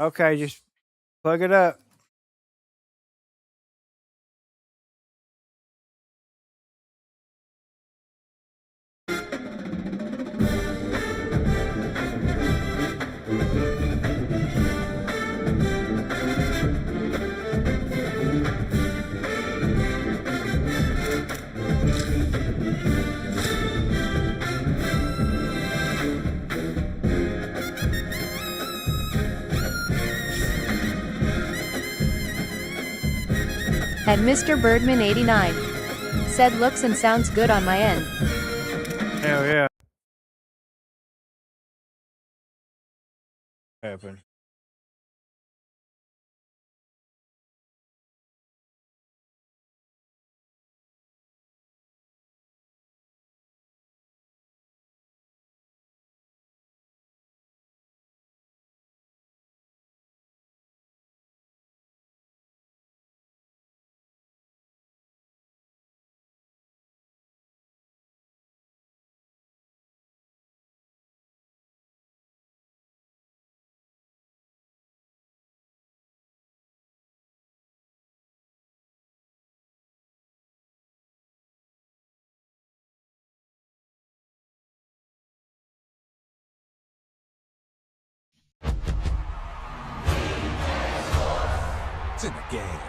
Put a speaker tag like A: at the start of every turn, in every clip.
A: Okay, just plug it up.
B: At Mr. Birdman 89 said looks and sounds good on my end.
A: Hell yeah. Happen.
C: It's in the game.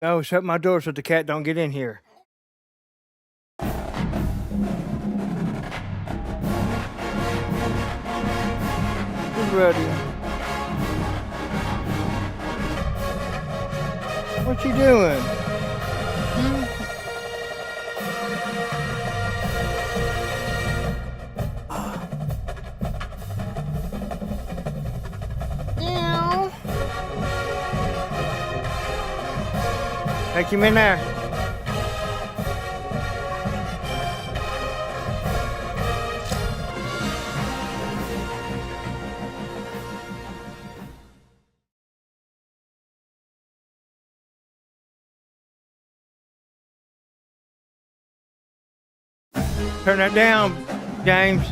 A: No, shut my door so the cat don't get in here. Who's ready? What you doing? Meow. Take him in there. Turn that down, James.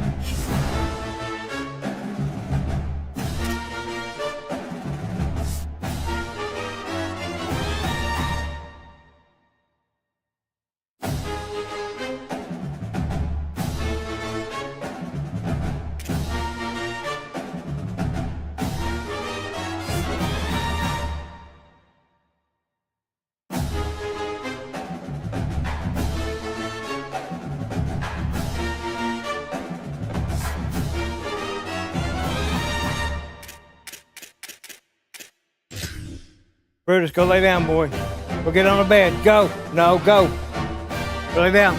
A: Brutus, go lay down, boy. Go get on the bed. Go. No, go. Go lay down.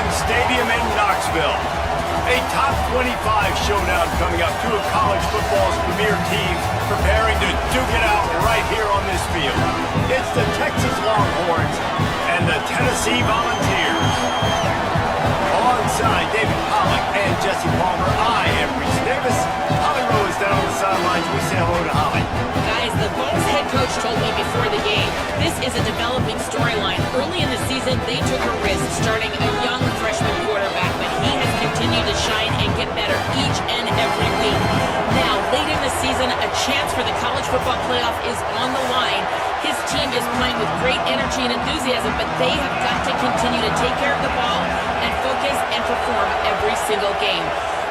C: Owens Stadium in Knoxville. A top 25 showdown coming up. Two of college football's premier teams preparing to duke it out right here on this field. It's the Texas Longhorns and the Tennessee Volunteers. Alongside David Pollack and Jesse Palmer, I am Reese Davis. Holly Rowe is down on the sidelines. We say hello to Holly.
D: Guys, the Bucs head coach told me before the game, this is a developing storyline. Early in the season, they took a risk starting a young freshman quarterback, but he has continued to shine and get better each and every week. Now, late in the season, a chance for the college football playoff is on the line. His team is playing with great energy and enthusiasm, but they have got to continue to take care of the ball and focus and perform every single game.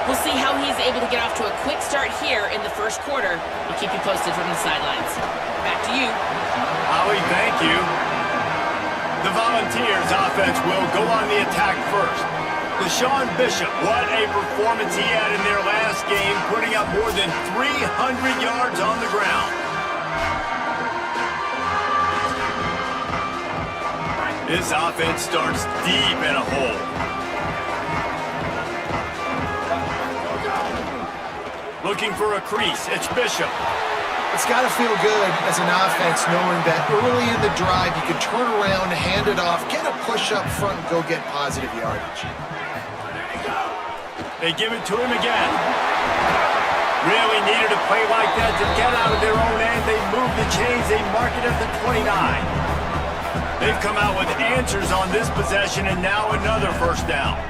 D: We'll see how he's able to get off to a quick start here in the first quarter. We'll keep you posted from the sidelines. Back to you.
C: Holly, thank you. The Volunteers offense will go on the attack first. Deshaun Bishop, what a performance he had in their last game, putting up more than 300 yards on the ground. This offense starts deep in a hole. Looking for a crease, it's Bishop.
E: It's got to feel good as an offense knowing that early in the drive you can turn around, hand it off, get a push up front, and go get positive yardage.
C: They give it to him again. Really needed a play like that to get out of their own end. They move the chains, they mark it at the 29. They've come out with answers on this possession, and now another first down.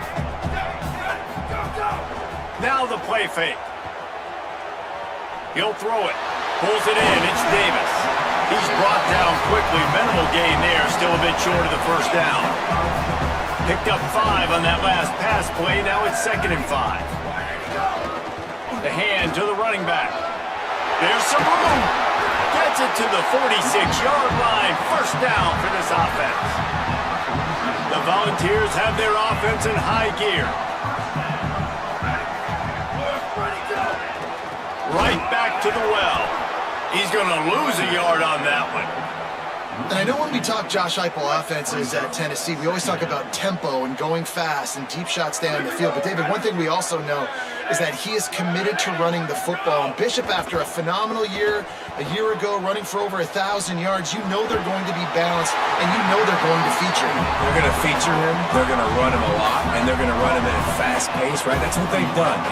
C: Now the play fake. He'll throw it. Pulls it in. It's Davis. He's brought down quickly. Minimal gain there. Still a bit short of the first down. Picked up 5 on that last pass play. Now it's 2nd and 5. The hand to the running back. There's some room. Gets it to the 46-yard line. First down for this offense. The Volunteers have their offense in high gear. Right back to the well. He's going to lose a yard on that one.
E: And I know when we talk Josh Heupel offenses at Tennessee, we always talk about tempo and going fast and deep shots down the field. But David, one thing we also know is that he is committed to running the football. And Bishop, after a phenomenal year, a year ago, running for over 1,000 yards, you know they're going to be balanced, and you know they're going to feature him.
F: They're going to feature him, they're going to run him a lot, and they're going to run him at a fast pace, right? That's what they've done,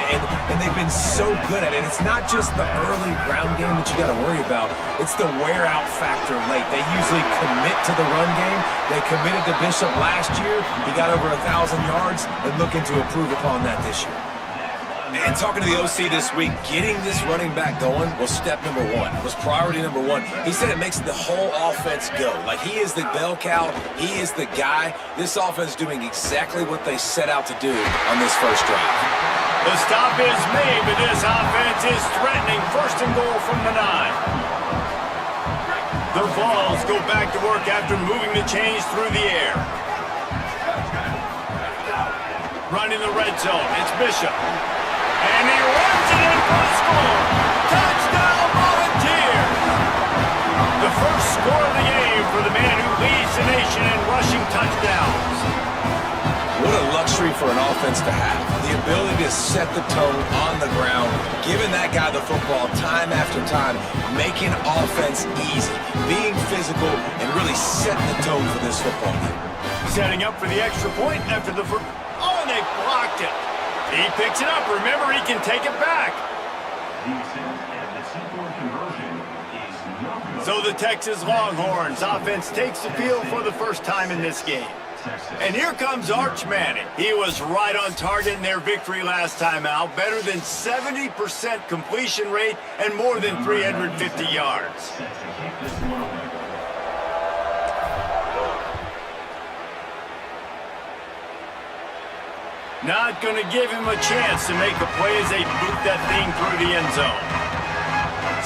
F: and they've been so good at it. It's not just the early ground game that you got to worry about. It's the wear-out factor late. They usually commit to the run game. They committed to Bishop last year. He got over 1,000 yards and looking to improve upon that this year. And talking to the OC this week, getting this running back going was step number 1, was priority number 1. He said it makes the whole offense go. Like, he is the bell cow, he is the guy. This offense doing exactly what they set out to do on this first drive.
C: The stop is made, but this offense is threatening. First and goal from the 9. The Vols go back to work after moving the chains through the air. Running the red zone, it's Bishop. And he runs it in for a score. Touchdown, Volunteers! The first score of the game for the man who leads the nation in rushing touchdowns.
F: What a luxury for an offense to have. The ability to set the tone on the ground, giving that guy the football time after time, making offense easy, being physical, and really setting the tone for this football game.
C: Setting up for the extra point after the first. Oh, and they blocked it. He picks it up. Remember, he can take it back. So the Texas Longhorns offense takes the field for the first time in this game. And here comes Arch Manning. He was right on target in their victory last time out. Better than 70% completion rate and more than 350 yards. Not going to give him a chance to make a play as they boot that thing through the end zone.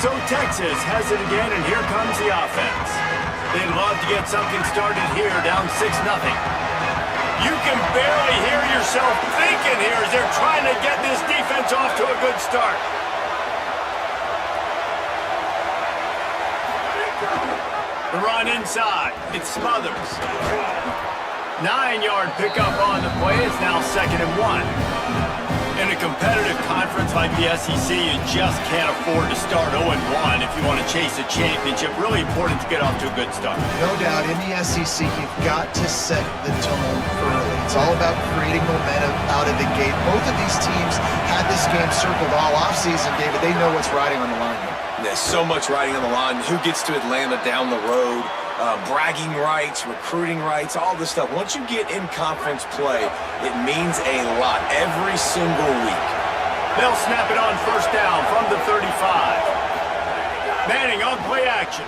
C: So Texas has it again, and here comes the offense. They'd love to get something started here, down 6-0. You can barely hear yourself thinking here as they're trying to get this defense off to a good start. The run inside. It's Smothers. 9-yard pickup on the play. It's now 2nd and 1. In a competitive conference like the SEC, you just can't afford to start 0-1 if you want to chase a championship. Really important to get off to a good start.
E: No doubt, in the SEC, you've got to set the tone early. It's all about creating momentum out of the gate. Both of these teams had this game circled all offseason, David. They know what's riding on the line here.
F: There's so much riding on the line. Who gets to Atlanta down the road? Bragging rights, recruiting rights, all this stuff. Once you get in conference play, it means a lot every single week.
C: They'll snap it on 1st down from the 35. Manning on play action.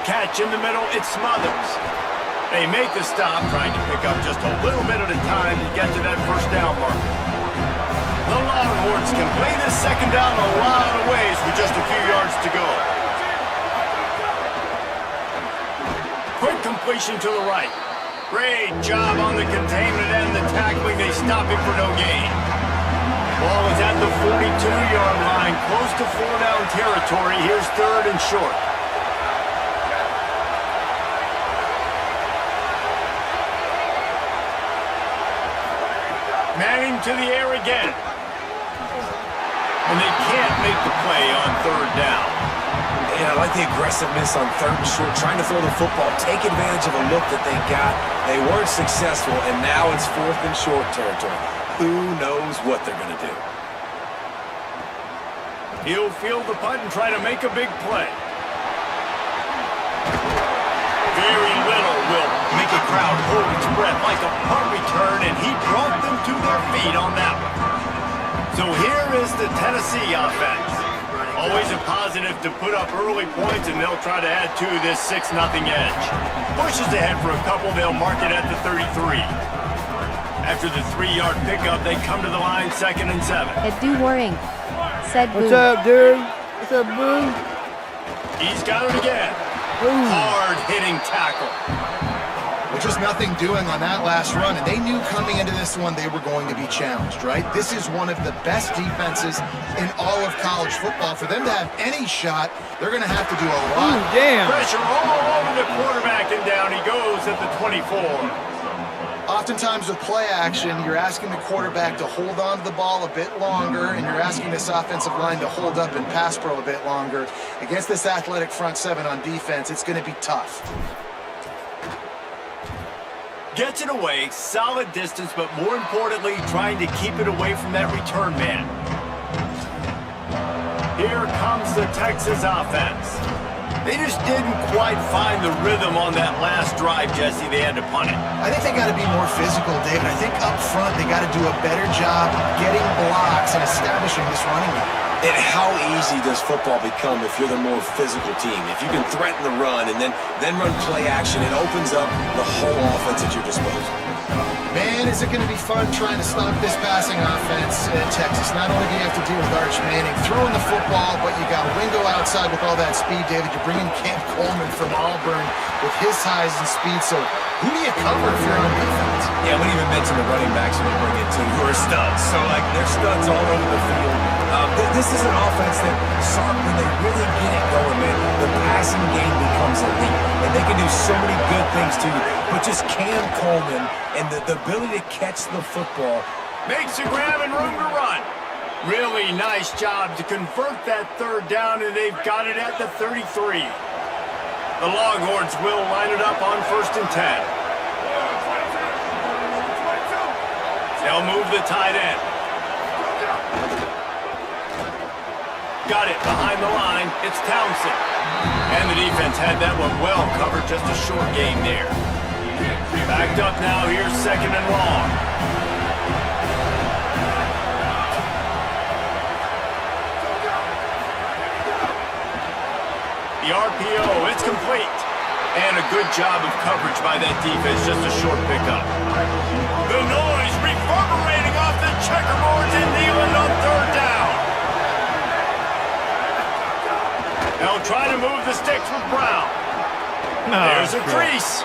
C: Catch in the middle, it Smothers. They make the stop, trying to pick up just a little bit at a time to get to that 1st down mark. The Longhorns can play this 2nd down a lot of ways with just a few yards to go. Quick completion to the right. Great job on the containment and the tackling. They stop him for no gain. Ball is at the 42-yard line, close to 4-down territory. Here's 3rd and short. Manning to the air again. And they can't make the play on 3rd down.
F: Yeah, I like the aggressiveness on 3rd and short, trying to throw the football, take advantage of a look that they got. They weren't successful, and now it's 4th and short territory. Who knows what they're going to do?
C: He'll field the punt and try to make a big play. Very little will make a crowd hold its breath like a punt return, and he brought them to their feet on that one. So here is the Tennessee offense. Always a positive to put up early points, and they'll try to add to this 6-0 edge. Pushes ahead for a couple, they'll mark it at the 33. After the 3-yard pickup, they come to the line 2nd and 7.
B: Edu Waring. Said Boo.
A: What's up, dude? What's up, Boo?
C: He's got it again. Hard-hitting tackle.
E: Well, just nothing doing on that last run, and they knew coming into this one they were going to be challenged, right? This is one of the best defenses in all of college football. For them to have any shot, they're going to have to do a lot.
A: Ooh, damn.
C: Pressure all over the quarterback, and down he goes at the 24.
E: Oftentimes with play action, you're asking the quarterback to hold on to the ball a bit longer, and you're asking this offensive line to hold up and pass pro a bit longer. Against this athletic front 7 on defense, it's going to be tough.
C: Gets it away, solid distance, but more importantly, trying to keep it away from that return man. Here comes the Texas offense. They just didn't quite find the rhythm on that last drive, Jesse. They had to punt it.
E: I think they got to be more physical, David. I think up front they got to do a better job getting blocks and establishing this running game.
F: And how easy does football become if you're the more physical team? If you can threaten the run and then run play action, it opens up the whole offense at your disposal.
E: Man, is it going to be fun trying to stop this passing offense in Texas. Not only do you have to deal with Arch Manning throwing the football, but you got Wingo outside with all that speed, David. You're bringing Cam Coleman from Auburn with his size and speed. So who do you cover if you're on defense?
F: Yeah, we didn't even mention the running backs when you bring in, too, who are studs. So, they're studs all over the field. This is an offense that, when they really get it going, man, the passing game becomes elite. And they can do so many good things, too. But just Cam Coleman and the ability to catch the football.
C: Makes a grab and room to run. Really nice job to convert that 3rd down, and they've got it at the 33. The Longhorns will line it up on 1st and 10. They'll move the tight end. Got it behind the line. It's Townsend. And the defense had that one well covered. Just a short game there. Backed up now. Here's 2nd and long. The RPO, it's complete. And a good job of coverage by that defense. Just a short pickup. The noise reverberating off the checkerboards in Neyland on 3rd down. They'll try to move the sticks with Brown. There's a crease.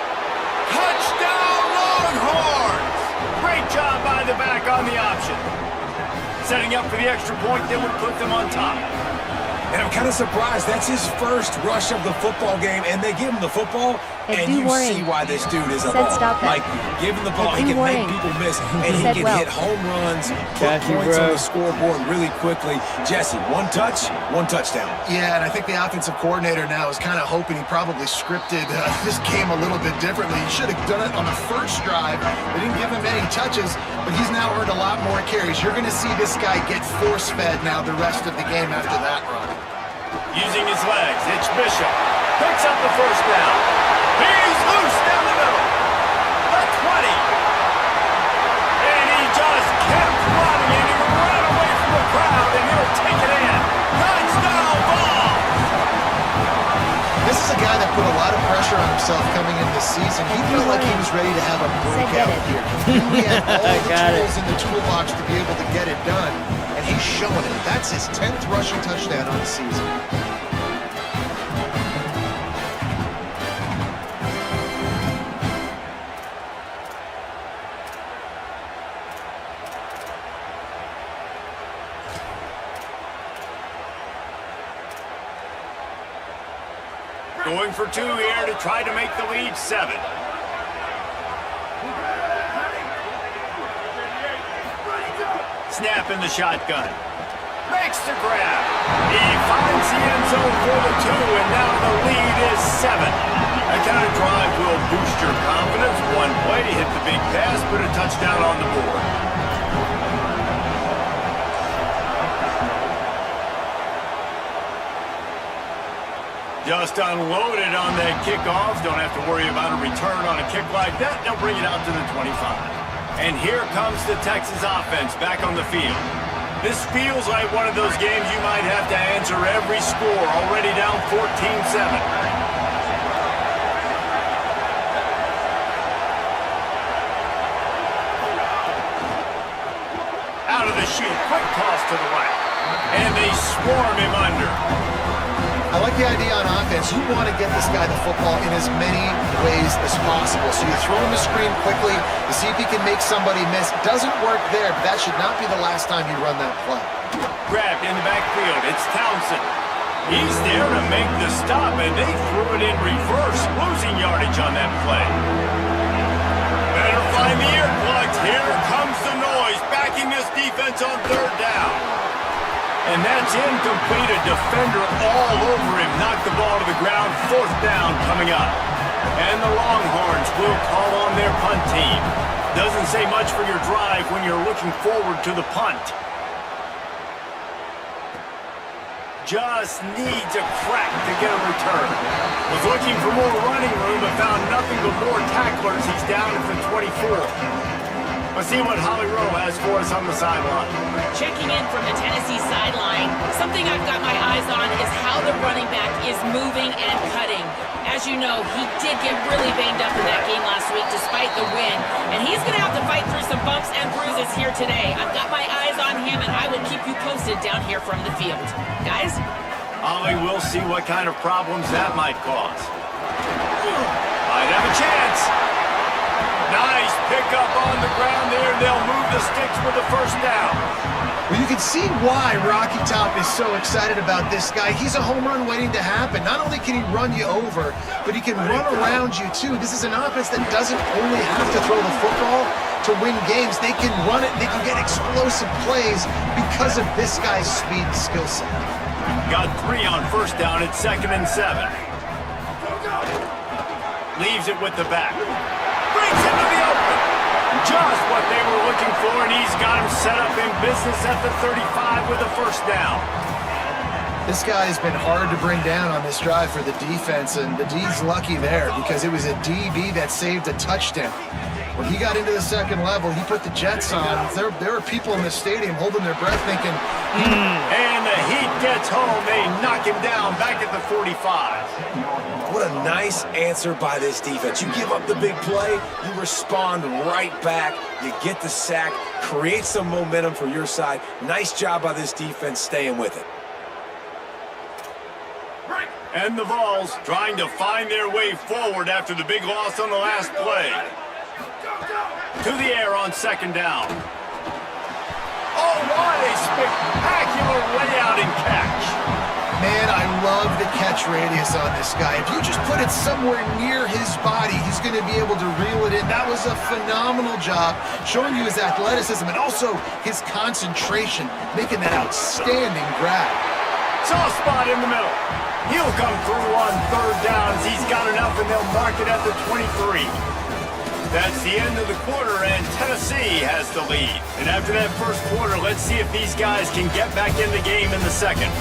C: Touchdown, Longhorns! Great job by the back on the option. Setting up for the extra point that would put them on top.
F: And I'm kind of surprised. That's his first rush of the football game, and they give him the football
B: It
F: And
B: do
F: you
B: worrying.
F: see why this dude is a
B: Said
F: ball.
B: stop it.
F: Like, give him the ball,
B: It
F: he
B: do
F: can
B: worrying.
F: make people miss, and he
B: Said
F: can
B: well.
F: hit home runs, put
A: Got you,
F: points on
A: bro.
F: the scoreboard really quickly. Jesse, one touch, one touchdown.
E: Yeah, and I think the offensive coordinator now is kind of hoping he probably scripted this game a little bit differently. He should have done it on the first drive. They didn't give him any touches, but he's now earned a lot more carries. You're going to see this guy get force-fed now the rest of the game after that run.
C: Using his legs, it's Bishop. Picks up the first down. He's loose down the middle. The 20. And he just kept running, and he ran away from the crowd, and he'll take it in. Touchdown ball.
E: This is a guy that put a lot of pressure on himself coming in this season. He felt like he was ready to have a breakout here. He had all the
A: Got it.
E: tools in the toolbox to be able to get it done, and he's showing it. That's his 10th rushing touchdown on the season.
C: Going for two here to try to make the lead 7. Snap in the shotgun. Makes the grab. He finds the end zone for the 2, and now the lead is 7. That kind of drive will boost your confidence. One play to hit the big pass, put a touchdown on the board. Just unloaded on that kickoff. Don't have to worry about a return on a kick like that. They'll bring it out to the 25. And here comes the Texas offense back on the field. This feels like one of those games you might have to answer every score. Already down 14-7. Out of the chute, quick toss to the right. And they swarm him under.
E: I like the idea on offense. You want to get this guy the football in as many ways as possible. So you throw him the screen quickly to see if he can make somebody miss. Doesn't work there, but that should not be the last time you run that play.
C: Grabbed in the backfield. It's Townsend. He's there to make the stop, and they threw it in reverse, losing yardage on that play. Better find the ear plugs. Here comes the noise, backing this defense on 3rd down. And that's incomplete. A defender all over him. Knocked the ball to the ground. 4th down coming up. And the Longhorns will call on their punt team. Doesn't say much for your drive when you're looking forward to the punt. Just needs a crack to get a return. Was looking for more running room, but found nothing but more tacklers. He's down at the 24. Let's see what Holly Rowe has for us on the sideline.
D: Checking in from the Tennessee sideline, something I've got my eyes on is how the running back is moving and cutting. As you know, he did get really banged up in that game last week despite the win, and he's going to have to fight through some bumps and bruises here today. I've got my eyes on him, and I will keep you posted down here from the field. Guys?
C: Holly, we'll see what kind of problems that might cause. Might have a chance. Nice pickup on the ground there. They'll move the sticks with the 1st down.
E: Well, you can see why Rocky Top is so excited about this guy. He's a home run waiting to happen. Not only can he run you over, but he can run around you too. This is an offense that doesn't only have to throw the football to win games. They can run it. They can get explosive plays because of this guy's speed and skill set.
C: Got 3 on 1st down. It's 2nd and 7. Leaves it with the back. Brings him to the open. Just what they were looking for, and he's got him set up in business at the 35 with a 1st down.
E: This guy has been hard to bring down on this drive for the defense, and the D's lucky there because it was a DB that saved a touchdown. When he got into the 2nd level, he put the Jets on. There were people in the stadium holding their breath thinking,
C: And the heat gets home. They knock him down back at the 45.
F: What a nice answer by this defense. You give up the big play, you respond right back, you get the sack, create some momentum for your side. Nice job by this defense staying with it.
C: And the Vols trying to find their way forward after the big loss on the last play. To the air on 2nd down. Oh, what a spectacular layout and catch.
E: Man, I love the catch radius on this guy. If you just put it somewhere near his body, he's going to be able to reel it in. That was a phenomenal job, showing you his athleticism and also his concentration, making that outstanding grab.
C: Soft spot in the middle. He'll come through on third downs. He's got enough, and they'll mark it at the 23. That's the end of the quarter, and Tennessee has the lead. And after that first quarter, let's see if these guys can get back in the game in the second.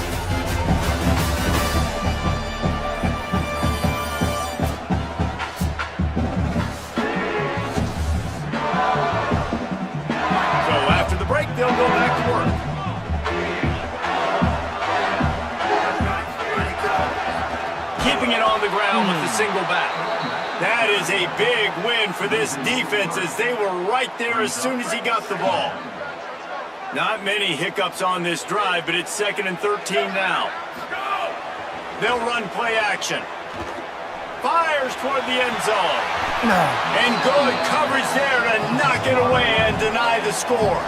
C: So after the break, they'll go back to work. Keeping it on the ground with the single back. That is a big win for this defense as they were right there as soon as he got the ball. Not many hiccups on this drive, but it's 2nd and 13 now. They'll run play action. Fires toward the end zone. And good coverage there to knock it away and deny the score.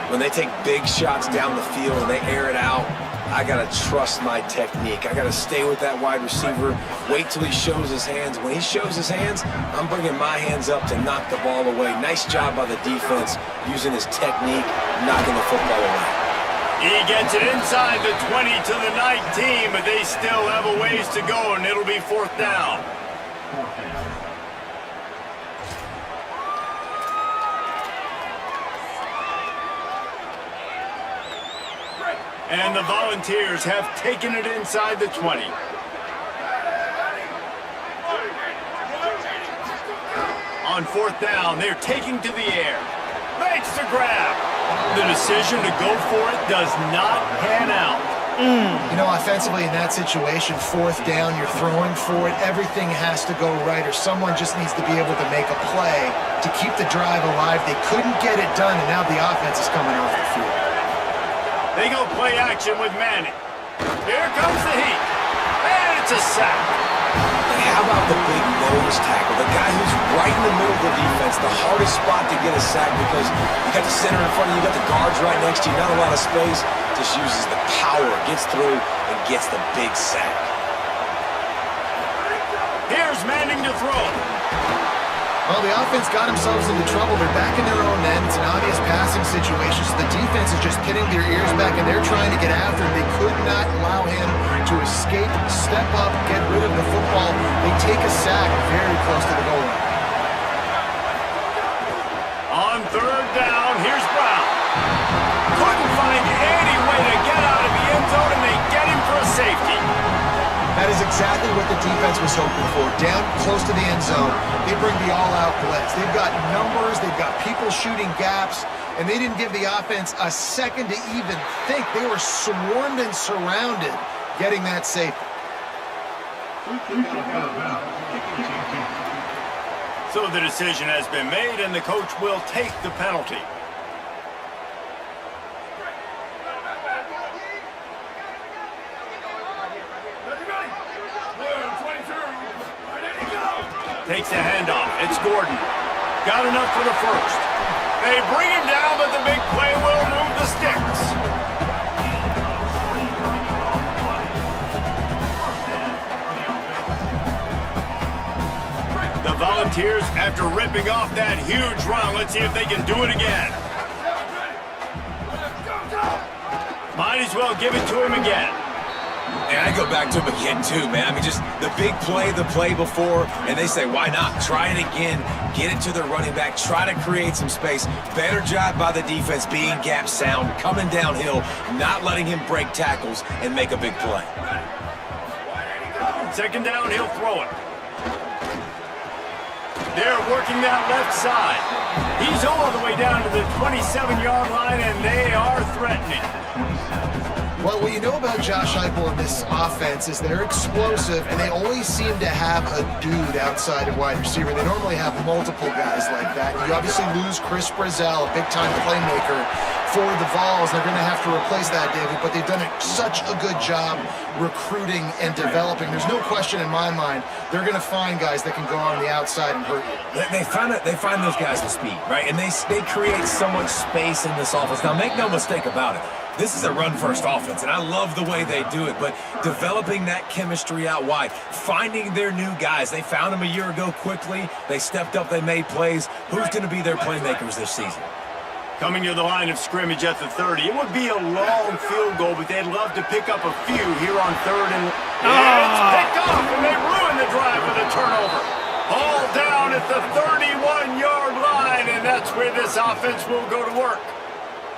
F: When they take big shots down the field and they air it out, I gotta trust my technique. I gotta stay with that wide receiver, wait till he shows his hands. When he shows his hands, I'm bringing my hands up to knock the ball away. Nice job by the defense, using his technique, knocking the football away.
C: He gets it inside the 20 to the 19, but they still have a ways to go, and it'll be 4th down. And the Volunteers have taken it inside the 20. On 4th down, they're taking to the air. Makes the grab. The decision to go for it does not pan out.
E: You know, offensively in that situation, 4th down, you're throwing for it. Everything has to go right, or someone just needs to be able to make a play to keep the drive alive. They couldn't get it done, and now the offense is coming off the field.
C: They go play action with Manning. Here comes the heat. And it's a sack.
F: And how about the big nose tackle? The guy who's right in the middle of the defense, the hardest spot to get a sack because you got the center in front of you, you got the guards right next to you, not a lot of space. Just uses the power, gets through, and gets the big sack.
C: Here's Manning to throw.
E: Well, the offense got themselves into trouble. They're back in their own end. It's an obvious passing situation, so the defense is just pinning their ears back, and they're trying to get after him. They could not allow him to escape, step up, get rid of the football. They take a sack very close to the goal line.
C: On 3rd down, here's Brown. Couldn't find any way to get out of the end zone, and they get him for a safety.
E: That is exactly what the defense was hoping for. Down close to the end zone, they bring the all-out blitz. They've got numbers, they've got people shooting gaps, and they didn't give the offense a second to even think. They were swarmed and surrounded, getting that safety.
C: So the decision has been made, and the coach will take the penalty. Takes a handoff. It's Gordon. Got enough for the first. They bring him down, but the big play will move the sticks. The Volunteers, after ripping off that huge run, let's see if they can do it again. Might as well give it to him again.
F: And I go back to him again, too, man. I mean, just the big play, the play before, and they say, why not? Try it again. Get it to the running back. Try to create some space. Better job by the defense being gap sound, coming downhill, not letting him break tackles and make a big play.
C: 2nd down, he'll throw it. They're working that left side. He's all the way down to the 27-yard line, and they are threatening.
E: Well, what you know about Josh Heupel and this offense is they're explosive, and they always seem to have a dude outside of wide receiver. They normally have multiple guys like that. You obviously lose Chris Brazzell, a big-time playmaker for the Vols. They're going to have to replace that, David, but they've done such a good job recruiting and developing. There's no question in my mind they're going to find guys that can go on the outside and hurt you.
F: They find those guys with speed, right? And they create so much space in this offense. Now, make no mistake about it. This is a run-first offense, and I love the way they do it, but developing that chemistry out wide, finding their new guys. They found them a year ago quickly. They stepped up. They made plays. Who's going to be their playmakers this season?
C: Coming to the line of scrimmage at the 30. It would be a long field goal, but they'd love to pick up a few here on 3rd and... And it's picked off, and they ruin the drive with a turnover. All down at the 31-yard line, and that's where this offense will go to work.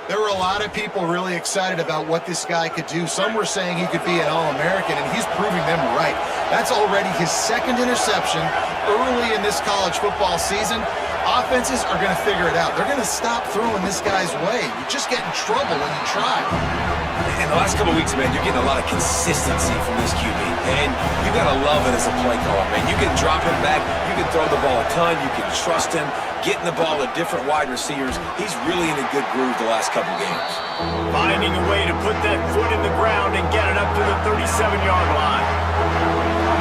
E: There were a lot of people really excited about what this guy could do. Some were saying he could be an All-American, and he's proving them right. That's already his 2nd interception early in this college football season. Offenses are going to figure it out. They're going to stop throwing this guy's way. You just get in trouble when you try.
F: In the last couple of weeks, man, you're getting a lot of consistency from this QB. And you got to love it as a play caller, man. You can drop him back. You can throw the ball a ton. You can trust him. Getting the ball to different wide receivers. He's really in a good groove the last couple games.
C: Finding a way to put that foot in the ground and get it up to the 37-yard line.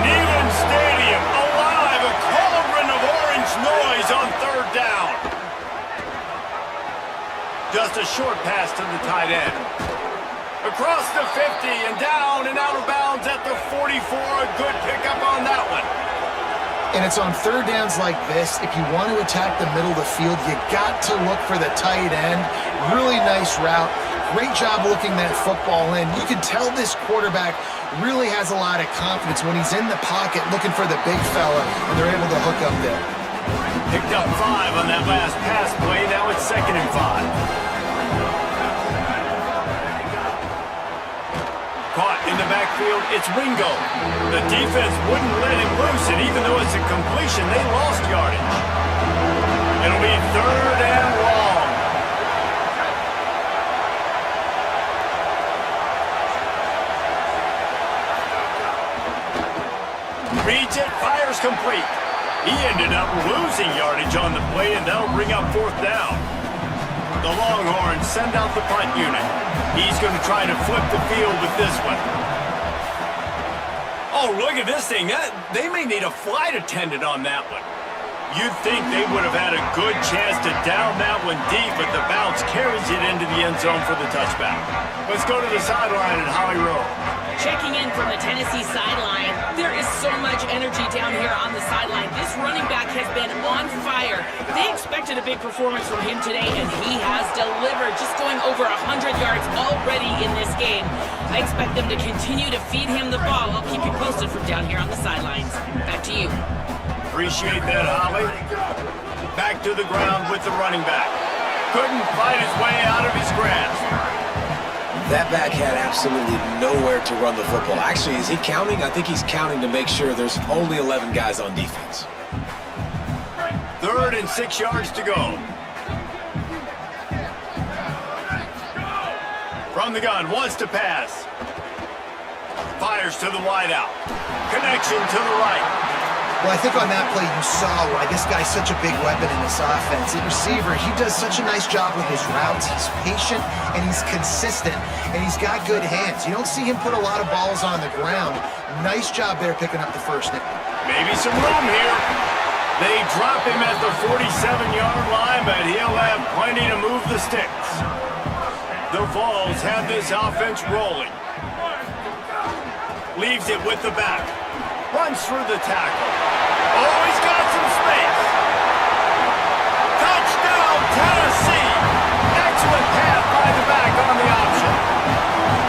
C: Neyland Stadium alive. A cauldron of orange noise on 3rd down. Just a short pass to the tight end. Across the 50 and down and out of bounds at the 44. A good pickup on that one.
E: And it's on 3rd downs like this. If you want to attack the middle of the field, you got to look for the tight end. Really nice route. Great job looking that football in. You can tell this quarterback really has a lot of confidence when he's in the pocket looking for the big fella, and they're able to hook up there.
C: Picked up 5 on that last pass play. Now it's 2nd and 5. Caught in the backfield, it's Ringo. The defense wouldn't let him loose, and even though it's a completion, they lost yardage. It'll be 3rd and long. Reads it, fires complete. He ended up losing yardage on the play, and that'll bring up 4th down. The Longhorns send out the punt unit. He's going to try to flip the field with this one. Oh, look at this thing. They may need a flight attendant on that one. You'd think they would have had a good chance to down that one deep, but the bounce carries it into the end zone for the touchback. Let's go to the sideline at Holly Rowe.
D: Checking in from the Tennessee sideline, there is so much energy down here on the sideline. This running back has been on fire. They expected a big performance from him today, and he has delivered, just going over 100 yards already in this game. I expect them to continue to feed him the ball. I'll keep you posted from down here on the sidelines. Back to you.
C: Appreciate that, Holly. Back to the ground with the running back. Couldn't fight his way out of his grasp.
F: That back had absolutely nowhere to run the football. Actually, is he counting? I think he's counting to make sure there's only 11 guys on defense.
C: 3rd and 6 yards to go. From the gun, wants to pass. Fires to the wideout. Connection to the right.
E: Well, I think on that play you saw why this guy's such a big weapon in this offense. The receiver, he does such a nice job with his routes. He's patient, and he's consistent, and he's got good hands. You don't see him put a lot of balls on the ground. Nice job there picking up the first down.
C: Maybe some room here. They drop him at the 47-yard line, but he'll have plenty to move the sticks. The Vols have this offense rolling. Leaves it with the back. Runs through the tackle. Oh, he's got some space. Touchdown, Tennessee. Excellent pass by the back on the option.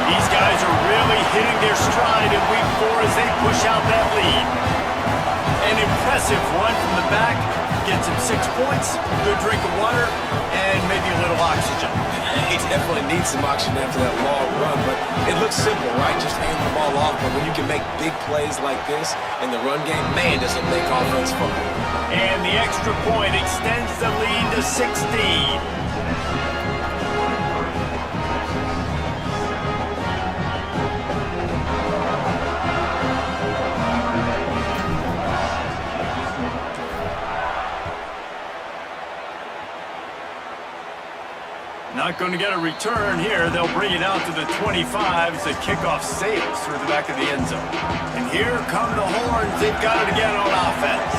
C: These guys are really hitting their stride in week 4 as they push out that lead. An impressive run from the back. Gets him 6 points, good drink of water, and maybe a little oxygen.
F: He definitely needs some oxygen after that long run, but it looks simple, right? Just hand the ball off, but when you can make big plays like this in the run game, man, does it make offense fun.
C: And the extra point extends the lead to 16. Not going to get a return here. They'll bring it out to the 25 as the kickoff sails through the back of the end zone. And here come the Horns. They've got it again on offense.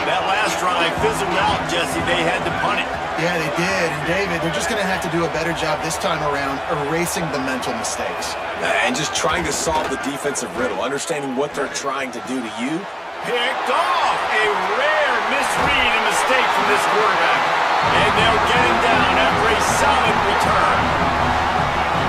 C: That last drive fizzled out, Jesse. They had to punt it.
E: Yeah, they did. And David, they're just going to have to do a better job this time around erasing the mental mistakes.
F: And just trying to solve the defensive riddle, understanding what they're trying to do to you.
C: Picked off. A rare misread and mistake from this quarterback. And they'll get him down after a solid return.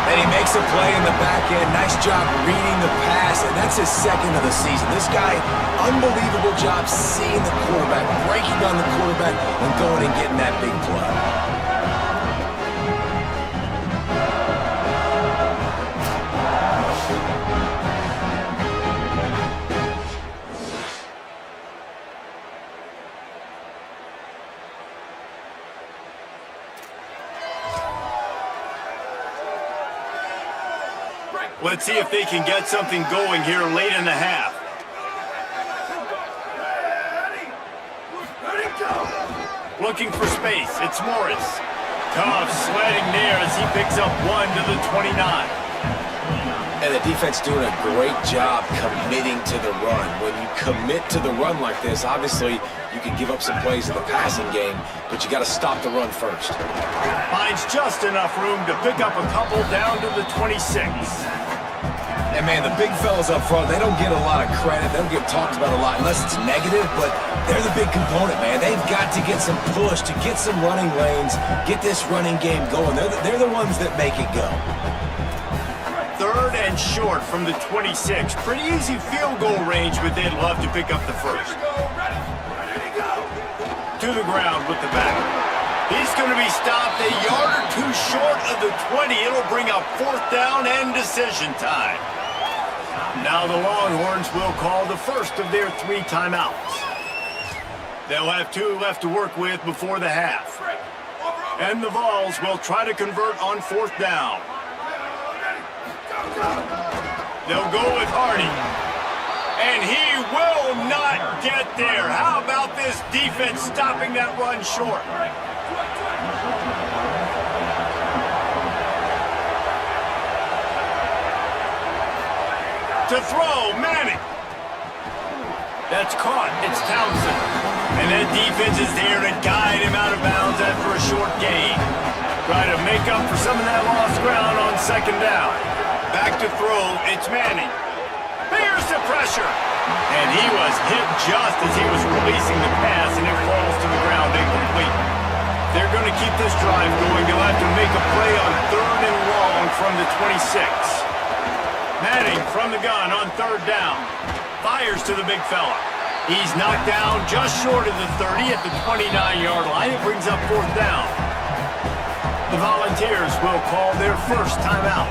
F: And he makes a play in the back end. Nice job reading the pass, and that's his second of the season. This guy, unbelievable job seeing the quarterback, breaking on the quarterback, and going and getting that big play.
C: Let's see if they can get something going here late in the half. Looking for space. It's Morris. Tough sledding there as he picks up 1 to the 29.
F: And the defense doing a great job committing to the run. When you commit to the run like this, obviously you can give up some plays in the passing game, but you got to stop the run first.
C: Finds just enough room to pick up a couple down to the 26.
F: And man, the big fellas up front, they don't get a lot of credit. They don't get talked about a lot unless it's negative, but they're the big component, man. They've got to get some push, to get some running lanes, get this running game going. They're the ones that make it go.
C: 3rd and short from the 26. Pretty easy field goal range, but they'd love to pick up the first. To the ground with the back. He's going to be stopped a yard or two short of the 20. It'll bring up 4th down and decision time. Now the Longhorns will call the first of their 3 timeouts. They'll have 2 left to work with before the half. And the Vols will try to convert on 4th down. They'll go with Hardy. And he will not get there. How about this defense stopping that run short? To throw, Manning. That's caught. It's Townsend. And that defense is there to guide him out of bounds after a short gain. Try to make up for some of that lost ground on 2nd down. Back to throw. It's Manning. Here's the pressure. And he was hit just as he was releasing the pass, and it falls to the ground incomplete. They're going to keep this drive going. They'll have to make a play on 3rd and long from the 26. Manning from the gun on 3rd down. Fires to the big fella. He's knocked down just short of the 30 at the 29-yard line. It brings up 4th down. The Volunteers will call their first timeout.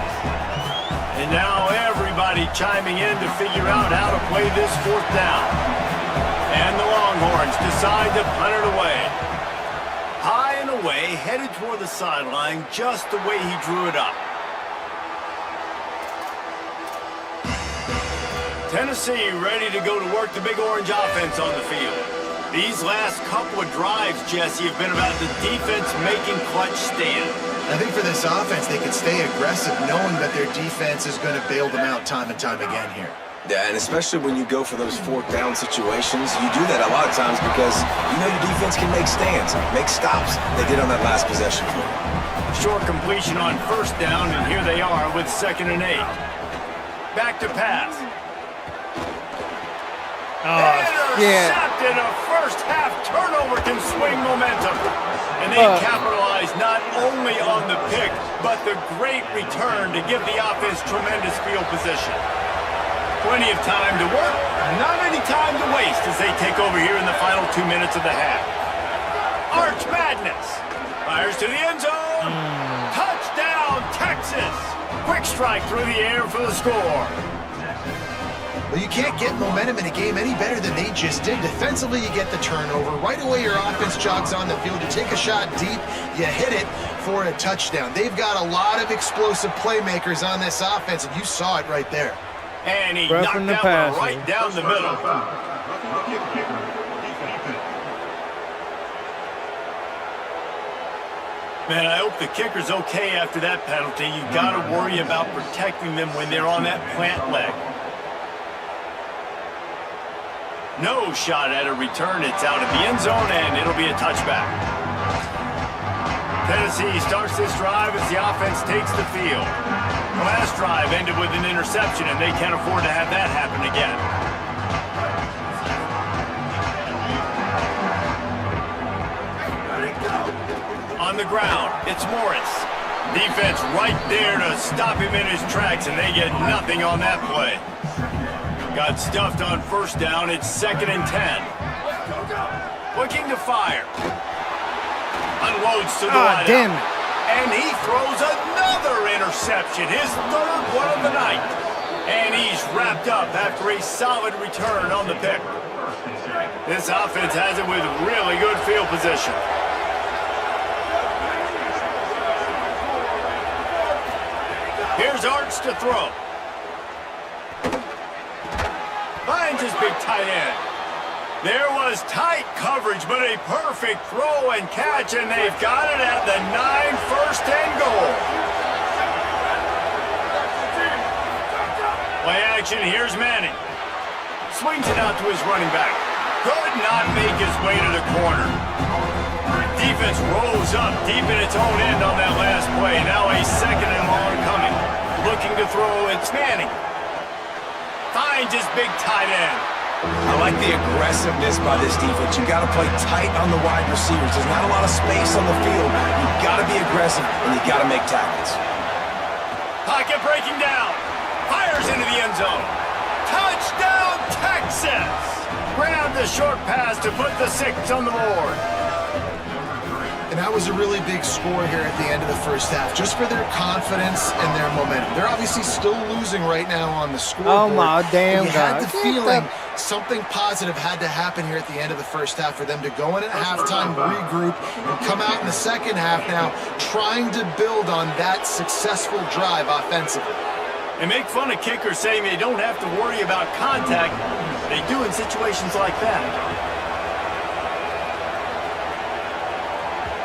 C: And now everybody chiming in to figure out how to play this 4th down. And the Longhorns decide to punt it away. High and away, headed toward the sideline just the way he drew it up. Tennessee ready to go to work the Big Orange offense on the field. These last couple of drives, Jesse, have been about the defense making clutch stand.
E: I think for this offense, they can stay aggressive knowing that their defense is going to bail them out time and time again here.
F: Yeah, and especially when you go for those 4th down situations, you do that a lot of times because you know your defense can make stands, make stops. They did on that last possession.
C: Short completion on 1st down, and here they are with 2nd and 8. Back to pass.
A: Yeah.
C: A first-half turnover can swing momentum. And they capitalize not only on the pick, but the great return to give the offense tremendous field position. Plenty of time to work, not any time to waste as they take over here in the final 2 minutes of the half. Arch Madness. Fires to the end zone. Touchdown, Texas. Quick strike through the air for the score.
E: Well, you can't get momentum in a game any better than they just did. Defensively, you get the turnover. Right away, your offense jogs on the field. You take a shot deep, you hit it for a touchdown. They've got a lot of explosive playmakers on this offense, and you saw it right there.
C: And he knocked that one right down the middle. Man, I hope the kicker's okay after that penalty. You got to worry about protecting them when they're on that plant leg. No shot at a return. It's out of the end zone, and it'll be a touchback. Tennessee starts this drive as the offense takes the field. The last drive ended with an interception, and they can't afford to have that happen again. On the ground, it's Morris. Defense right there to stop him in his tracks, and they get nothing on that play. Got stuffed on first down. It's 2nd and 10. Looking to fire. Unloads to the right.
A: Damn it.
C: And he throws another interception, his 3rd one of the night. And he's wrapped up after a solid return on the pick. This offense has it with really good field position. Here's Arts to throw. Finds his big tight end. There was tight coverage, but a perfect throw and catch, and they've got it at the 9, 1st and goal. Play action, here's Manning. Swings it out to his running back. Could not make his way to the corner. Defense rose up deep in its own end on that last play. Now a 2nd and long coming. Looking to throw, it's Manning. Finds his big tight end.
F: I like the aggressiveness by this defense. You got to play tight on the wide receivers. There's not a lot of space on the field. You got to be aggressive, and you got to make tackles.
C: Pocket breaking down. Fires into the end zone. Touchdown, Texas! Grabbed the short pass to put the 6 on the board.
E: And that was a really big score here at the end of the first half, just for their confidence and their momentum. They're obviously still losing right now on the scoreboard.
A: Oh, my damn
E: You had
A: God.
E: the feeling something positive had to happen here at the end of the first half for them to go in at halftime, regroup, and come out in the second half now trying to build on that successful drive offensively.
C: They make fun of kickers saying they don't have to worry about contact. They do in situations like that.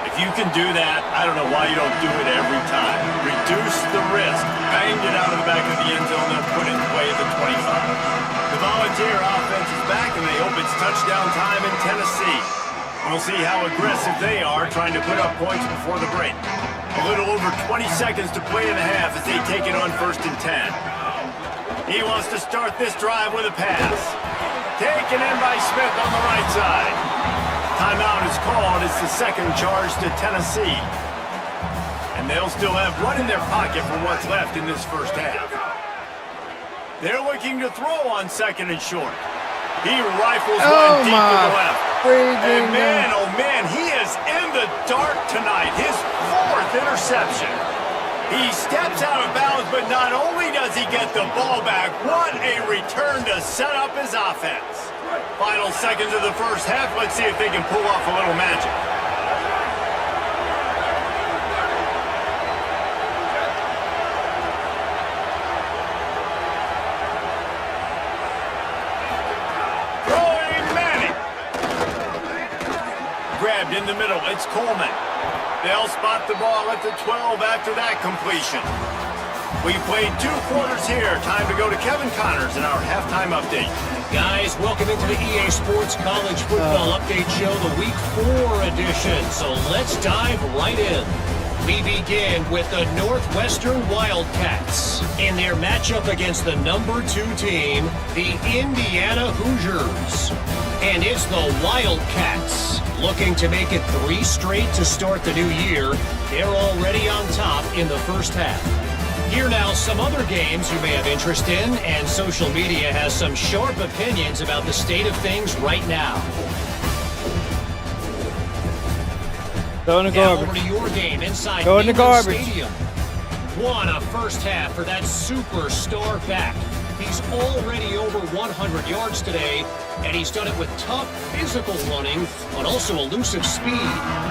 C: If you can do that, I don't know why you don't do it every time. Reduce the risk. Banged it out of the back of the end zone, they'll put it in play at the 25. The Volunteer offense is back, and they hope it's touchdown time in Tennessee. We'll see how aggressive they are trying to put up points before the break. A little over 20 seconds to play in the half as they take it on 1st and 10. He wants to start this drive with a pass. Taken in by Smith on the right side. Timeout is called. It's the 2nd charge to Tennessee. And they'll still have one in their pocket for what's left in this first half. They're looking to throw on 2nd and short. He rifles one deep to the left. And man, oh man, he is in the dark tonight. His 4th interception. He steps out of bounds, but not only does he get the ball back, what a return to set up his offense. Final seconds of the first half. Let's see if they can pull off a little magic. Throwing Manning. Grabbed in the middle. It's Coleman. They'll spot the ball at the 12 after that completion. We played 2 quarters here. Time to go to Kevin Connors in our halftime update.
G: Guys, welcome into the EA Sports College Football Update Show, the Week 4 edition. So let's dive right in. We begin with the Northwestern Wildcats in their matchup against the number 2 team, the Indiana Hoosiers. And it's the Wildcats looking to make it 3 straight to start the new year. They're already on top in the first half. Here now, some other games you may have interest in, and social media has some sharp opinions about the state of things right now.
A: Go in the
G: Now
A: garbage.
G: over to your game inside
A: Go in the
G: Neyland
A: garbage.
G: Stadium. What a first half for that superstar back. He's already over 100 yards today, and he's done it with tough physical running, but also elusive speed.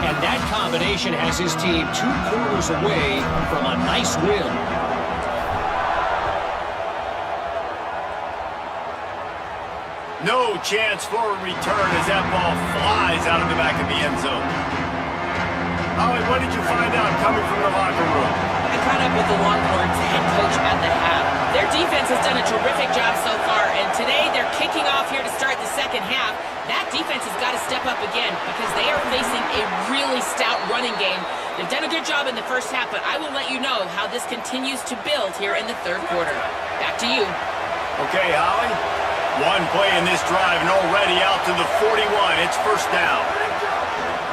G: And that combination has his team 2 quarters away from a nice win.
C: No chance for a return as that ball flies out of the back of the end zone. Holly, what did you find out coming from the locker room?
D: I caught up with the Longhorns head coach at the half. Their defense has done a terrific job so far, and today they're kicking off here to start the second half. That defense has got to step up again because they are facing a really stout running game They've done a good job in the first half, but I will let you know how this continues to build here in the third quarter. Back to you.
C: Okay, Holly. One play in this drive and already out to the 41. It's first down.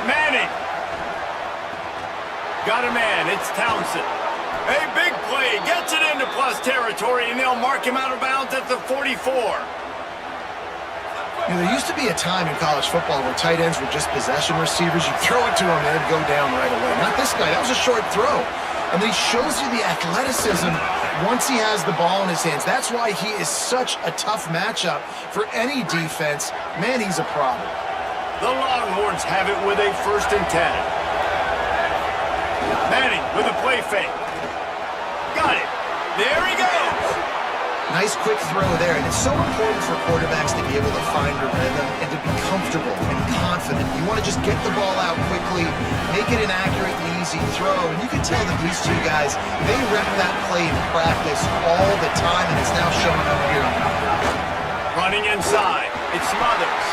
C: Manning. Got a man. It's Townsend. A big play. Gets it into plus territory, and they'll mark him out of bounds at the 44.
E: There used to be a time in college football where tight ends were just possession receivers. You throw it to him and it'd go down right away. Not this guy. That was a short throw. And then he shows you the athleticism once he has the ball in his hands. That's why he is such a tough matchup for any defense. Man, he's a problem.
C: The Longhorns have it with a 1st and 10. Manning with a play fake. Got it. There he goes.
E: Nice quick throw there, and it's so important for quarterbacks to be able to find a rhythm and to be comfortable and confident. You want to just get the ball out quickly, make it an accurate and easy throw, and you can tell that these two guys, they rep that play in practice all the time, and it's now showing up here.
C: Running inside. It's Smothers.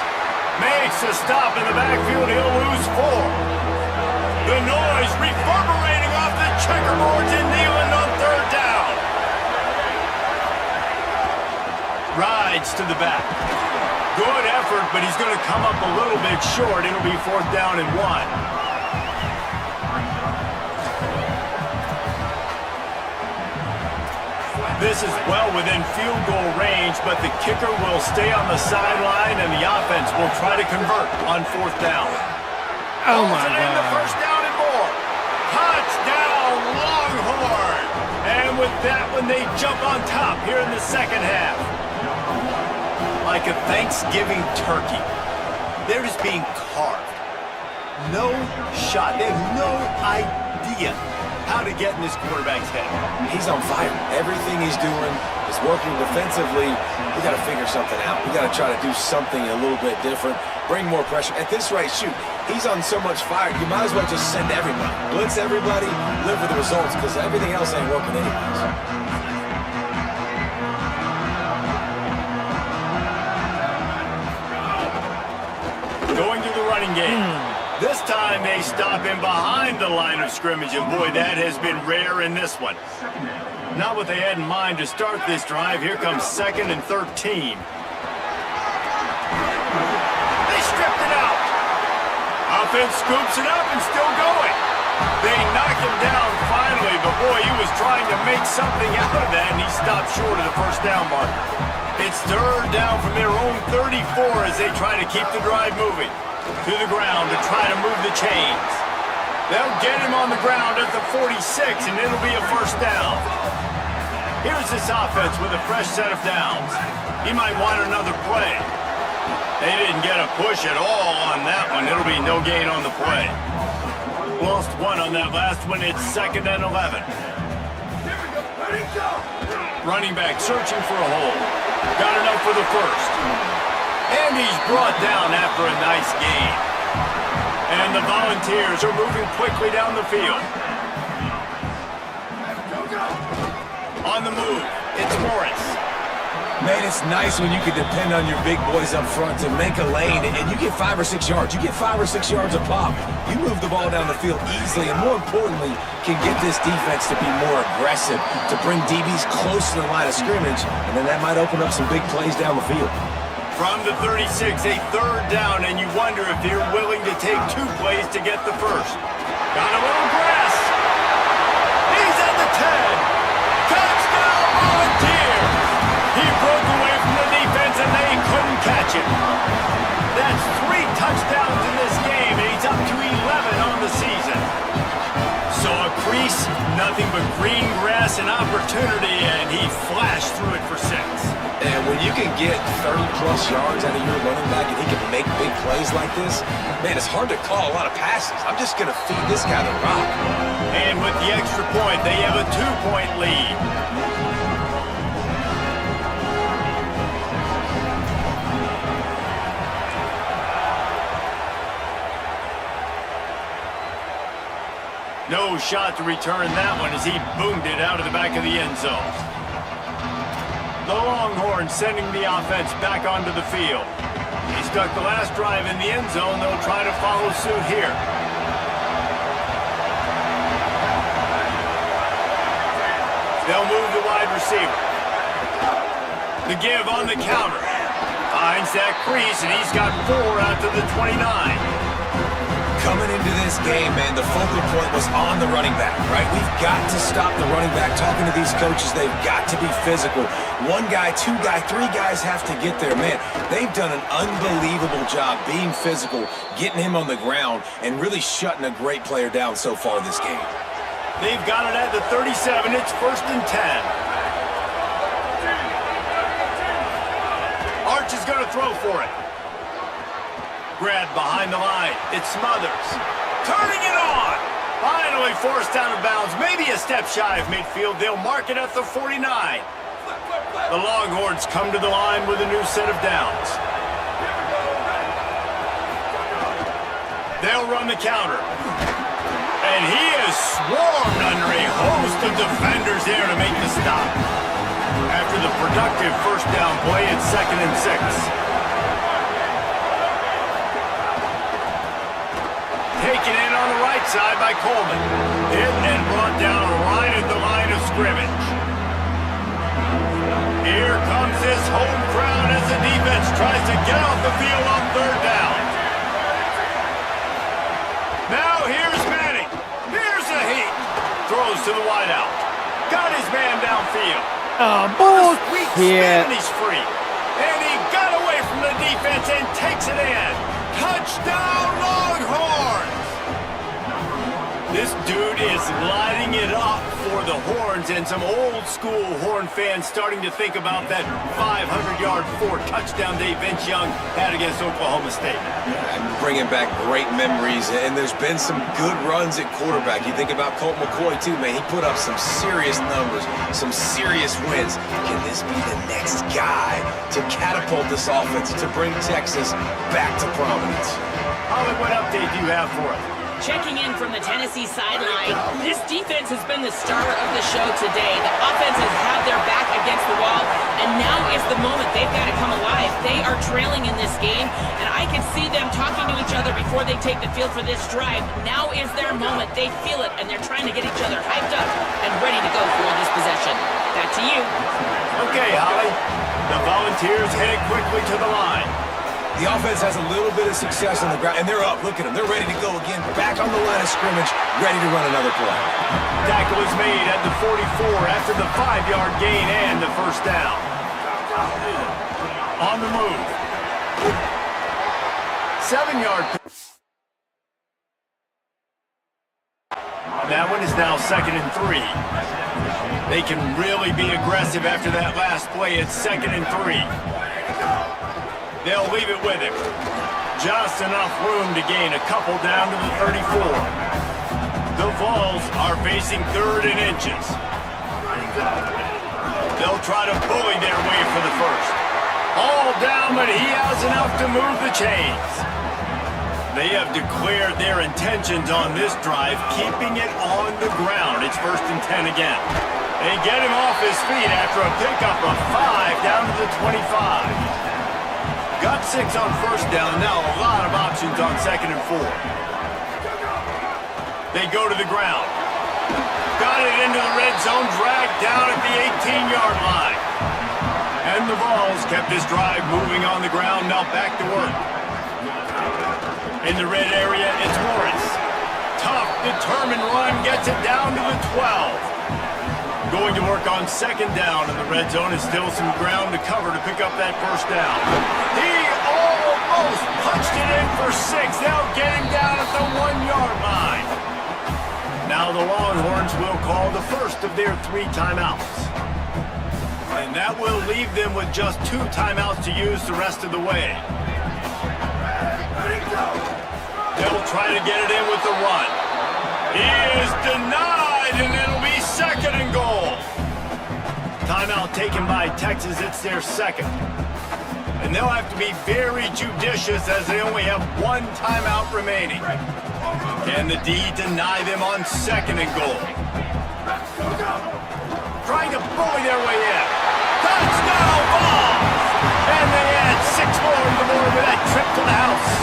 C: Makes a stop in the backfield. He'll lose 4. The noise reverberating off the checkerboards in Neyland on 3rd down. Rides to the back. Good effort, but he's going to come up a little bit short. It'll be 4th down and 1. This is well within field goal range, but the kicker will stay on the sideline, and the offense will try to convert on 4th down.
A: Oh, my
C: In the
A: God.
C: 1st down and more. Touchdown, Longhorn! And with that one, they jump on top here in the 2nd half. Like a Thanksgiving turkey. They're just being carved. No shot. They have no idea how to get in this quarterback's head.
F: He's on fire. Everything he's doing is working defensively. We got to figure something out. We got to try to do something a little bit different. Bring more pressure. At this rate, shoot, he's on so much fire, you might as well just send everybody. Blitz everybody, live with the results, because everything else ain't working anyways.
C: Going to the running game. This time they stop him behind the line of scrimmage, and boy, that has been rare in this one. Not what they had in mind to start this drive. Here comes 2nd and 13. They stripped it out. Offense scoops it up and still going. They knock him down finally, but boy, he was trying to make something out of that, and he stopped short of the 1st down mark. It's 3rd down from their own 34 as they try to keep the drive moving. To the ground to try to move the chains. They'll get him on the ground at the 46, and it'll be a 1st down. Here's this offense with a fresh set of downs. He might want another play. They didn't get a push at all on that one. It'll be no gain on the play. Lost 1 on that last one. It's 2nd and 11. Running back searching for a hole. Got enough for the 1st. And he's brought down after a nice gain. And the Volunteers are moving quickly down the field. On the move, it's Morris.
F: Man, it's nice when you can depend on your big boys up front to make a lane, and you get 5 or 6 yards. You get 5 or 6 yards a pop. You move the ball down the field easily, and more importantly, can get this defense to be more aggressive, to bring DBs close to the line of scrimmage, and then that might open up some big plays down the field.
C: From the 36, a 3rd down, and you wonder if they're willing to take 2 plays to get the 1st. Got a little grass. He's at the 10. Touchdown, Volunteers! He broke away from the defense, and they couldn't catch him. That's 3 touchdowns in this game, and he's up to 11 on the season. So a crease, nothing but green grass and opportunity, and he flashed through it for 6.
F: And when you can get 30-plus yards out of your running back and he can make big plays like this, man, it's hard to call a lot of passes. I'm just going to feed this guy the rock.
C: And with the extra point, they have a 2-point lead. No shot to return that one as he boomed it out of the back of the end zone. The Longhorns sending the offense back onto the field. He stuck the last drive in the end zone. They'll try to follow suit here. They'll move the wide receiver. The give on the counter. Finds that crease, and he's got 4 out to the 29.
F: Coming into this game, man, the focal point was on the running back, right? We've got to stop the running back. Talking to these coaches, they've got to be physical. 1 guy, 2 guy, 3 guys have to get there. Man, they've done an unbelievable job being physical, getting him on the ground, and really shutting a great player down so far this game.
C: They've got it at the 37. It's 1st and 10. Arch is going to throw for it. Grabbed behind the line. It's Smothers. Turning it on. Finally forced out of bounds. Maybe a step shy of midfield. They'll mark it at the 49. The Longhorns come to the line with a new set of downs. They'll run the counter. And he is swarmed under a host of defenders there to make the stop. After the productive first down play, it's 2nd and 6. Taken in on the right side by Coleman. Hit and brought down right at the line of scrimmage. Here comes this home crowd as the defense tries to get off the field on 3rd down. Now here's Manning. Here's the heat. Throws to the wideout. Got his man downfield.
A: Oh, bullshit.
C: And he's free. And he got away from the defense and takes it in. Touchdown, Longhorns! This dude is lighting it up for the Horns, and some old-school Horn fans starting to think about that 500-yard 4-touchdown day Vince Young had against Oklahoma State.
F: I'm bringing back great memories, and there's been some good runs at quarterback. You think about Colt McCoy, too, man. He put up some serious numbers, some serious wins. Can this be the next guy to catapult this offense, to bring Texas back to prominence?
C: Holly, what update do you have for us?
D: Checking in from the Tennessee sideline, this defense has been the star of the show today. The offense has had their back against the wall, and now is the moment they've got to come alive. They are trailing in this game, and I can see them talking to each other before they take the field for this drive. Now is their moment. They feel it, and they're trying to get each other hyped up and ready to go for this possession. Back to you.
C: Okay, Holly. The Volunteers headed quickly to the line.
F: The offense has a little bit of success on the ground, and they're up. Look at them. They're ready to go again. Back on the line of scrimmage, ready to run another play.
C: Tackle is made at the 44 after the 5-yard gain and the first down. On the move. 7-yard. That one is now 2nd and 3. They can really be aggressive after that last play. It's 2nd and 3. They'll leave it with him. Just enough room to gain a couple down to the 34. The Vols are facing 3rd and inches. They'll try to bully their way for the first. All down, but he has enough to move the chains. They have declared their intentions on this drive, keeping it on the ground. It's 1st and 10 again. They get him off his feet after a pickup of 5 down to the 25. Got 6 on first down, now a lot of options on 2nd and 4. They go to the ground. Got it into the red zone, dragged down at the 18-yard line. And the Vols kept this drive moving on the ground, now back to work. In the red area, it's Morris. Tough, determined run, gets it down to the 12. Going to work on 2nd down in the red zone, is still some ground to cover to pick up that first down. He almost punched it in for 6. They'll get him down at the 1-yard line. Now the Longhorns will call the first of their 3 timeouts. And that will leave them with just 2 timeouts to use the rest of the way. They'll try to get it in with the run. He is denied, and it'll be 2nd and goal. Timeout taken by Texas. It's their 2nd. And they'll have to be very judicious as they only have 1 timeout remaining. Can the D deny them on 2nd and goal? Trying to bully their way in. Touchdown ball! And they add 6 more to the board with that trip to the house.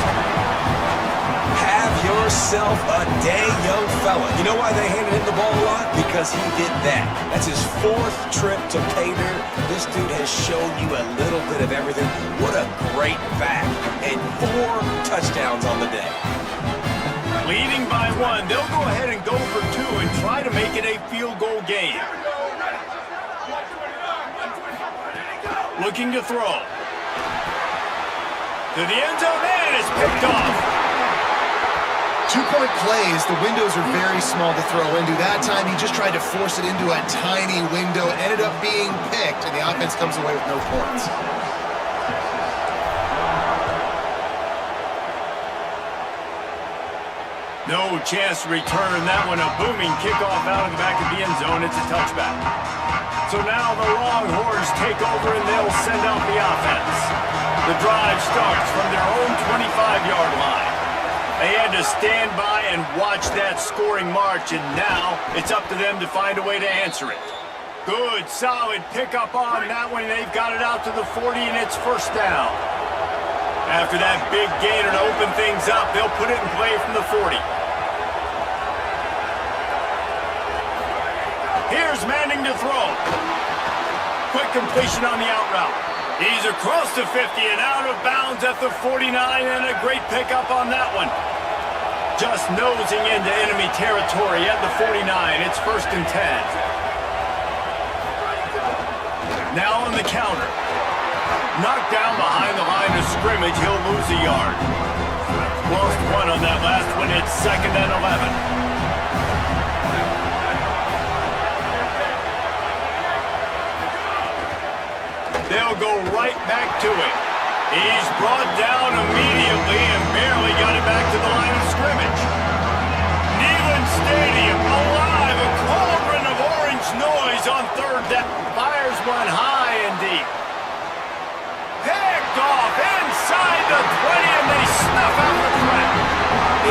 F: Have your yourself a day, young fella. You know why they handed him the ball a lot? Because he did that. That's his 4th trip to pay dirt. This dude has shown you a little bit of everything. What a great back. And 4 touchdowns on the day.
C: Leading by 1, they'll go ahead and go for 2 and try to make it a field goal game. Looking to throw. To the end zone, and it's picked off.
E: 2-point plays, the windows are very small to throw into. That time, he just tried to force it into a tiny window, ended up being picked, and the offense comes away with no points.
C: No chance to return that one. A booming kickoff out of the back of the end zone. It's a touchback. So now the Longhorns take over, and they'll send out the offense. The drive starts from their own 25-yard line. They had to stand by and watch that scoring march, and now it's up to them to find a way to answer it. Good, solid pickup on that one. They've got it out to the 40, and it's first down. After that big gainer to open things up, they'll put it in play from the 40. Here's Manning to throw. Quick completion on the out route. He's across the 50 and out of bounds at the 49, and a great pickup on that one. Just nosing into enemy territory at the 49. It's first and 10. Now on the counter. Knocked down behind the line of scrimmage, he'll lose a yard. Lost 1 on that last one. It's second and 11. They'll go right back to it. He's brought down immediately and barely got it back to the line of scrimmage. Neyland Stadium alive, a cauldron of orange noise on third down. Fires one high and deep. Picked off inside the 20, and they snuff out the threat.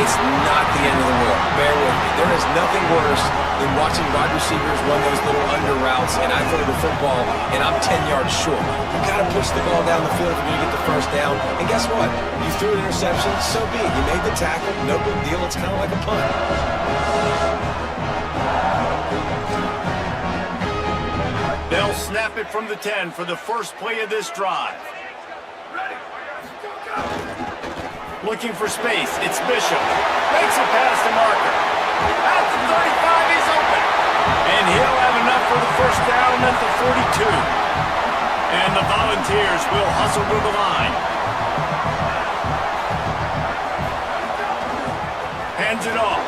F: It's not the end of the world. Bear with me. There is nothing worse than watching wide receivers run those little under routes, and I throw the football, and I'm 10 yards short. You got to push the ball down the field if you're going to get the first down. And guess what? You threw an interception, so be it. You made the tackle, no big deal. It's kind of like a punt.
C: They'll snap it from the 10 for the first play of this drive. Looking for space. It's Bishop. Makes it past the marker. At the 35, he's open. And he'll have enough for the first down at the 42. And the Volunteers will hustle to the line. Hands it off.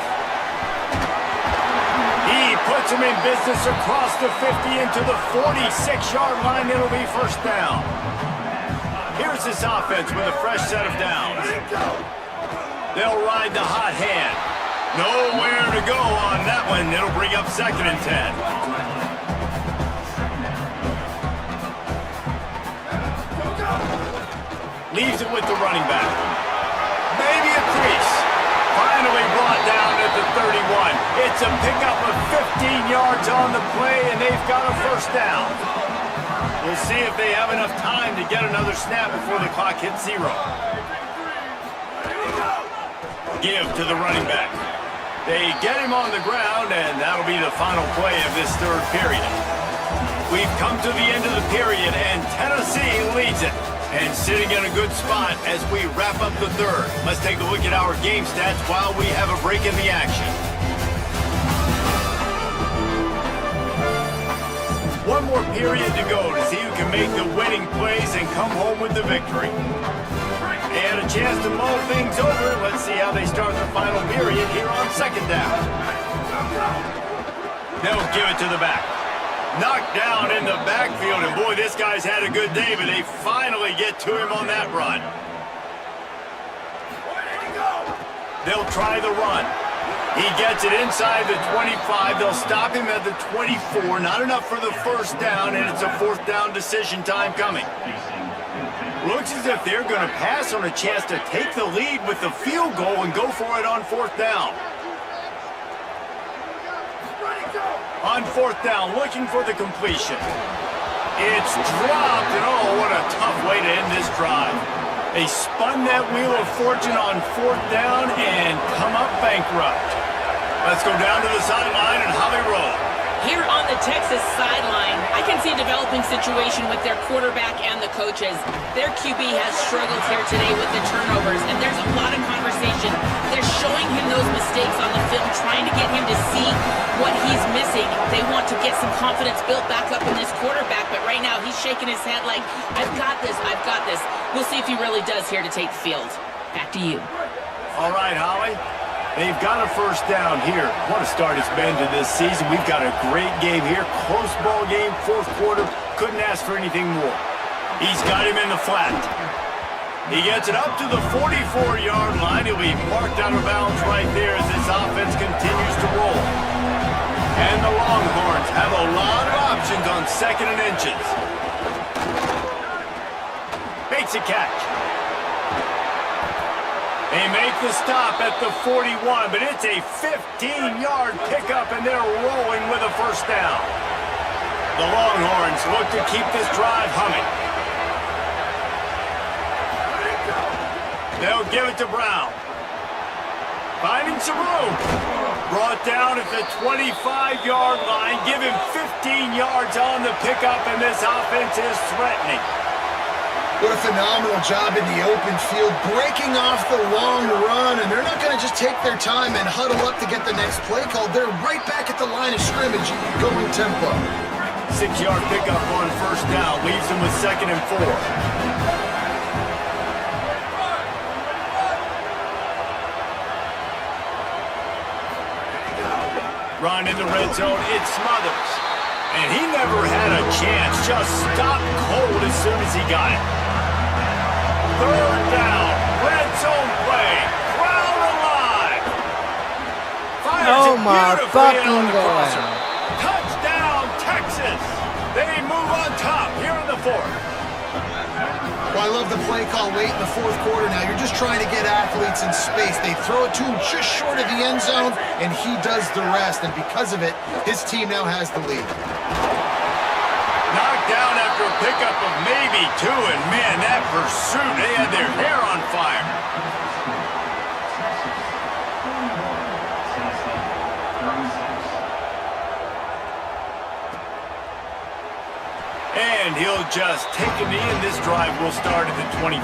C: He puts him in business across the 50 into the 46-yard line. It'll be first down. Here's this offense with a fresh set of downs. They'll ride the hot hand. Nowhere to go on that one. It'll bring up second and 10. Leaves it with the running back. Maybe a crease. Finally brought down at the 31. It's a pickup of 15 yards on the play, and they've got a first down. We'll see if they have enough time to get another snap before the clock hits 0. Give to the running back. They get him on the ground, and that'll be the final play of this third period. We've come to the end of the period, and Tennessee leads it. And sitting in a good spot as we wrap up the third. Let's take a look at our game stats while we have a break in the action. One more period to go to see who can make the winning plays and come home with the victory. And a chance to mull things over. Let's see how they start the final period here on second down. They'll give it to the back. Knocked down in the backfield, and boy, this guy's had a good day, but they finally get to him on that run. They'll try the run. He gets it inside the 25. They'll stop him at the 24. Not enough for the first down, and it's a fourth down decision time coming. Looks as if they're going to pass on a chance to take the lead with the field goal and go for it on fourth down. On fourth down, looking for the completion. It's dropped, and oh, what a tough way to end this drive. They spun that wheel of fortune on fourth down and come up bankrupt. Let's go down to the sideline and Holly roll.
D: Here on the Texas sideline, I can see a developing situation with their quarterback and the coaches. Their QB has struggled here today with the turnovers, and there's a lot of conversation. They're showing him those mistakes on the film, trying to get him to see what he's missing. They want to get some confidence built back up in this quarterback, but right now he's shaking his head like, I've got this, I've got this. We'll see if he really does here to take the field. Back to you.
C: All right, Holly. They've got a first down here. What a start it's been to this season. We've got a great game here. Close ball game, fourth quarter. Couldn't ask for anything more. He's got him in the flat. He gets it up to the 44-yard line. He'll be marked out of bounds right there as this offense continues to roll. And the Longhorns have a lot of options on second and inches. Makes a catch. They make the stop at the 41, but it's a 15-yard pickup, and they're rolling with a first down. The Longhorns look to keep this drive humming. They'll give it to Brown. Finding some room. Brought down at the 25-yard line. Give him 15 yards on the pickup, and this offense is threatening.
E: What a phenomenal job in the open field, breaking off the long run, and they're not going to just take their time and huddle up to get the next play called. They're right back at the line of scrimmage, going tempo.
C: 6-yard pickup on first down, leaves them with 2nd and 4. Run in the red zone, it Smothers. And he never had a chance, just stopped cold as soon as he got it. 3rd down, red zone play, crowd alive. Fires
A: Oh
C: it
A: my
C: beautifully in
A: fucking
C: on the
A: God.
C: crosser. Touchdown, Texas. They move on top here in the 4th.
E: Well, I love the play call late in the fourth quarter. Now you're just trying to get athletes in space. They throw it to him just short of the end zone, and he does the rest. And because of it, his team now has the lead.
C: Knocked down after a pickup of maybe 2, and man, that pursuit, they had their hair on fire. And he'll just take a knee, and this drive will start at the 25.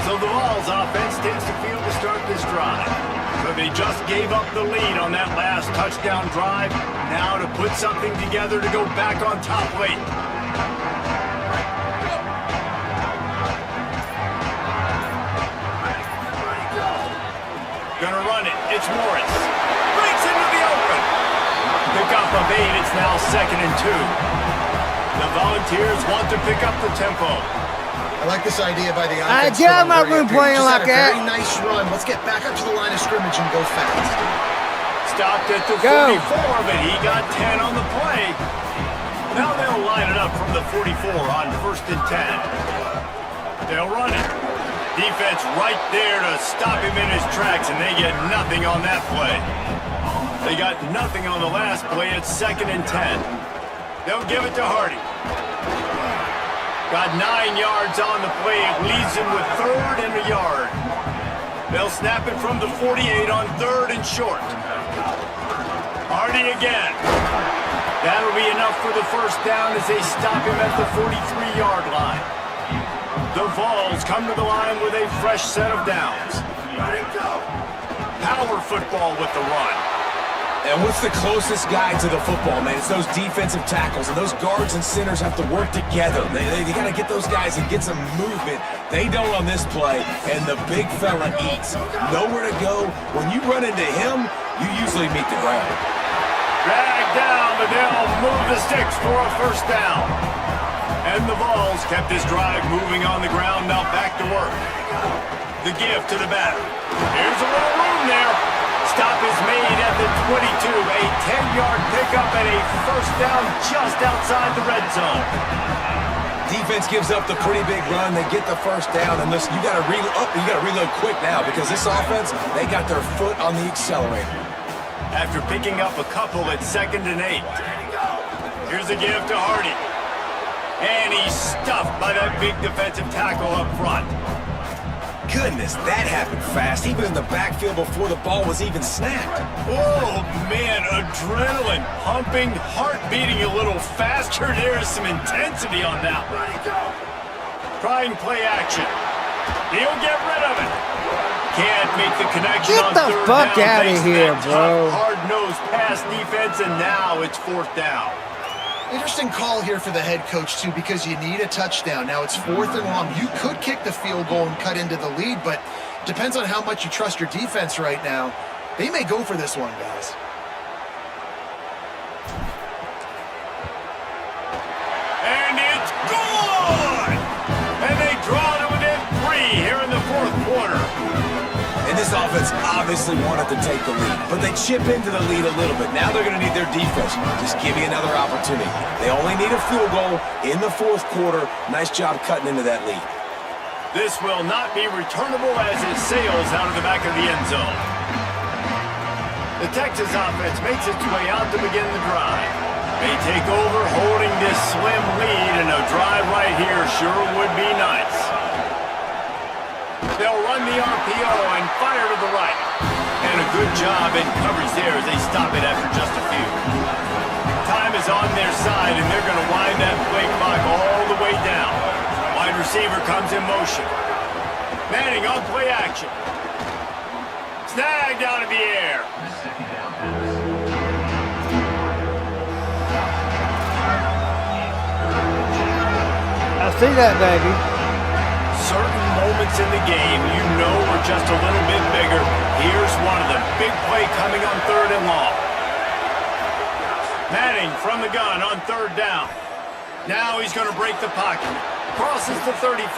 C: So the Vols offense takes the field to start this drive. But they just gave up the lead on that last touchdown drive. Now to put something together to go back on top late. Gonna run it. It's Morris. Breaks into the open. Pick up of 8. It's now 2nd and 2. The Volunteers want to pick up the tempo.
E: I like this idea by the offense.
A: get out of my room playing
E: Just
A: like
E: had a
A: that.
E: very nice run. Let's get back up to the line of scrimmage and go fast.
C: Stopped at the
A: Go.
C: 44, but he got 10 on the play. Now they'll line it up from the 44 on 1st and 10. They'll run it. Defense right there to stop him in his tracks, and they get nothing on that play. They got nothing on the last play. It's 2nd and 10. They'll give it to Hardy. Got 9 yards on the play. It leaves him with 3rd and a yard. They'll snap it from the 48 on 3rd and short. Hardy again. That'll be enough for the first down as they stop him at the 43-yard line. The Vols come to the line with a fresh set of downs. Power football with the run.
F: And what's the closest guy to the football, man? It's those defensive tackles, and those guards and centers have to work together. They got to get those guys and get some movement. They don't on this play, and the big fella eats. Nowhere to go. When you run into him, you usually meet the ground.
C: Dragged down, but they'll move the sticks for a first down. And the Vols kept this drive moving on the ground, now back to work. The give to the batter. Here's a little room there. Stop is made at the 22. A 10-yard pickup and a first down just outside the red zone.
F: Defense gives up the pretty big run. They get the first down, and listen, you got to reload quick now because this offense, they got their foot on the accelerator.
C: After picking up a couple at 2nd and 8. Here's a give to Hardy. And he's stuffed by that big defensive tackle up front.
F: goodness, that happened fast. He was in the backfield before the ball was even snapped.
C: Oh, man, adrenaline pumping, heart beating a little faster. There's some intensity on that one. Trying play action. He'll get rid of it. Can't make the connection on
A: Get the
C: third
A: fuck
C: down.
A: out of
C: Thanks to
A: here,
C: that
A: bro.
C: tough, hard-nosed pass defense, and now it's fourth down.
E: Interesting call here for the head coach, too, because you need a touchdown. Now it's 4th and long. You could kick the field goal and cut into the lead, but depends on how much you trust your defense right now. They may go for this one, guys.
C: And it's gone! And they draw to within 3 here in the fourth quarter.
F: And this offense obviously wanted to take the lead, but they chip into the lead a little bit. Now they're going to need their defense. Just give me another opportunity. They only need a field goal in the fourth quarter. Nice job cutting into that lead.
C: This will not be returnable as it sails out of the back of the end zone. The Texas offense makes its way out to begin the drive. They take over holding this slim lead, and a drive right here sure would be nice. They'll run the RPO and fire to the right. And a good job in coverage there as they stop it after just a few. Time is on their side, and they're going to wind that play clock all the way down. Wide receiver comes in motion. Manning on play action. Snagged out of the air.
A: I see that, baby.
C: Certain moments in the game you know are just a little bit bigger. Here's one of them. Big play coming on third and long. Manning from the gun on third down. Now he's going to break the pocket. Crosses the 35.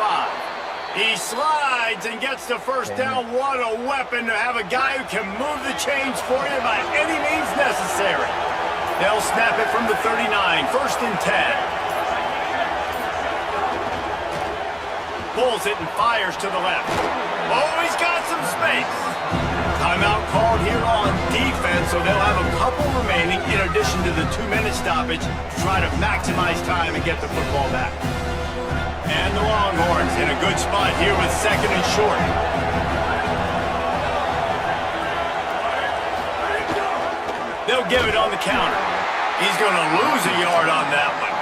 C: He slides and gets the first down. What a weapon to have a guy who can move the chains for you by any means necessary. They'll snap it from the 39. 1st and 10. Pulls it and fires to the left. Oh, he's got some space. Timeout called here on defense, so they'll have a couple remaining in addition to the 2-minute stoppage to try to maximize time and get the football back. And the Longhorns in a good spot here with 2nd and short. They'll give it on the counter. He's going to lose a yard on that one.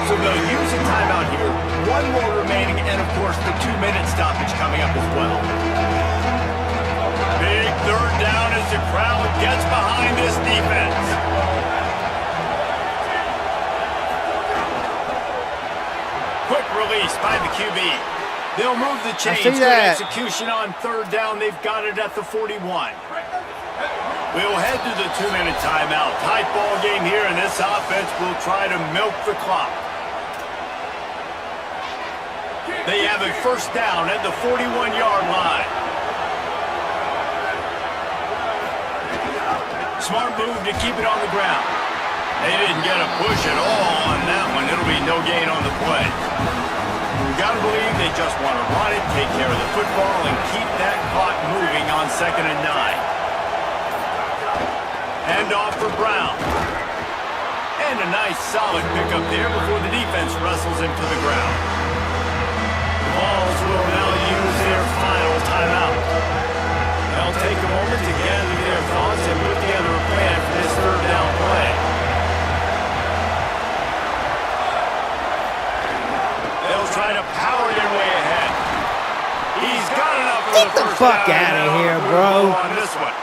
C: So they'll use a timeout here. 1 more remaining, and of course the 2-minute stoppage coming up as well. Big third down as the crowd gets behind this defense. Quick release by the QB. They'll move the chains.
A: see that.
C: Good execution on third down. They've got it at the 41. We'll head to the 2-minute timeout. Tight ball game here, and this offense will try to milk the clock. They have a first down at the 41-yard line. Smart move to keep it on the ground. They didn't get a push at all on that one. It'll be no gain on the play. You gotta believe they just want to run it, take care of the football, and keep that clock moving on 2nd and 9. Hand off for Brown. And a nice solid pickup there before the defense wrestles him to the ground. Vols will now use their final timeout. They'll take a moment to gather their thoughts and put together a plan for this third down play. They'll try to power their way ahead. He's got enough for
A: Get the
C: first
A: fuck
C: down.
A: out of
C: Now
A: here,
C: we'll
A: bro.
C: go on this one.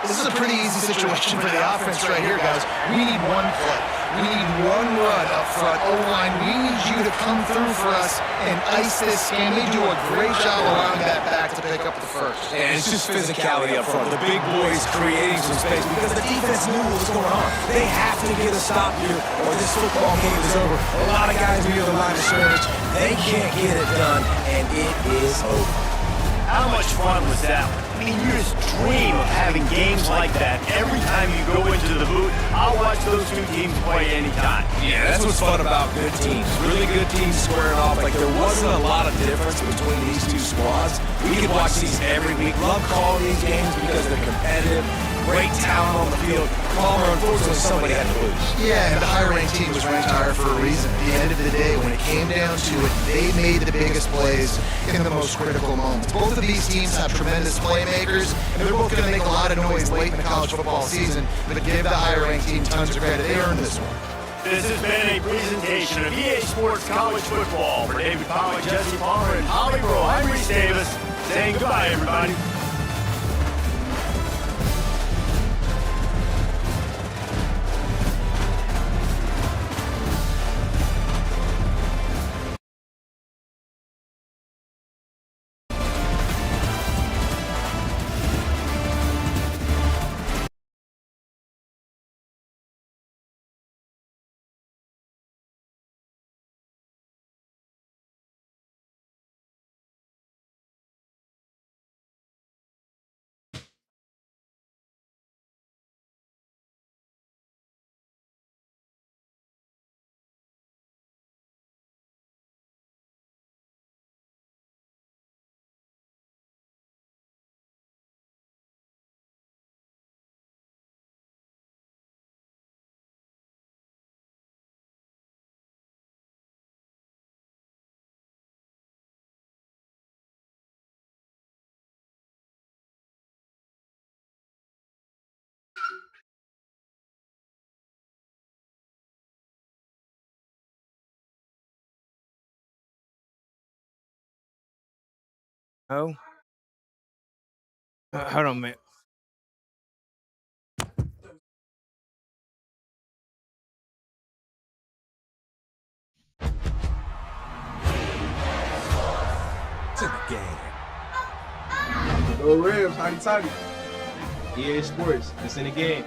E: This is a pretty easy situation for the offense right here, guys. We need one play. We need one run up front. O-line, we need you to come through for us and ice this game. They do a great job allowing that back to pick up the first.
F: And it's just physicality up front. The big boys creating some space because the defense knew what was going on. They have to get a stop here or this football game is over. A lot of guys near the line of scrimmage. They can't get it done, and it is over.
C: How much fun was that one? I mean, you just dream of having games like that every time you go into the booth. I'll watch those two teams play anytime.
F: Yeah, that's what's fun about good teams. Really good teams squaring off. Like, there wasn't a lot of difference between these two squads. We could watch these every week. Love calling these games because they're competitive. great talent on the field. Palmer, unfortunately, somebody had to lose.
E: Yeah, and the higher-ranked team was ranked higher for a reason. At the end of the day, when it came down to it, they made the biggest plays in the most critical moments. Both of these teams have tremendous playmakers, and they're both going to make a lot of noise late in the college football season, but give the higher-ranked team tons of credit. They earned this one.
C: This has been a presentation of EA Sports College Football. For David Pollack, Jesse Palmer, and Holly Bro, I'm Reese Davis, saying goodbye, everybody.
A: Oh. Hold on a minute.
F: It's in the game.
H: Go Rams, hotty toddy. EA Sports, it's in the game.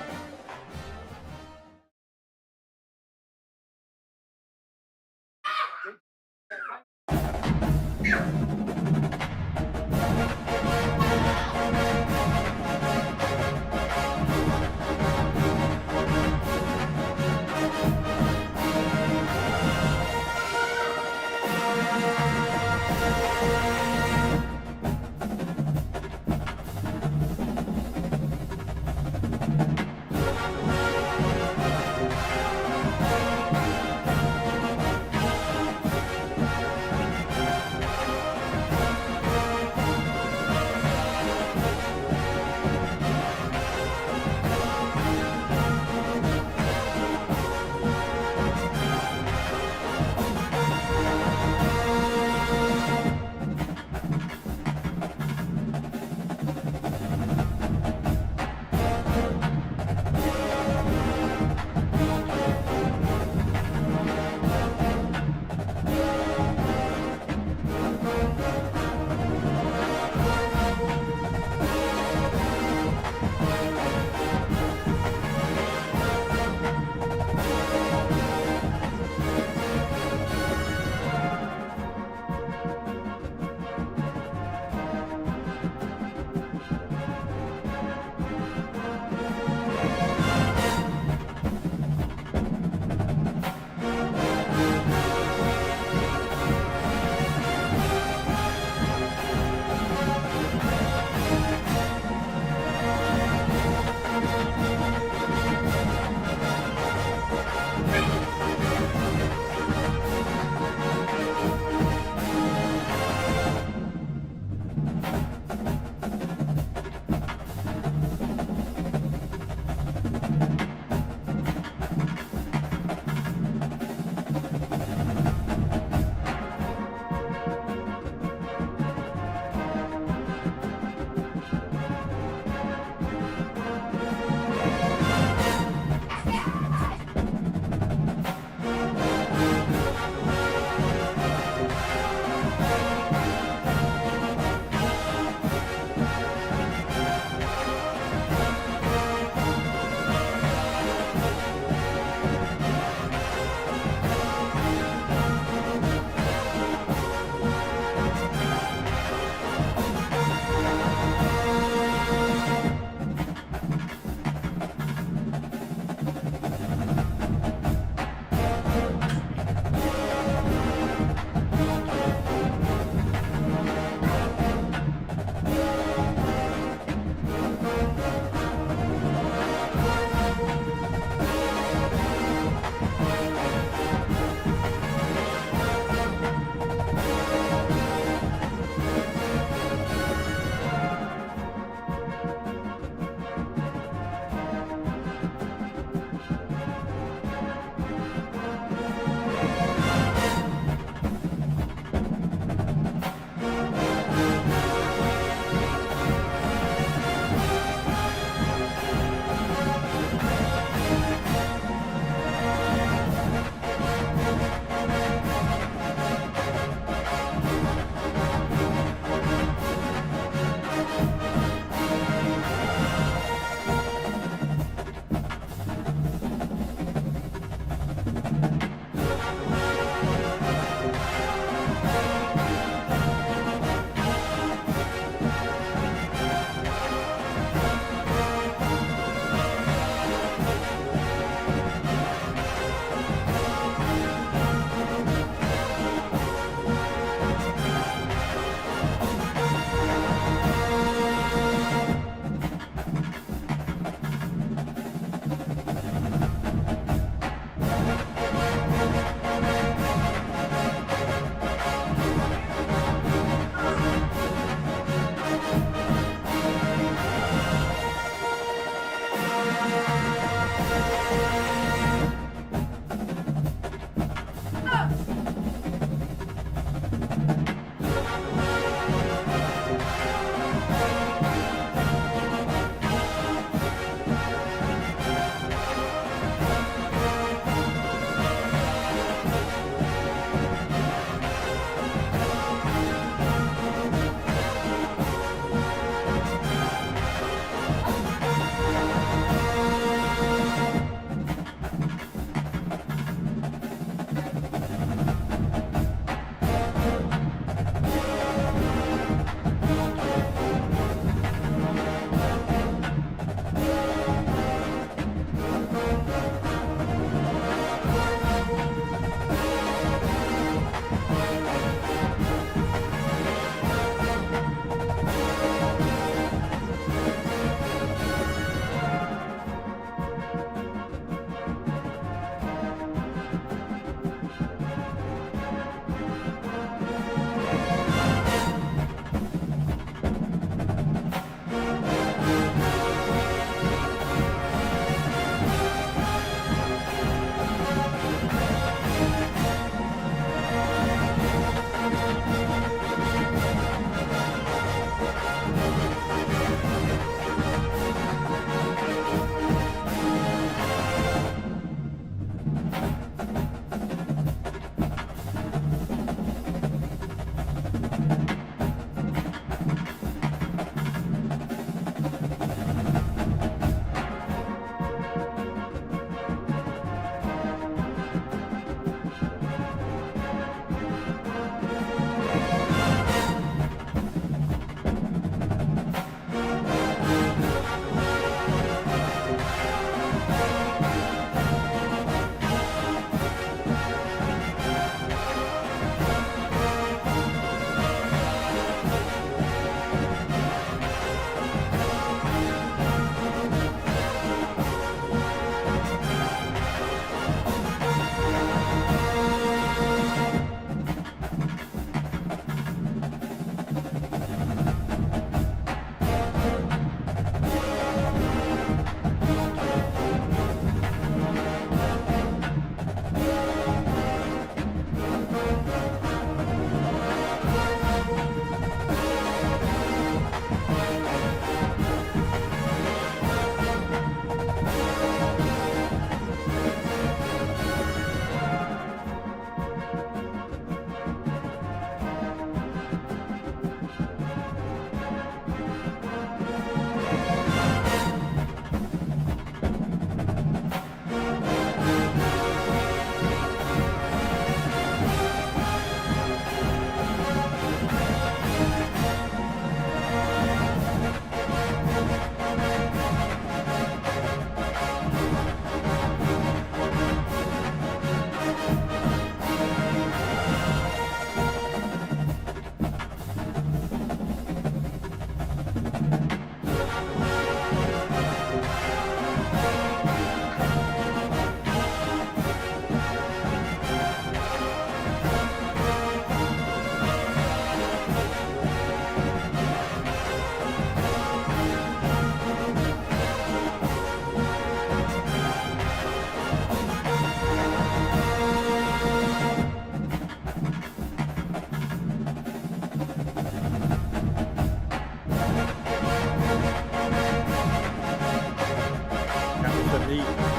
A: eat.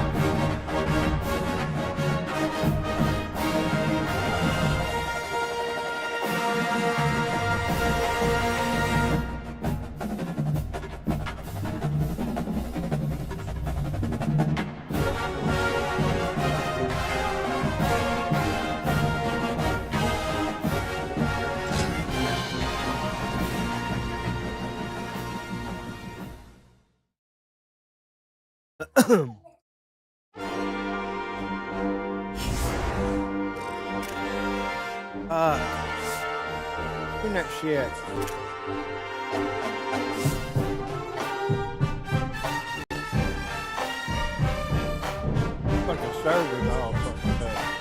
A: Clean that shit. Fucking servers all fucked up.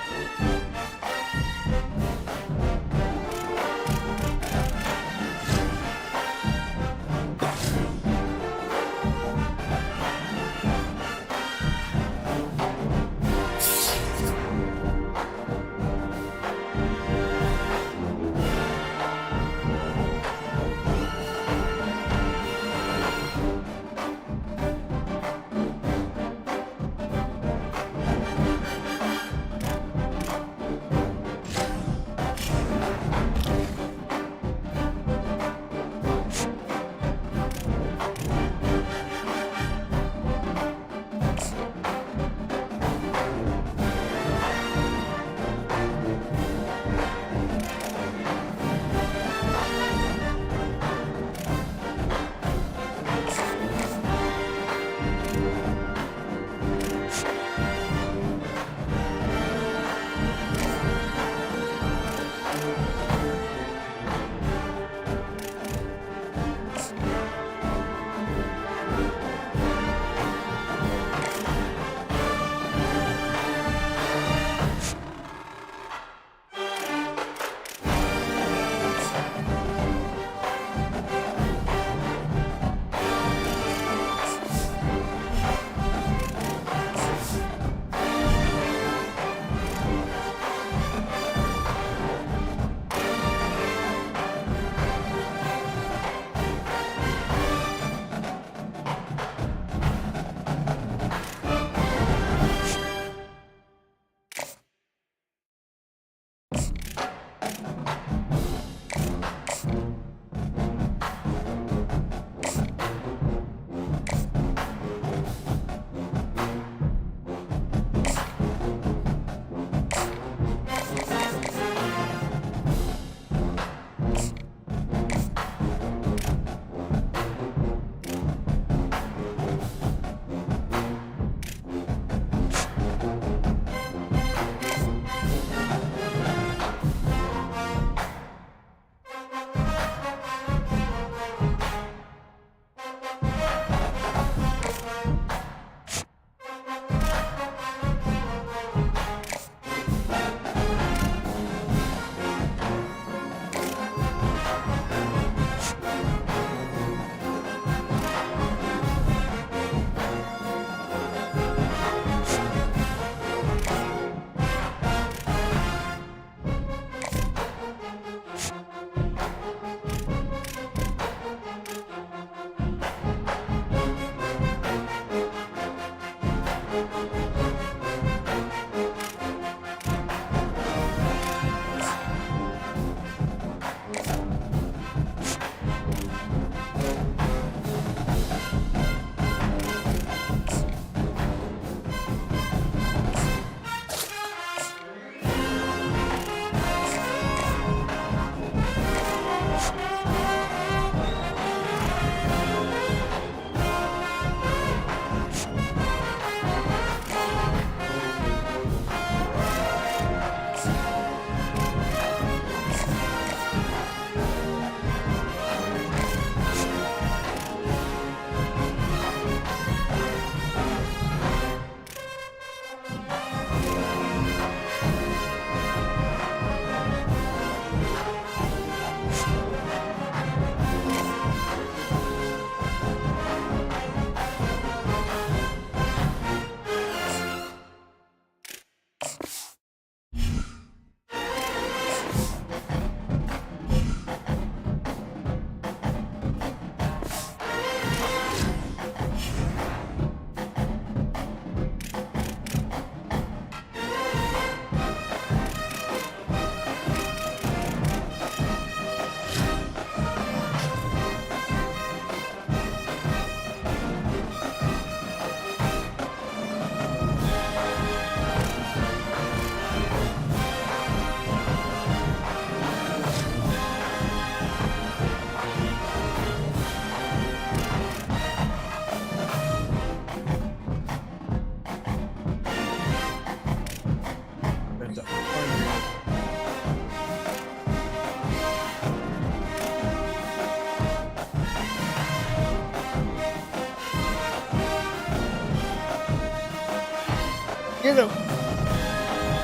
A: Get him.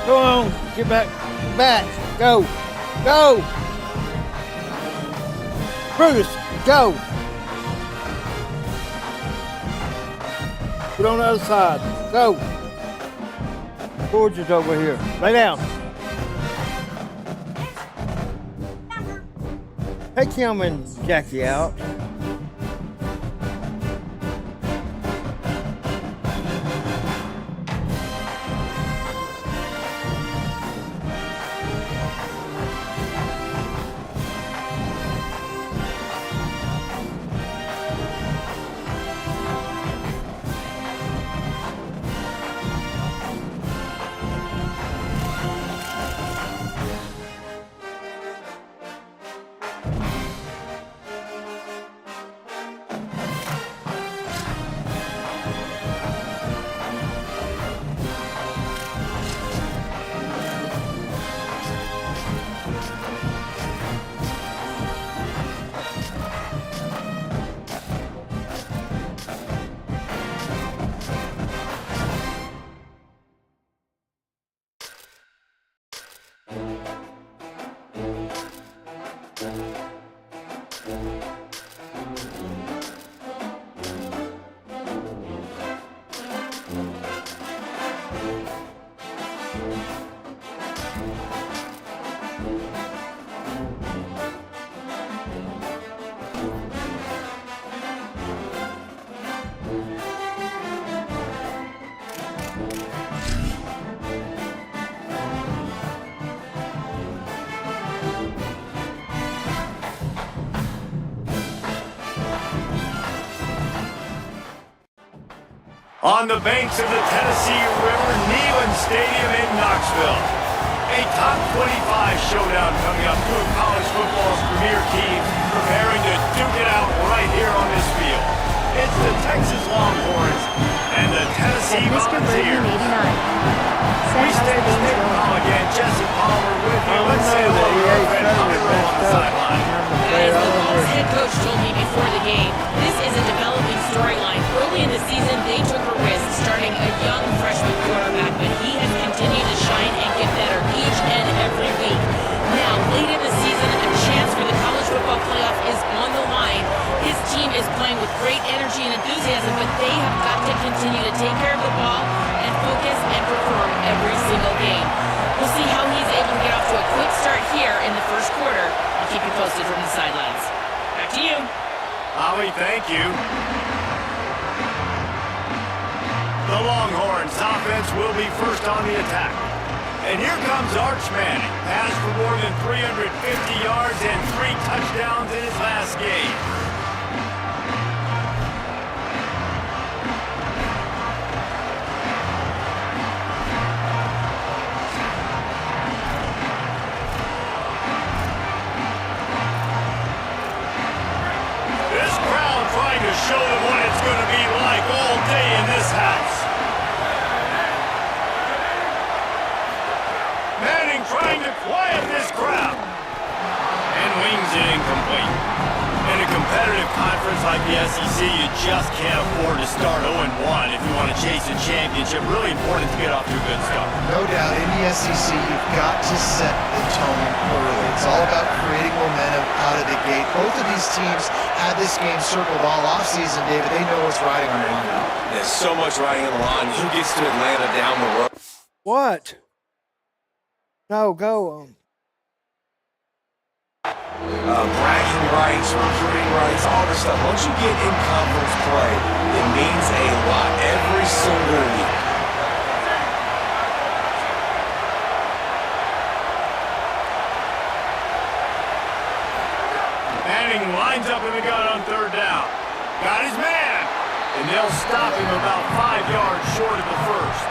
A: Go on. Get back. Back. Go. Go. Brutus, go. Put on the other side. Go. George is over here. Lay down. Take him and Jackie out.
C: On the banks of the Tennessee River, Neyland Stadium in Knoxville. A top 25 showdown coming up. Two of college football's premier teams preparing to duke it out right here on this field. It's the Texas Longhorns and the Tennessee
B: Said Mr. Birdman
C: Volunteers.
B: 89. Said
C: We
B: how's
C: stay
B: the game
C: state
B: going?
C: again. Jesse Palmer with you.
A: Oh,
C: Let's say
A: no,
C: hello to
A: the
C: our
A: EA
C: friend Bobby
A: tournament
C: Rowe on the
A: messed up.
C: sideline.
D: As the Vols head coach told me before the game, this is a developing storyline. Early in the season, they took a risk starting a young freshman quarterback, but he has continued to shine and get better each and every week. Now, late in the season, a chance for the college football playoff is on the line. His team is playing with great energy and enthusiasm, but they have got to continue to take care of the ball and focus and perform every single game. We'll see how he's able to get off to a quick start here in the first quarter. I'll keep you posted from the sidelines. Back to you.
C: Ollie, thank you. The Longhorns offense will be first on the attack. And here comes Arch Manning. Passed for more than 350 yards and 3 touchdowns in his last game. This crowd trying to show them what it's going to be like all day in this house. Manning trying to quiet this crowd. And wings it incomplete. In a competitive conference like the SEC, you just can't afford to start 0-1 if you want to chase a championship. Really important to get off to a good start.
E: No doubt, in the SEC, you've got to set the tone early. It's all about creating momentum out of the gate. Both of these teams had this game circled all offseason, David. They know what's riding on the line now.
F: There's so much riding on the line. Who gets to Atlanta down the road?
A: What? No, go.
F: Bragging rights, recruiting rights, all this stuff. Once you get in conference play, it means a lot every single week.
C: Manning lines up in the gun on third down. Got his man. And they'll stop him about 5 yards short of the first.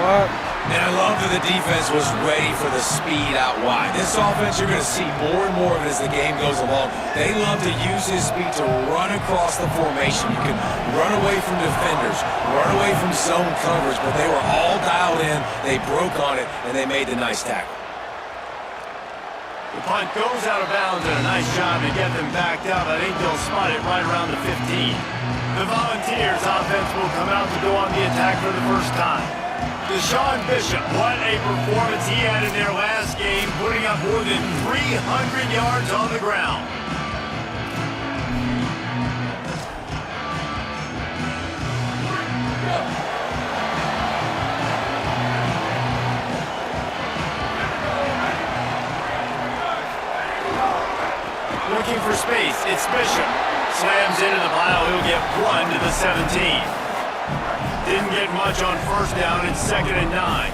A: What?
F: And I love that the defense was ready for the speed out wide. This offense, you're going to see more and more of it as the game goes along. They love to use his speed to run across the formation. You can run away from defenders, run away from zone coverage, but they were all dialed in, they broke on it, and they made the nice tackle.
C: The punt goes out of bounds, and a nice job to get them backed out. I think they'll spot it right around the 15. The Volunteers offense will come out to go on the attack for the first time. Deshaun Bishop, what a performance he had in their last game, putting up more than 300 yards on the ground. Looking for space, it's Bishop. Slams into the pile, he'll get 1 to the 17. Didn't get much on first down, it's 2nd and 9.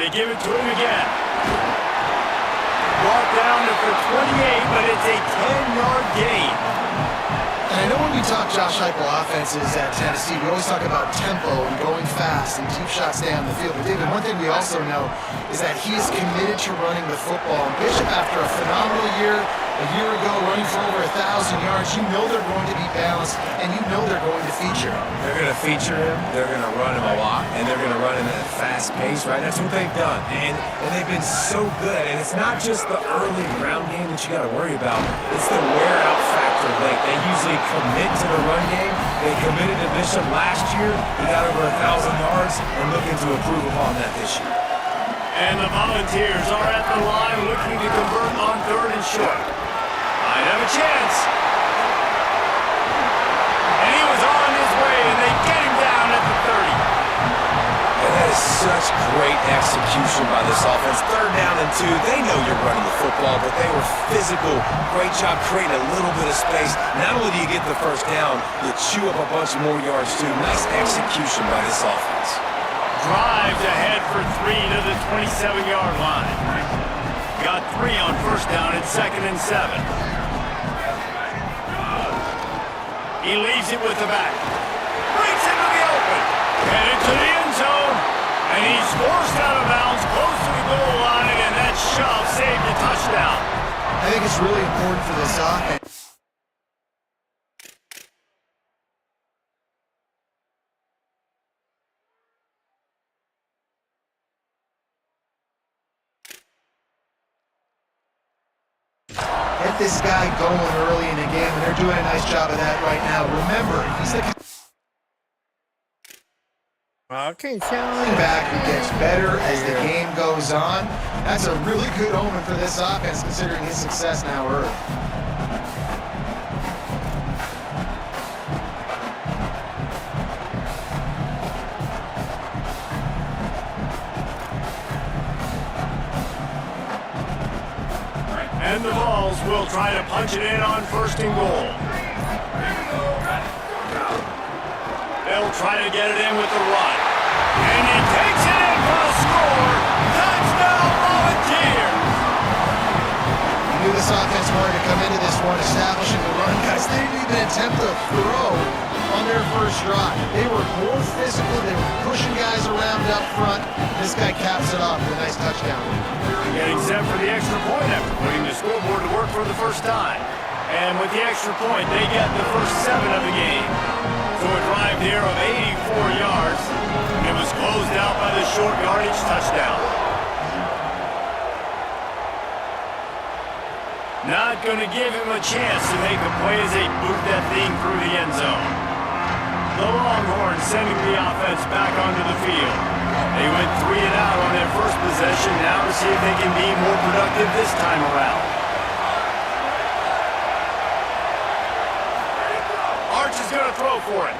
C: They give it to him again. Brought down for 28, but it's a 10-yard gain.
E: And I know when we talk Josh Heupel offenses at Tennessee, we always talk about tempo and going fast and deep shots down the field. But David, one thing we also know is that he is committed to running the football. And Bishop, after a phenomenal year, a year ago, running for over 1,000 yards, you know they're going to be balanced, and you know they're going to feature him.
F: They're going to feature him, they're going to run him a lot, and they're going to run him at a fast pace, right? That's what they've done, and they've been so good. And it's not just the early ground game that you got to worry about. It's the wear-out factor late. They usually commit to the run game. They committed to Bishop last year. He got over 1,000 yards and looking to improve upon that this year.
C: And the Volunteers are at the line looking to convert on 3rd and short. Might have a chance. And he was on his way, and they get him down at the 30.
F: And that is such great execution by this offense. 3rd down and 2. They know you're running the football, but they were physical. Great job creating a little bit of space. Not only do you get the first down, you chew up a bunch more yards too. Nice execution by this offense.
C: Drives ahead for 3 to the 27-yard line. Got 3 on first down at 2nd and 7. He leaves it with the back. Breaks into the open. Headed to the end zone. And he's forced out of bounds close to the goal line. And that shove saved a touchdown.
E: I think it's really important for this offense. Get this guy going early in the game, and they're doing a nice job of that right now. Remember, he's the
A: Okay, Charlie.
E: back who gets better as the game goes on. That's a really good omen for this offense, considering his success now early.
C: And the Vols will try to punch it in on 1st and goal. They'll try to get it in with the run. And he takes it in for a score. Touchdown, Volunteers!
E: You knew this offense wanted to come into this one establishing the run. Guys, they didn't even attempt to throw on their first drive. They were more physical. They were pushing guys around up front. This guy caps it off with a nice touchdown.
C: Getting set for the extra point after putting the scoreboard to work for the first time. And with the extra point, they get the first 7 of the game. So a drive here of 84 yards. It was closed out by the short yardage touchdown. Not going to give him a chance to make a play as they boot that thing through the end zone. The Longhorns sending the offense back onto the field. They went 3 and out on their first possession. Now to see if they can be more productive this time around. Arch is going to throw for it.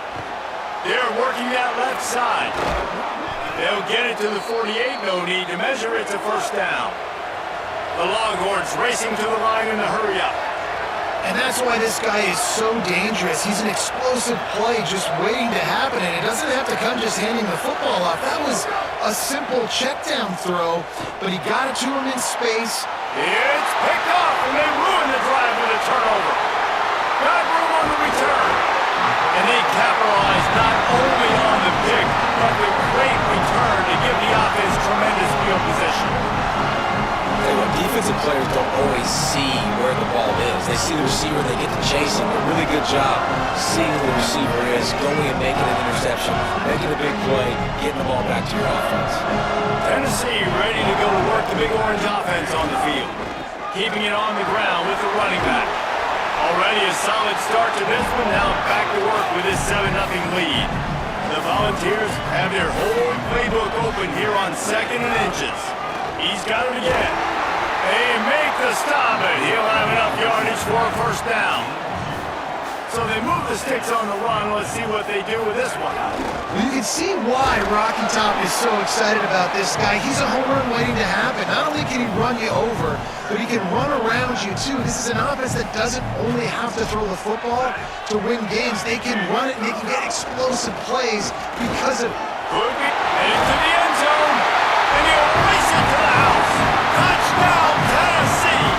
C: They're working that left side. They'll get it to the 48. No need to measure it to first down. The Longhorns racing to the line in a hurry up.
E: And that's why this guy is so dangerous. He's an explosive play just waiting to happen, and it doesn't have to come just handing the football off. That was a simple check down throw, but he got it to him in space.
C: It's picked off, and they ruin the drive with a turnover. Got room on the return. And they capitalize not only on the pick, but the great return to give the offense tremendous field position.
F: Defensive players don't always see where the ball is. They see the receiver, they get to chase him. A really good job seeing who the receiver is, going and making an interception, making a big play, getting the ball back to your offense.
C: Tennessee ready to go to work the Big Orange offense on the field. Keeping it on the ground with the running back. Already a solid start to this one. Now back to work with this 7-0 lead. The Volunteers have their whole playbook open here on 2nd and inches. He's got it again. They make the stop, and he'll have enough yardage for a first down. So they move the sticks on the run. Let's see what they do with this one.
E: You can see why Rocky Top is so excited about this guy. He's a home run waiting to happen. Not only can he run you over, but he can run around you too. This is an offense that doesn't only have to throw the football to win games. They can run it and they can get explosive plays because of...
C: Could be headed to the end zone, and he'll race it to the house. Touchdown, Tennessee!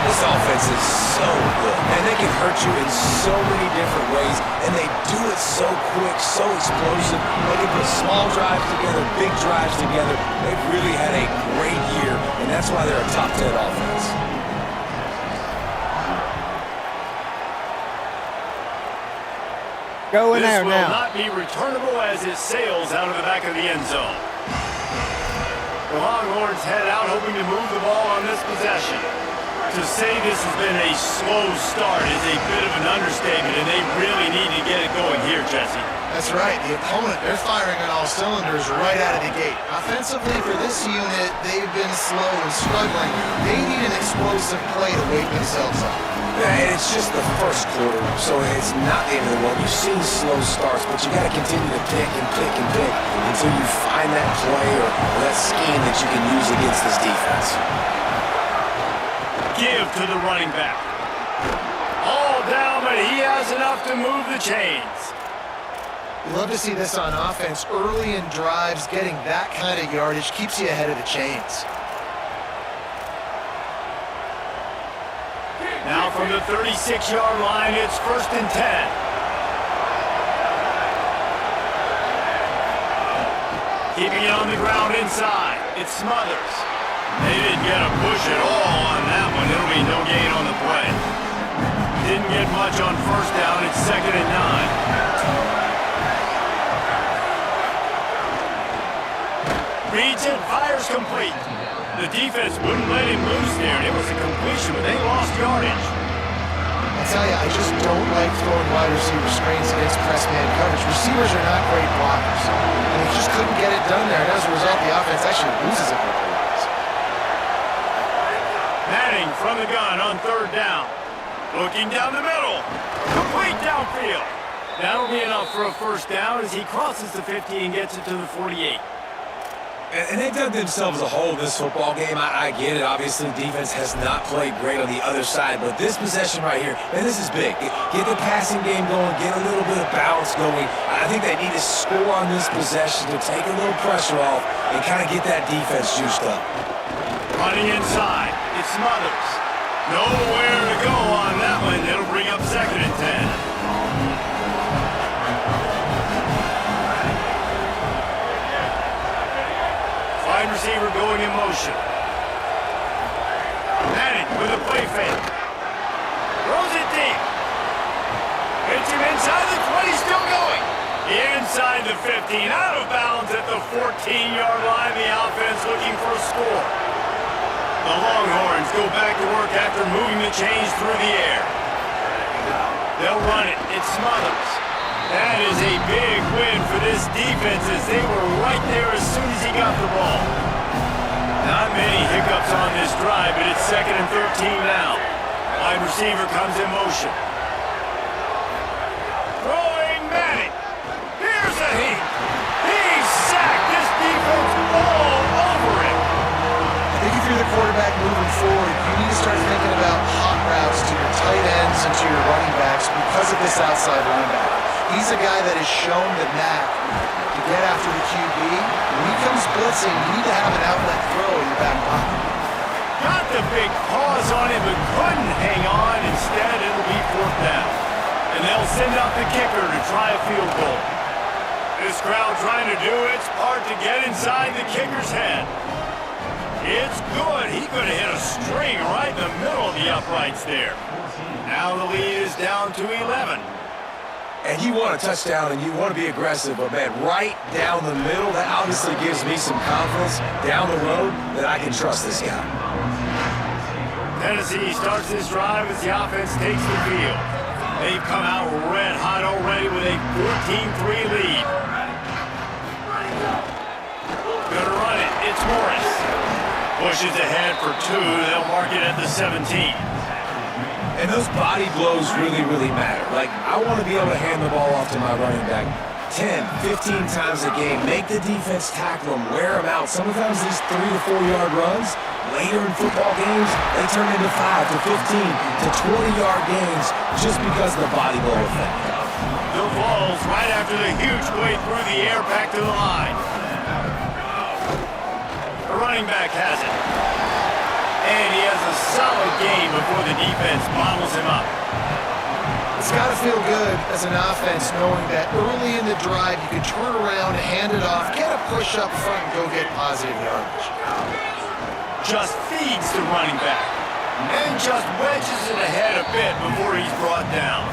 F: This offense is so good, and they can hurt you in so many different ways, and they do it so quick, so explosive. They can put small drives together, big drives together. They've really had a great year, and that's why they're a top 10 offense.
A: Go in
C: this
A: there
C: will
A: now.
C: not be returnable as it sails out of the back of the end zone. The Longhorns head out hoping to move the ball on this possession. To say this has been a slow start is a bit of an understatement, and they really need to get it going here, Jesse.
E: That's right. The opponent, they're firing on all cylinders right out of the gate. Offensively, for this unit, they've been slow and struggling. They need an explosive play to wake themselves up.
F: Yeah, and it's just the first quarter, so it's not the end of the world. You've seen slow starts, but you got to continue to pick and pick and pick until you find that play or that scheme that you can use against this defense.
C: Give to the running back. All down, but he has enough to move the chains.
E: You love to see this on offense. Early in drives, getting that kind of yardage keeps you ahead of the chains.
C: Now from the 36-yard line, it's 1st and 10. Keeping it on the ground inside, it's Smothers. They didn't get a push at all on that one. It'll be no gain on the play. Didn't get much on 1st down. It's 2nd and 9. Reads it, fires complete. The defense wouldn't let him loose there, and it was a completion, but they lost yardage.
E: I'll tell you, I just don't like throwing wide receiver screens against press man coverage. Receivers are not great blockers, and they just couldn't get it done there, and as a result, the offense actually loses a couple of yards.
C: Manning from the gun on 3rd down. Looking down the middle. Complete downfield. That'll be enough for a first down as he crosses the 50 and gets it to the 48.
F: And they've dug themselves a hole in this football game. I get it. Obviously, defense has not played great on the other side. But this possession right here, man, this is big. Get the passing game going. Get a little bit of balance going. I think they need to score on this possession to take a little pressure off and kind of get that defense juiced up.
C: Running inside. It's Smothers. Nowhere to go on that one. It'll bring up 2nd and 10. Wide receiver going in motion. Manning with a play fake. Throws it deep. Hits him inside the 20, still going. Inside the 15, out of bounds at the 14-yard line. The offense looking for a score. The Longhorns go back to work after moving the chains through the air. They'll run it. It's Smothers. That is a big win for this defense as they were right there as soon as he got the ball. Not many hiccups on this drive, but it's 2nd and 13 now. Wide receiver comes in motion. Throwing Manning. Here's a heat. He's sacked. This defense all over him.
E: I think if you're the quarterback moving forward, you need to start thinking about hot routes to your tight ends and to your running backs because of this outside linebacker. He's a guy that has shown the knack to get after the QB. When he comes blitzing, you need to have an outlet throw in your back pocket.
C: Got the big pause on him, but couldn't hang on. Instead, it'll be 4th down. And they'll send out the kicker to try a field goal. This crowd trying to do its part to get inside the kicker's head. It's good. He could have hit a string right in the middle of the uprights there. Now the lead is down to 11.
F: And you want a touchdown and you want to be aggressive, but man, right down the middle, that obviously gives me some confidence down the road that I can trust this guy.
C: Tennessee starts this drive as the offense takes the field. They've come out red hot already with a 14-3 lead. Gonna run it. It's Morris. Pushes ahead for 2. They'll mark it at the 17.
F: And those body blows really, really matter. Like, I want to be able to hand the ball off to my running back 10, 15 times a game. Make the defense tackle them, wear them out. Sometimes these 3 to 4 yard runs, later in football games, they turn into 5 to 15 to 20-yard gains just because of the body blow effect.
C: The ball's right after the huge play through the air back to the line. The running back has it. And he has a solid game before the defense bottles him up.
E: It's got to feel good as an offense knowing that early in the drive you can turn around, hand it off, get a push up front, and go get positive yardage.
C: Just feeds the running back and just wedges it ahead a bit before he's brought down.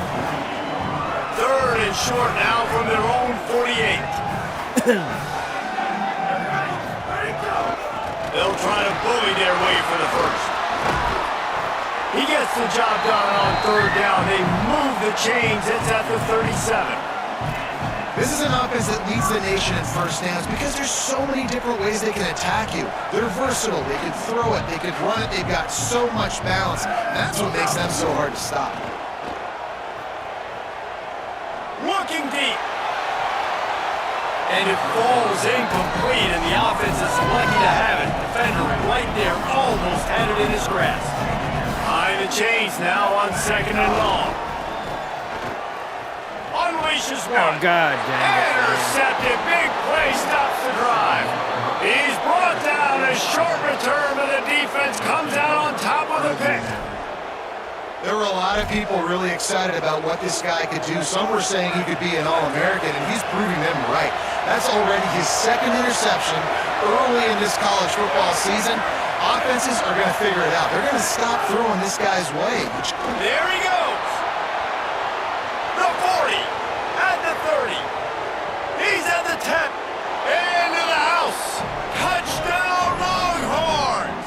C: 3rd and short now from their own 48. They'll try to bully their way for the first. He gets the job done on 3rd down. They move the chains. It's at the 37.
E: This is an offense that leads the nation in first downs because there's so many different ways they can attack you. They're versatile. They can throw it. They can run it. They've got so much balance. That's what makes them so hard to stop.
C: Looking deep. And it falls incomplete, and the offense is lucky to have it. Defender right there almost had it in his grasp. Behind the chains now on 2nd and long. Unleashes one.
A: Oh, God dang it.
C: Intercepted. Big play stops the drive. He's brought down. A short return, but the defense comes out on top of the pick.
E: There were a lot of people really excited about what this guy could do. Some were saying he could be an All-American, and he's proving them right. That's already his 2nd interception early in this college football season. Offenses are going to figure it out. They're going to stop throwing this guy's way.
C: There he goes. The 40, at the 30. He's at the 10, into the house. Touchdown, Longhorns.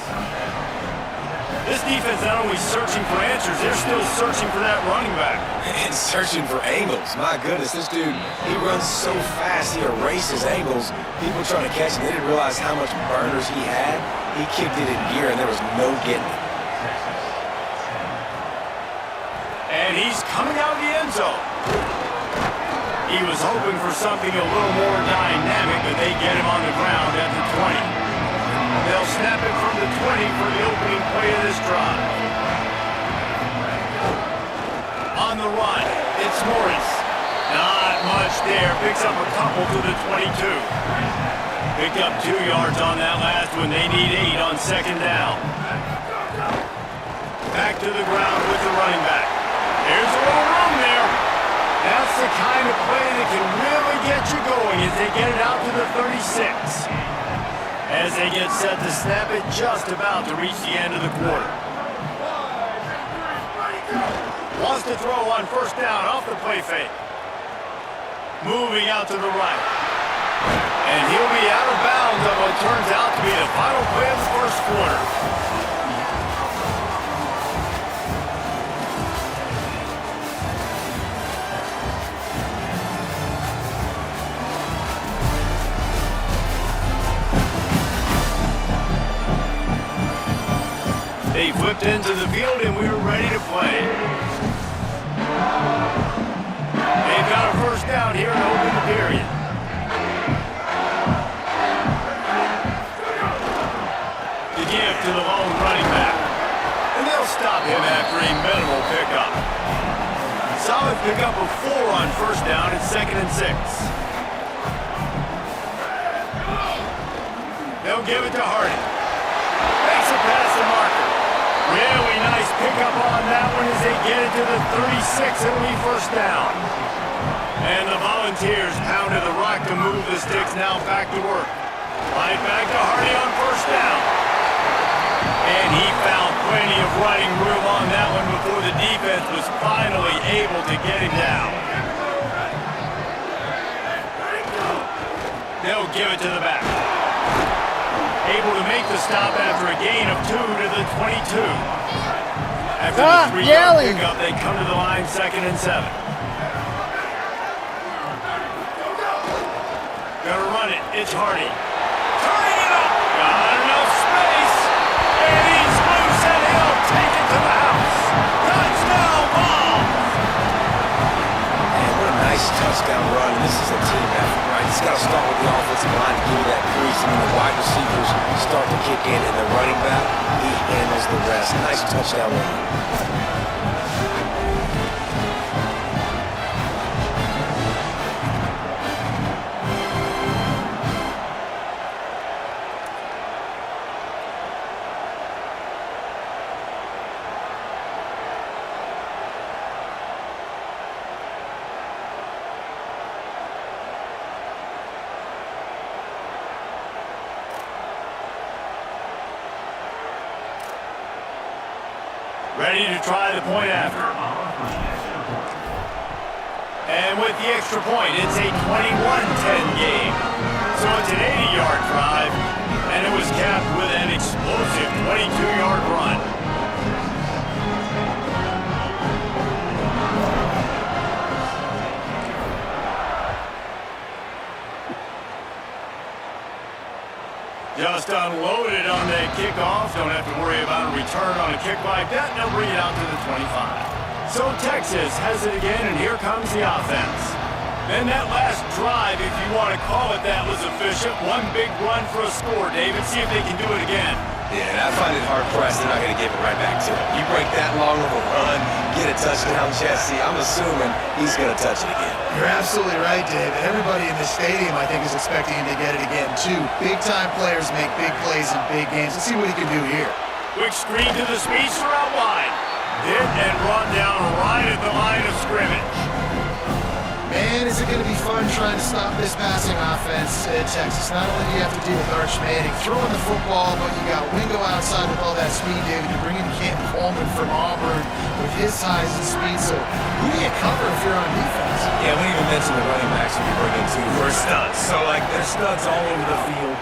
C: This defense not only searching for answers, they're still searching for that running back.
F: And searching for angles. My goodness, this dude, he runs so fast, he erases angles. People trying to catch him, they didn't realize how much burners he had. He kicked it in gear, and there was no getting it.
C: And he's coming out of the end zone. He was hoping for something a little more dynamic, but they get him on the ground at the 20. They'll snap it from the 20 for the opening play of this drive. On the run, it's Morris. Not much there. Picks up a couple to the 22. Picked up 2 yards on that last one. They need 8 on 2nd down. Back to the ground with the running back. There's a little room there. That's the kind of play that can really get you going as they get it out to the 36. As they get set to snap it, just about to reach the end of the quarter. Wants to throw on 1st down off the play fake. Moving out to the right. And he'll be out of bounds on what turns out to be the final play of the 1st quarter. They flipped into the field and we were ready to play. They've got a 1st down here to open the period. The give to the lone running back. And they'll stop him after a minimal pickup. Solid pickup of 4 on 1st down at 2nd and 6. They'll give it to Hardy. Makes a pass to Marker. Really nice pickup on that one as they get it to the 36. It'll be 1st down. And the Volunteers pounded the rock to move the sticks. Now back to work. Right back to Hardy on 1st down. And he found plenty of running room on that one before the defense was finally able to get him down. They'll give it to the back. Able to make the stop after a gain of 2 to the 22. after
A: Stop
C: the 3-yard
A: yelling.
C: pickup, they come to the line 2nd and 7. Gonna run it. It's Hardy. Turning it up. Got enough space. And he's loose and he'll take it to the house. Touchdown ball.
F: Man, what a nice touchdown run. This is a team effort, right? It's got to start with the offensive line to give you that crease. And when the wide receivers start to kick in and the running back, he handles the rest. Nice touchdown run.
C: Ready to try the point after. And with the extra point, it's a 21-10 game. So it's an 80-yard drive, and it was capped with an explosive 22-yard run. Just unloaded on the kickoff. Don't have to worry about a return on a kick like that. They'll bring it out to the 25. So Texas has it again, and here comes the offense. And that last drive, if you want to call it that, was efficient. One big run for a score, David. See if they can do it again.
F: Yeah, and I find it hard-pressed they're not going to give it right back to him. You break that long of a run, get a touchdown, Jesse, I'm assuming he's going to touch it again.
E: You're absolutely right, Dave. Everybody in the stadium, I think, is expecting him to get it again, too. Big-time players make big plays in big games. Let's see what he can do here.
C: Quick screen to the speedster out wide. Hit and run down right at the line of scrimmage.
E: Man, is it going to be fun trying to stop this passing offense at Texas. Not only do you have to deal with Arch Manning throwing the football, but you got Wingo outside with all that speed, David. You bring in Canton Coleman from Auburn with his size and speed. So who do you cover if you're on defense?
F: Yeah, we didn't even mention the running backs we bring in, too. We're studs. So, like, they're studs all over the field.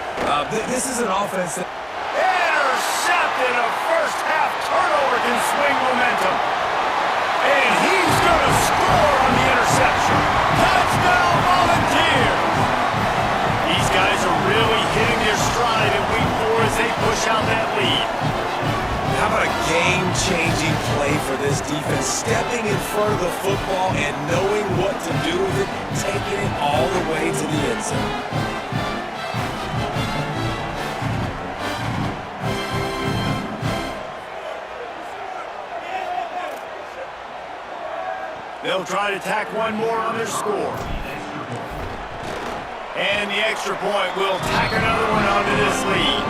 F: This is an offense that...
C: Intercepted. A first-half turnover can swing momentum. And he's going to score on the interception. Touchdown Volunteers! These guys are really hitting their stride in week 4 as they push out that lead.
F: How about a game-changing play for this defense? Stepping in front of the football and knowing what to do with it, taking it all the way to the end zone.
C: They'll try to tack one more on their score. And the extra point will tack another one onto this lead.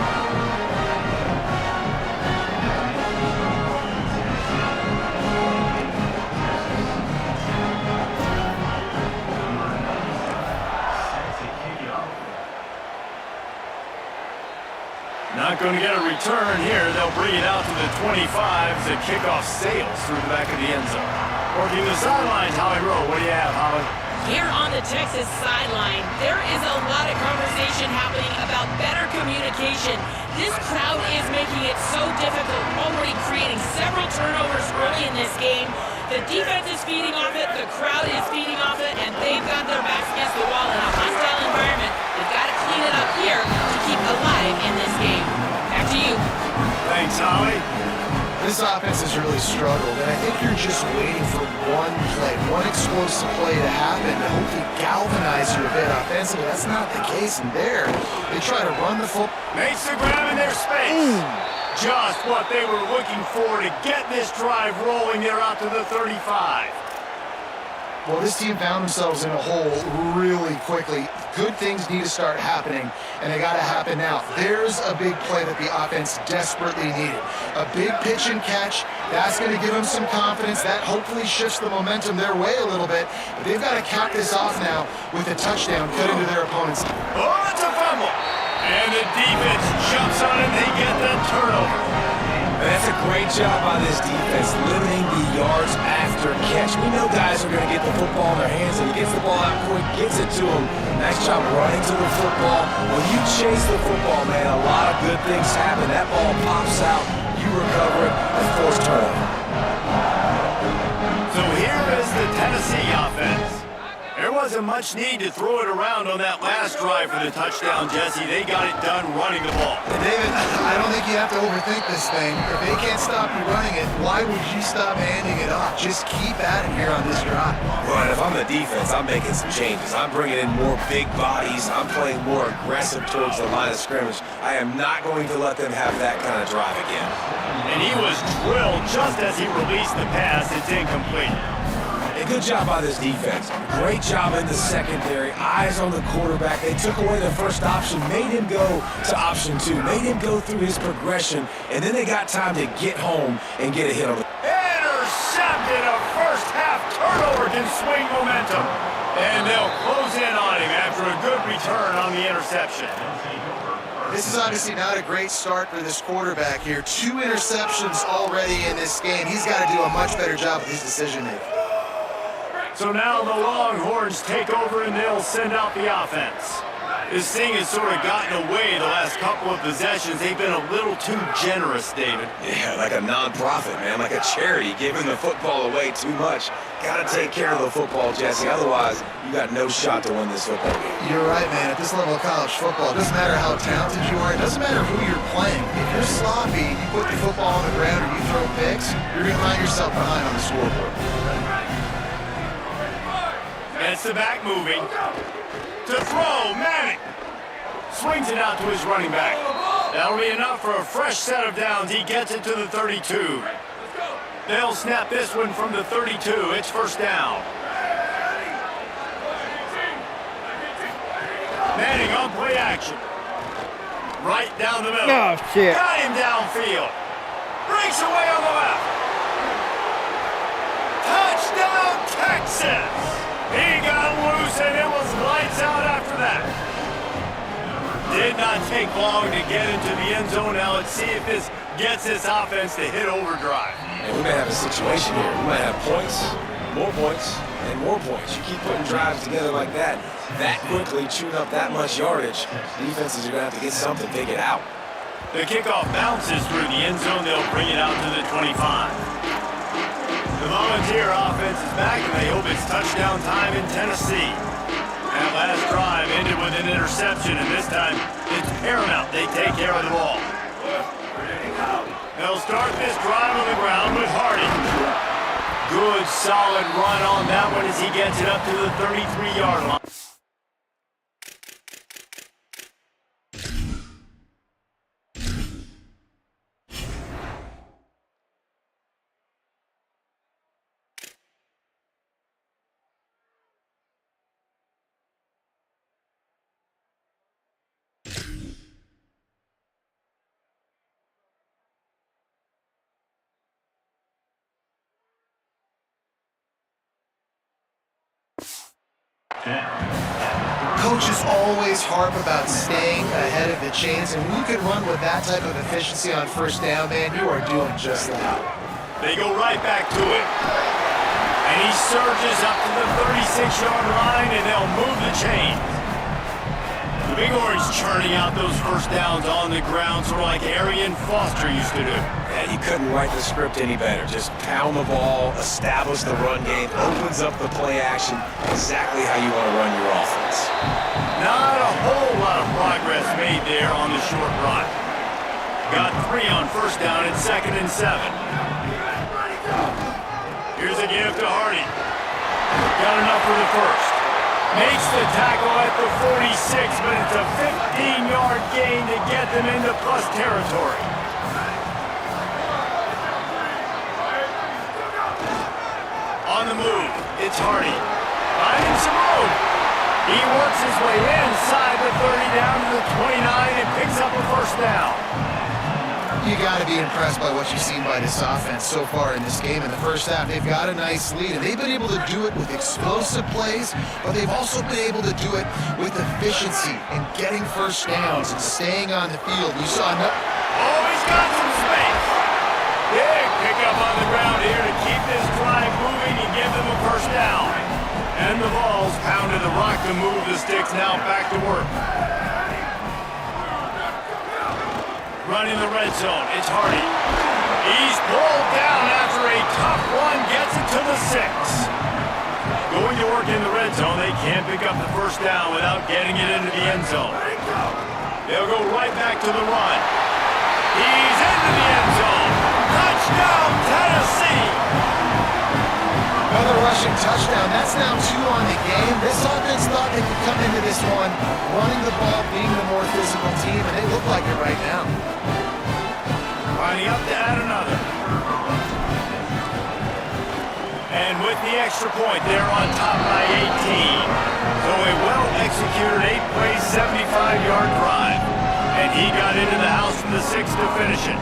C: Not going to get a return here. They'll bring it out to the 25 as the kickoff sails through the back of the end zone. Working the sidelines, Holly Rowe. What do you have, Holly?
D: Here on the Texas sideline, there is a lot of conversation happening about better communication. This crowd is making it so difficult, already creating several turnovers early in this game. The defense is feeding off it, the crowd is feeding off it, and they've got their backs against the wall in a hostile environment. They've got to clean it up here to keep alive in this game. Back to you.
C: Thanks, Holly.
E: This offense has really struggled, and I think you're just waiting for one play, one explosive play to happen to hopefully galvanize you a bit offensively. That's not the case in there. They try to run the football.
C: Makes the grab in their space. Just what they were looking for to get this drive rolling. They're out to the 35.
E: Well, this team found themselves in a hole really quickly. Good things need to start happening, and they got to happen now. There's a big play that the offense desperately needed. A big pitch and catch. That's going to give them some confidence. That hopefully shifts the momentum their way a little bit. But they've got to cap this off now with a touchdown cut into their opponent's.
C: Oh, it's a fumble. And the defense jumps on it. They get the turnover.
F: And that's a great job by this defense, limiting the yards after catch. We know guys are going to get the football in their hands, and he gets the ball out quick, gets it to him. Nice job running to the football. When you chase the football, man, a lot of good things happen. That ball pops out, you recover it, and force turnover.
C: wasn't much need to throw it around on that last drive for the touchdown, Jesse. They got it done running the ball.
E: And David, I don't think you have to overthink this thing. If they can't stop you running it, why would you stop handing it off? Just keep at it here on this drive.
F: Well, if I'm the defense, I'm making some changes. I'm bringing in more big bodies. I'm playing more aggressive towards the line of scrimmage. I am not going to let them have that kind of drive again.
C: And he was drilled just as he released the pass. It's incomplete.
F: A good job by this defense. Great job in the secondary. Eyes on the quarterback. They took away the first option, made him go to option 2, made him go through his progression, and then they got time to get home and get a hit on the...
C: Intercepted. A first half turnover can swing momentum. And they'll close in on him after a good return on the interception.
E: This is obviously not a great start for this quarterback here. 2 interceptions already in this game. He's got to do a much better job with his decision making.
C: So now the Longhorns take over and they'll send out the offense. This thing has sort of gotten away the last couple of possessions. They've been a little too generous, David.
F: Yeah, like a non-profit, man, like a charity, giving the football away too much. Got to take care of the football, Jesse. Otherwise, you got no shot to win this football game.
E: You're right, man. At this level of college football, it doesn't matter how talented you are. It doesn't matter who you're playing. If you're sloppy, you put the football on the ground or you throw picks, you're going to find yourself behind on the scoreboard.
C: That's the back moving. To throw, Manning. Swings it out to his running back. That'll be enough for a fresh set of downs. He gets it to the 32. They'll snap this one from the 32. It's first down. Manning on play action. Right down the middle.
A: Oh, shit.
C: Got him downfield. Breaks away on the left. Touchdown, Texas! He got loose and it was lights out after that. Did not take long to get into the end zone. Now let's see if this gets this offense to hit overdrive.
F: And we may have a situation here. We might have points, and more points. You keep putting drives together like that quickly, chewing up that much yardage, defenses are going to have to get something figured out.
C: The kickoff bounces through the end zone. They'll bring it out to the 25. The Volunteer offense is back, and they hope it's touchdown time in Tennessee. That last drive ended with an interception, and this time it's paramount they take care of the ball. They'll start this drive on the ground with Hardy. Good, solid run on that one as he gets it up to the 33-yard line.
E: Coaches always harp about staying ahead of the chains, and when you can run with that type of efficiency on first down, man, you are doing just that.
C: They go right back to it. And he surges up to the 36-yard line, and they'll move the chains. The Big Orange churning out those first downs on the ground, sort of like Arian Foster used to do.
F: Yeah, you couldn't write the script any better. Just pound the ball, establish the run game, opens up the play action, exactly how you want to run your offense.
C: Not a whole lot of progress made there on the short run. Got 3 on first down and 2nd and 7. Here's a give to Hardy. Got enough for the first. Makes the tackle at the 46, but it's a 15-yard gain to get them into plus territory. On the move, it's Hardy. Finding some room. He works his way inside the 30 down to the 29 and picks up a first down.
E: You got to be impressed by what you've seen by this offense so far in this game. In the first half, they've got a nice lead, and they've been able to do it with explosive plays, but they've also been able to do it with efficiency and getting first downs and staying on the field. You saw
C: He's got some space. Big pickup on the ground here to keep this drive moving and give them a first down. And the Vols pounded the rock to move the sticks, now back to work. Running the red zone, it's Hardy. He's pulled down after a tough one, gets it to the 6. Going to work in the red zone, they can't pick up the first down without getting it into the end zone. They'll go right back to the run. He's into the end zone. Touchdown, Tennessee!
E: Another rushing touchdown. That's now 2 on the game. This offense thought they could come into this one running the ball, being the more physical team, and they look like it right now.
C: Lining up to add another. And with the extra point, they're on top by 18. So a well-executed 8-play, 75-yard drive. And he got into the house from the 6 to finish it.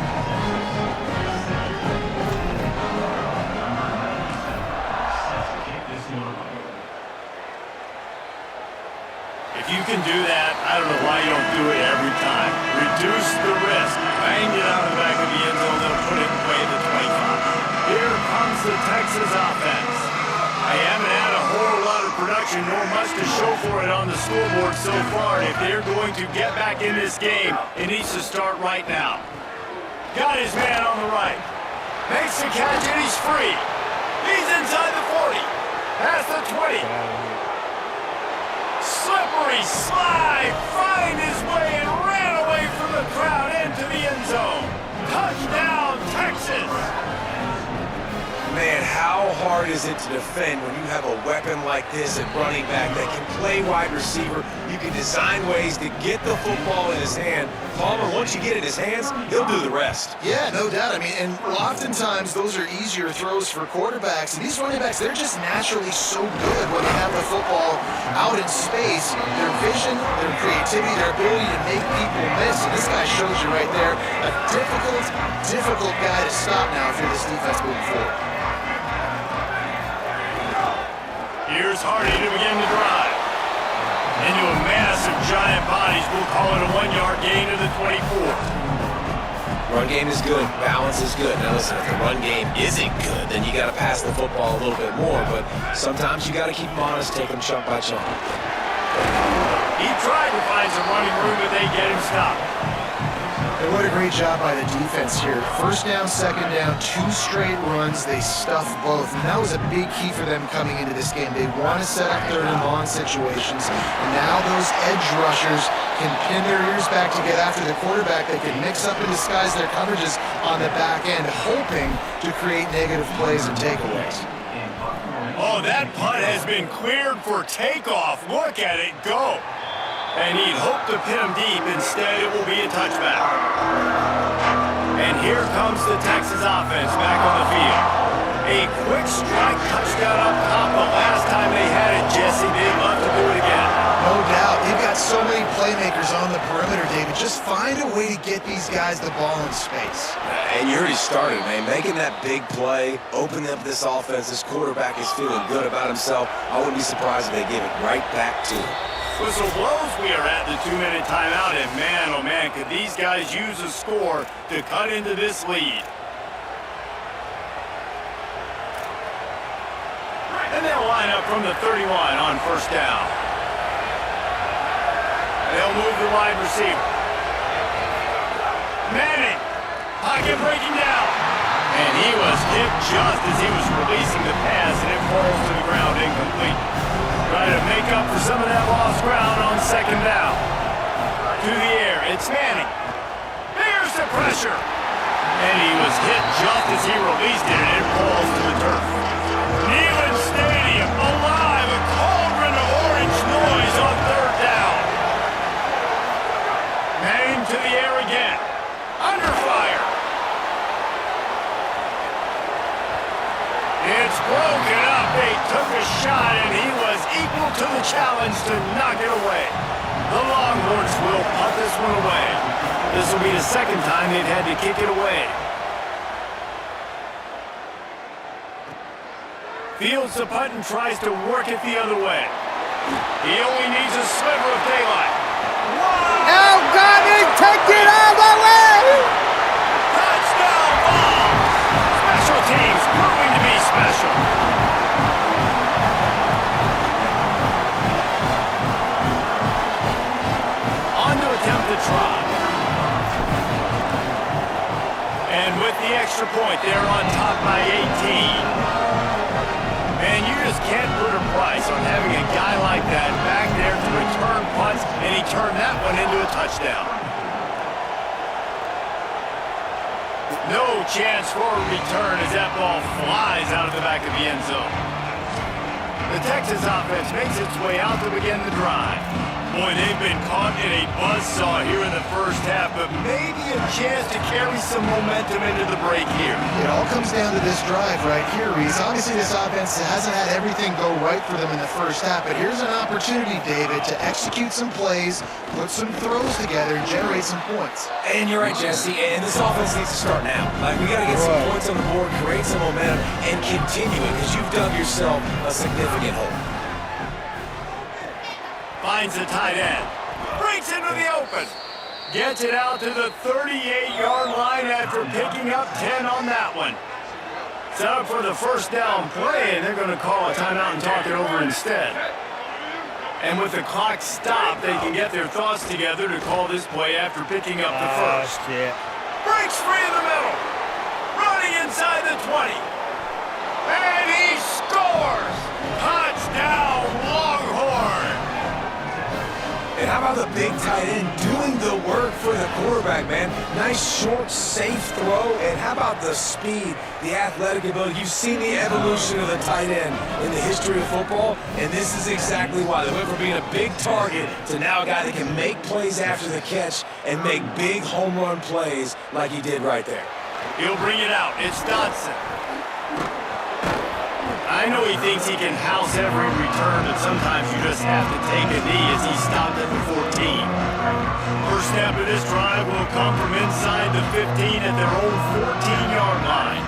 C: If you can do that, I don't know why you don't do it every time. Reduce the risk. Bang it out of the back of the end zone. They'll put it away at the 25. Here comes the Texas offense. I haven't had a whole lot of production nor much to show for it on the scoreboard so far. And if they're going to get back in this game, it needs to start right now. Got his man on the right. Makes the catch and he's free. He's inside the 40. Past the 20. Slippery slide, find his way and ran away from the crowd into the end zone. Touchdown, Texas!
F: Man, how hard is it to defend when you have a weapon like this at running back that can play wide receiver? You can design ways to get the football in his hand. Palmer, once you get it in his hands, he'll do the rest.
E: Yeah, no doubt. I mean, and oftentimes those are easier throws for quarterbacks. And these running backs, they're just naturally so good when they have the football out in space. Their vision, their creativity, their ability to make people miss. And this guy shows you right there, a difficult guy to stop now if you're this defense moving forward.
C: Here's Hardy to begin the drive. Into a mass of giant bodies. We'll call it a 1-yard gain to the 24.
F: Run game is good. Balance is good. Now listen, if the run game isn't good, then you got to pass the football a little bit more. But sometimes you got to keep them honest, take them chunk by chunk.
C: He tried to find some running room, but they get him stopped.
E: And what a great job by the defense here. First down, second down, 2 straight runs. They stuffed both. And that was a big key for them coming into this game. They want to set up third and long situations. And now those edge rushers can pin their ears back to get after the quarterback. They can mix up and disguise their coverages on the back end, hoping to create negative plays and takeaways.
C: Oh, that punt has been cleared for takeoff. Look at it go. And he'd hoped to pin him deep. Instead, it will be a touchback. And here comes the Texas offense back on the field. A quick strike touchdown up top. The last time they had it, Jesse, they'd love to do it again.
E: No doubt. They've got so many playmakers on the perimeter, David. Just find a way to get these guys the ball in space.
F: And you already started, man. Making that big play, opening up this offense. This quarterback is feeling good about himself. I wouldn't be surprised if they give it right back to him.
C: Whistle blows, we are at the 2-minute timeout, and man, oh man, could these guys use a score to cut into this lead. And they'll line up from the 31 on first down. They'll move the wide receiver. Manning, pocket breaking down. And he was hit just as he was releasing the pass, and it falls to the ground incomplete. Trying to make up for some of that lost ground on second down. To the air, it's Manning. There's the pressure. And he was hit just as he released it, and it falls to the turf. Neyland Stadium, alive, a cauldron of orange noise on third down. Manning to the air again. Under fire. It's broken up. They took a shot, and he was equal to the challenge to knock it away. The Longhorns will punt this one away. This will be the second time they've had to kick it away. Fields the punt and tries to work it the other way. He only needs a sliver of daylight. Whoa!
A: Oh, God, he took it all the way!
C: Touchdown ball! Special teams proving to be special. On to attempt the try. And with the extra point, they're on top by 18. Man, you just can't put a price on having a guy like that chance for a return as that ball flies out of the back of the end zone. The Texas offense makes its way out to begin the drive. Boy, they've been caught in a buzzsaw here in the first half, but maybe a chance to carry some momentum into the break here.
E: It all comes down to this drive right here, Reese. Obviously, this offense hasn't had everything go right for them in the first half, but here's an opportunity, David, to execute some plays, put some throws together, and generate some points.
F: And you're right, Jesse, and this offense needs to start now. Like, we got to get some points on the board, create some momentum, and continue it, because you've dug yourself a significant hole.
C: Finds the tight end. Breaks into the open. Gets it out to the 38-yard line after picking up 10 on that one. Set up for the first down play, and they're going to call a timeout and talk it over instead. And with the clock stopped, they can get their thoughts together to call this play after picking up the first.
A: Shit.
C: Breaks free in the middle. Running inside the 20. And he scores! Touchdown, Longhorn!
F: And how about the big tight end doing the work for the quarterback, man? Nice, short, safe throw. And how about the speed, the athletic ability? You've seen the evolution of the tight end in the history of football, and this is exactly why. They went from being a big target to now a guy that can make plays after the catch and make big home run plays like he did right there.
C: He'll bring it out. It's Dotson. I know he thinks he can house every return, but sometimes you just have to take a knee as he stopped at the 14. First snap of this drive will come from inside the 15 at their own 14-yard line.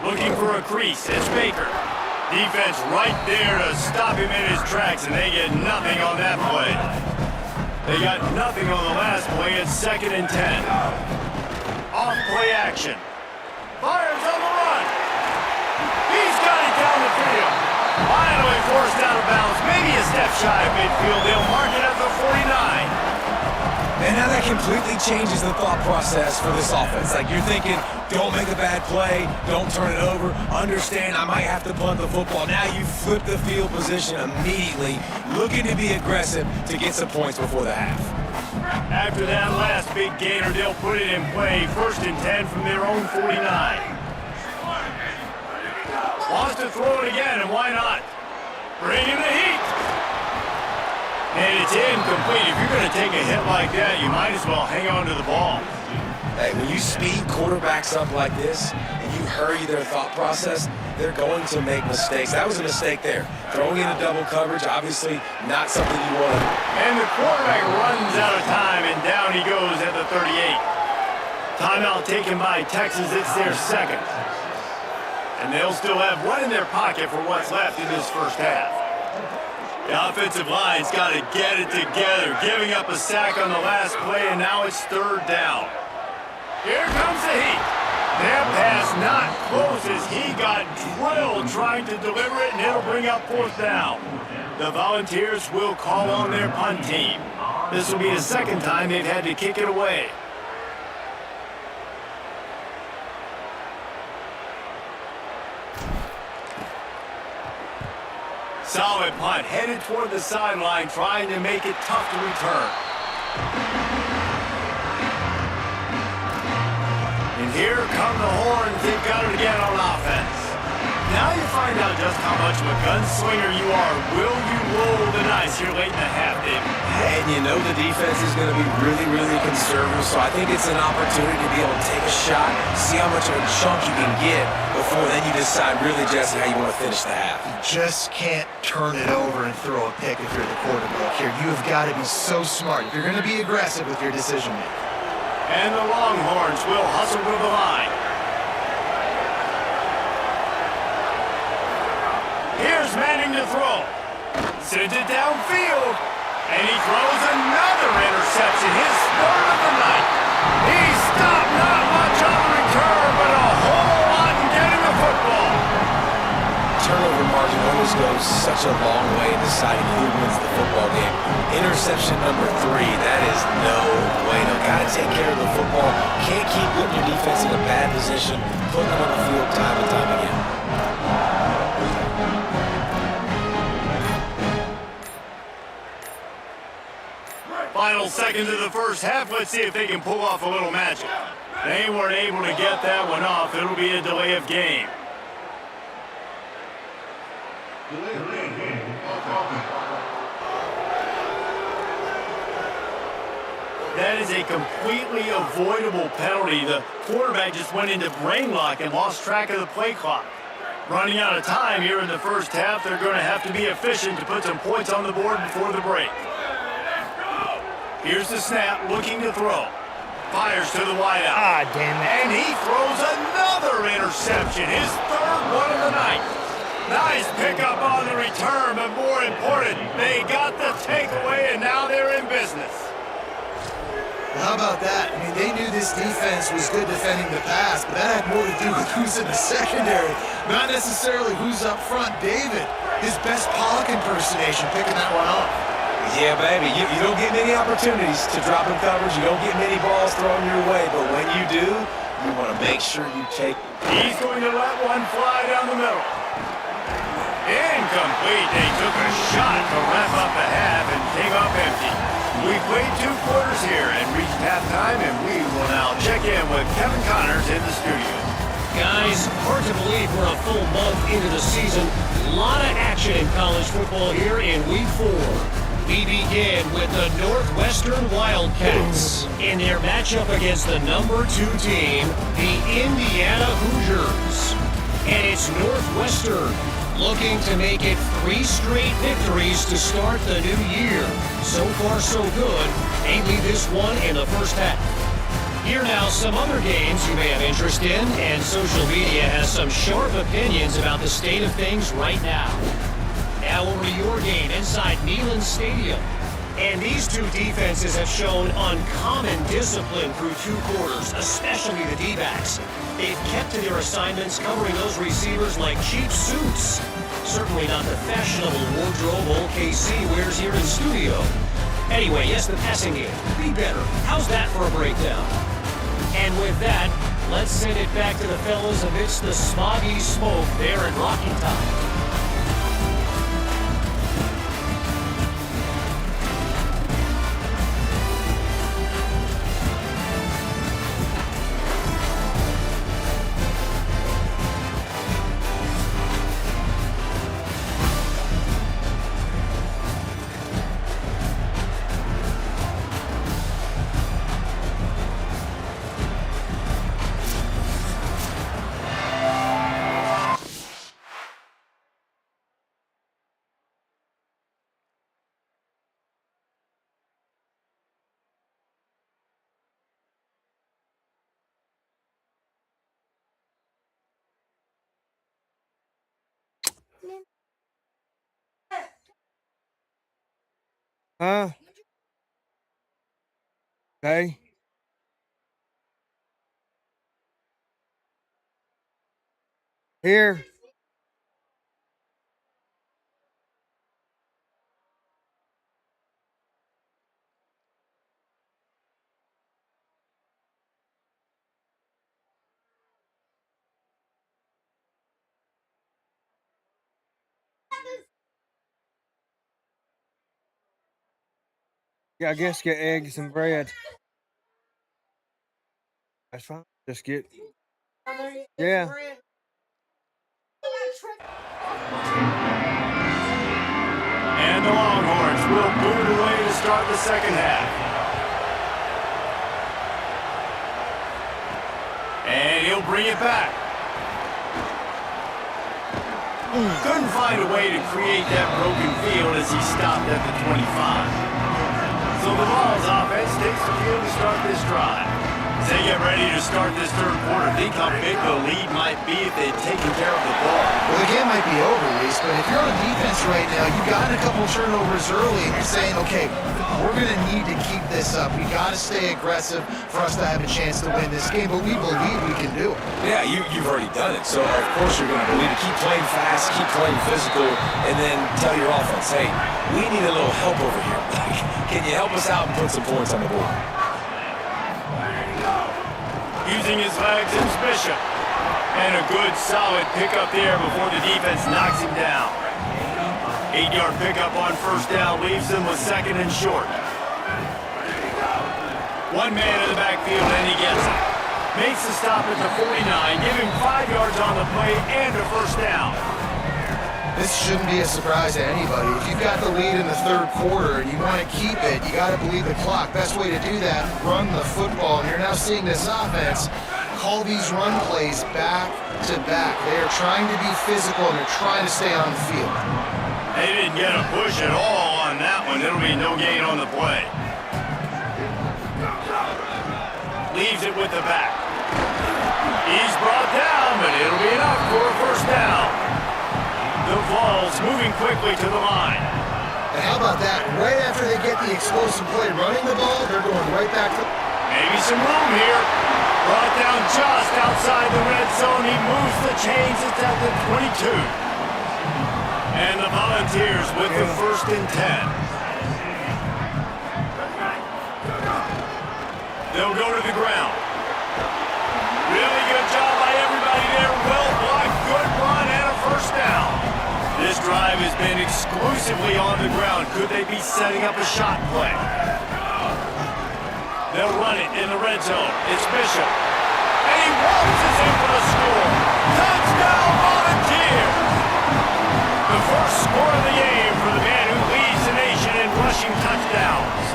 C: Looking for a crease, it's Baker. Defense right there to stop him in his tracks, and they get nothing on that play. They got nothing on the last play. It's 2nd and 10. Off play action. Fires on the run. He's got it down the field. Finally forced out of bounds. Maybe a step shy of midfield. They'll mark it at the 49.
F: And now that completely changes the thought process for this offense. Like, you're thinking, don't make a bad play, don't turn it over, understand I might have to punt the football. Now you flip the field position immediately, looking to be aggressive to get some points before the half.
C: After that last big gainer, they'll put it in play. 1st and 10 from their own 49. Wants to throw it again, and why not? Bring in the heat. And it's incomplete. If you're going to take a hit like that, you might as well hang on to the ball.
F: Hey, when you speed quarterbacks up like this, and you hurry their thought process, they're going to make mistakes. That was a mistake there. Throwing in a double coverage, obviously not something you want to do.
C: And the quarterback runs out of time, and down he goes at the 38. Timeout taken by Texas. It's their 2nd. And they'll still have one in their pocket for what's left in this first half. The offensive line's got to get it together, giving up a sack on the last play, and now it's 3rd down. Here comes the heat. Their pass not close as he got drilled trying to deliver it, and it'll bring up 4th down. The Volunteers will call on their punt team. This will be the 2nd time they've had to kick it away. Solid punt, headed toward the sideline, trying to make it tough to return. And here come the horns. They've got it again on offense. Now you find out just how much of a gunslinger you are. Will you roll the dice here late in the half, David?
F: And you know the defense is going to be really, really conservative, so I think it's an opportunity to be able to take a shot, see how much of a chunk you can get before then you decide really, Jesse, how you want to finish the half.
E: You just can't turn it over and throw a pick if you're the quarterback here. You have got to be so smart if you're going to be aggressive with your decision making.
C: And the Longhorns will hustle to the line. Here's Manning to throw. Sends it downfield. And he throws another interception. His 3rd of the night. He stopped not much on the return, but a whole lot in getting the football.
F: Turnover margin always goes such a long way in deciding who wins the football game. Interception number 3, that is no way. No, gotta take care of the football. Can't keep putting your defense in a bad position, putting them on the field time and time again.
C: Final seconds of the first half. Let's see if they can pull off a little magic. They weren't able to get that one off. It'll be a delay of game. That is a completely avoidable penalty. The quarterback just went into brain lock and lost track of the play clock. Running out of time here in the first half, they're going to have to be efficient to put some points on the board before the break. Here's the snap, looking to throw. Fires to the wideout.
A: Ah, damn it.
C: And he throws another interception, his third one of the night. Nice pickup on the return, but more important, they got the takeaway, and now they're in business.
E: How about that? I mean, they knew this defense was good defending the pass, but that had more to do with who's in the secondary, not necessarily who's up front. David, his best Pollock impersonation, picking that one off.
F: Yeah, baby, you don't get many opportunities to drop in coverage. You don't get many balls thrown your way, but when you do, you want to make sure you take.
C: He's going to let one fly down the middle. Incomplete. They took a shot to wrap up the half and came up empty. We played 2 quarters here and reached halftime, and we will now check in with Kevin Connors in the studio.
G: Guys, hard to believe we're a full month into the season. A lot of action in college football here in Week 4. We begin with the Northwestern Wildcats in their matchup against the number 2 team, the Indiana Hoosiers. And it's Northwestern looking to make it 3 straight victories to start the new year. So far, so good. Mainly this one in the first half. Here now, some other games you may have interest in, and social media has some sharp opinions about the state of things right now. Now over to your game inside Neyland Stadium. And these 2 defenses have shown uncommon discipline through 2 quarters, especially the D-backs. They've kept to their assignments, covering those receivers like cheap suits. Certainly not the fashionable wardrobe old KC wears here in studio. Anyway, yes, the passing game. Be better. How's that for a breakdown? And with that, let's send it back to the fellas amidst the smoggy smoke there in Rocky Top.
A: Huh? Okay. Here. Yeah, I guess get eggs and bread. That's fine. Just get. Yeah.
C: And the Longhorns will boot it away to start the second half. And he'll bring it back. Couldn't find a way to create that broken field as he stopped at the 25. So the Vols offense takes the field to start this drive. As they get ready to start this third quarter, think how big the lead might be if they'd taken care of the ball.
E: Well, the game might be over, Reese, but if you're on defense right now, you got a couple turnovers early, and you're saying, okay, we're going to need to keep this up. We got to stay aggressive for us to have a chance to win this game, but we believe we can do it.
F: Yeah, you've already done it, so of course you're going to believe it. Keep playing fast, keep playing physical, and then tell your offense, hey, we need a little help over here. Can you help us out and put some points on the board?
C: Using his legs, it's Bishop. And a good, solid pickup there before the defense knocks him down. 8-yard pickup on first down leaves him with second and short. One man in the backfield, and he gets it. Makes the stop at the 49, giving 5 yards on the play and a first down.
E: This shouldn't be a surprise to anybody. If you've got the lead in the third quarter and you want to keep it, you got to believe the clock. Best way to do that, run the football. And you're now seeing this offense call these run plays back to back. They are trying to be physical and they're trying to stay on the field.
C: They didn't get a push at all on that one. It'll be no gain on the play. Leaves it with the back. He's brought down, but it'll be enough for a first down. The Vols moving quickly to the line.
E: And how about that? Right after they get the explosive play running the ball, they're going right back to...
C: Maybe some room here. Brought down just outside the red zone. He moves the chains. It's at the 22. And the Volunteers with the 1st and 10. They'll go to the ground. Really good job by everybody there. Well blocked, good run, and a first down. This drive has been exclusively on the ground. Could they be setting up a shot play? They'll run it in the red zone. It's Bishop. And he waltzes in for the score. Touchdown, Volunteers! The first score of the game for the man who leads the nation in rushing touchdowns.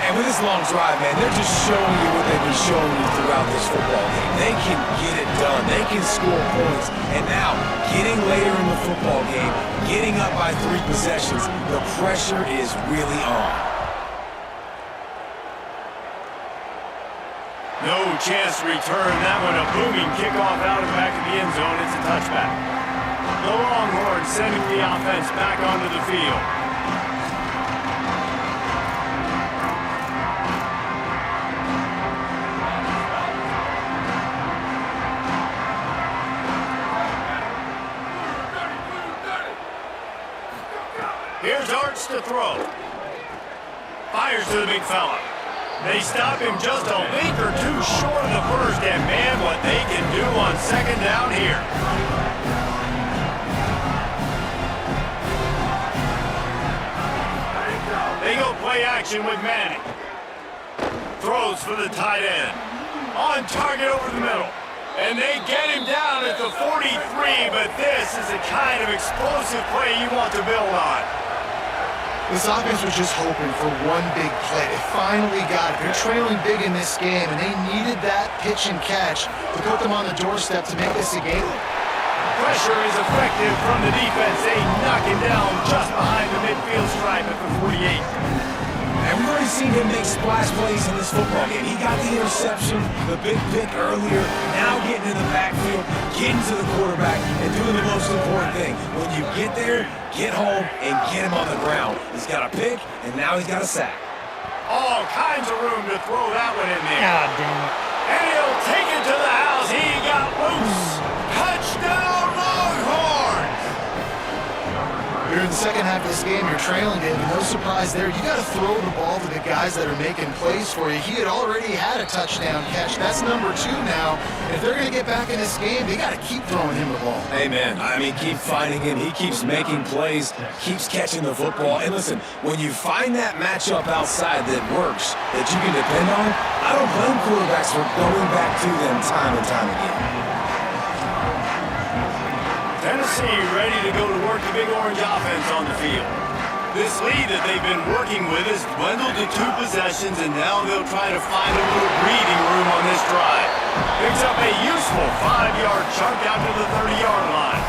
F: And with this long drive, man, they're just showing you what they've been showing you throughout this football game. They can get it done. They can score points. And now, getting later in the football game, getting up by 3 possessions, the pressure is really on.
C: No chance to return that one. A booming kickoff out of the back of the end zone. It's a touchback. The Longhorns sending the offense back onto the field. Here's Arts to throw. Fires to the big fella. They stop him just a link or two short of the first, and man, what they can do on second down here. They go play action with Manning. Throws for the tight end. On target over the middle. And they get him down at the 43, but this is the kind of explosive play you want to build on.
E: This offense was just hoping for one big play. They finally got it. They're trailing big in this game, and they needed that pitch and catch to put them on the doorstep to make this a game.
C: Pressure is effective from the defense. They knock him down just behind the midfield stripe at the 48.
F: And we've already seen him make splash plays in this football game. He got the interception, the big pick earlier, now getting in the backfield, getting to the quarterback, and doing the most important thing. When you get there, get home, and get him on the ground. He's got a pick, and now he's got a sack.
C: All kinds of room to throw that one in there.
A: God damn it.
C: And he'll take it to the house. He got loose. Touchdown, Longhorns!
E: You're in the second half of this game, you're trailing it, no surprise there. You got to throw the ball to the guys that are making plays for you. He had already had a touchdown catch. That's number 2 now. If they're going to get back in this game, they got to keep throwing him the ball.
F: Amen. I mean, keep finding him. He keeps making plays, keeps catching the football. And listen, when you find that matchup outside that works, that you can depend on, I don't blame quarterbacks for going back to them time and time again.
C: Tennessee ready to go to work the Big Orange offense on the field. This lead that they've been working with has dwindled to 2 possessions, and now they'll try to find a little breathing room on this drive. Picks up a useful 5-yard chunk out to the 30-yard line.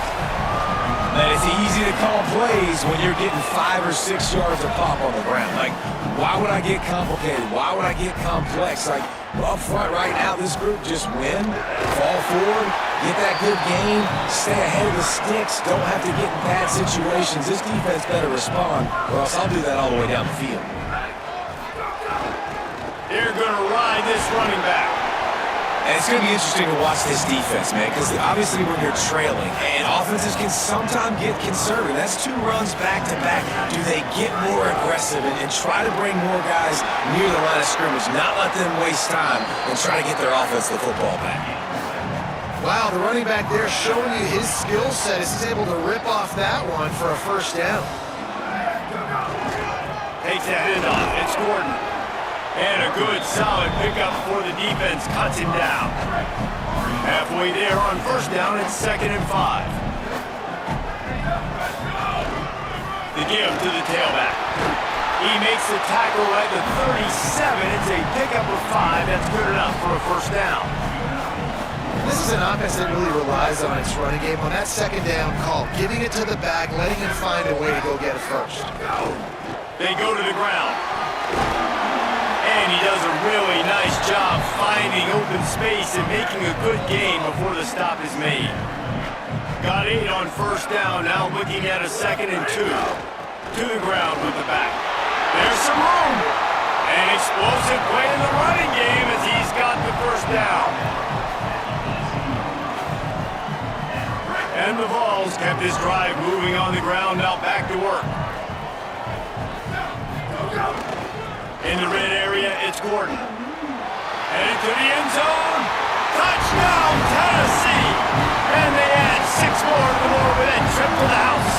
F: And it's easy to call plays when you're getting 5 or 6 yards of pop on the ground. Like, why would I get complicated? Why would I get complex? Like, up front right now, this group just win, fall forward, get that good game, stay ahead of the sticks, don't have to get in bad situations. This defense better respond, or else I'll do that all the way down the field.
C: They're going to ride this running back.
F: And it's going to be interesting to watch this defense, man, because obviously when you're trailing, and offenses can sometimes get conservative. That's 2 runs back-to-back. Do they get more aggressive and try to bring more guys near the line of scrimmage, not let them waste time, and try to get their offense the football back?
E: Wow, the running back there showing you his skill set as he's able to rip off that one for a first down.
C: Takes the handoff. It's Gordon. And a good, solid pickup before the defense cuts him down. Halfway there on first down, it's 2nd and 5. The give to the tailback. He makes the tackle at the 37. It's a pickup of 5. That's good enough for a first down.
E: This is an offense that really relies on its running game. On that 2nd down call, getting it to the back, letting him find a way to go get it first.
C: They go to the ground. And he does a really nice job finding open space and making a good gain before the stop is made. Got 8 on first down, now looking at a 2nd and 2. To the ground with the back. There's some room. An explosive play in the running game as he's got the first down. And the Vols kept this drive moving on the ground, now back to work. In the red area, it's Gordon. Headed to the end zone. Touchdown, Tennessee! And they add 6 more to the board with a trip to the house.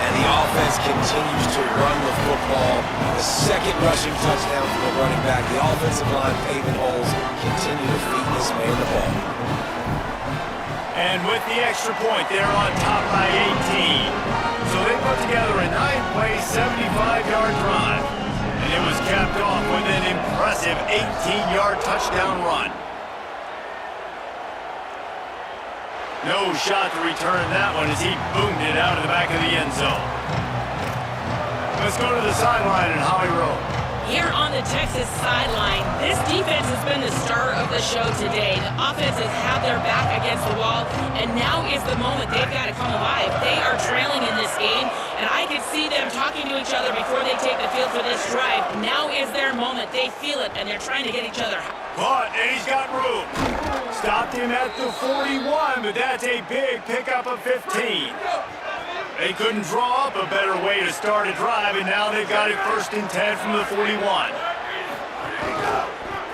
F: And the offense continues to run the football. The 2nd rushing touchdown for the running back. The offensive line paving holes continue to feed this man the ball.
C: And with the extra point, they're on top by 18. So they put together a 9-play, 75-yard drive. And it was capped off with an impressive 18-yard touchdown run. No shot to return that one as he boomed it out of the back of the end zone. Let's go to the sideline in Holly Rowe.
D: Here on the Texas sideline, this defense has been the star of the show today. The offense has had their back against the wall, and now is the moment they've got to come alive. They are trailing in this game, and I can see them talking to each other before they take the field for this drive. Now is their moment. They feel it, and they're trying to get each other.
C: But, and he's got room. Stopped him at the 41, but that's a big pickup of 15. They couldn't draw up a better way to start a drive, and now they've got it 1st and 10 from the 41.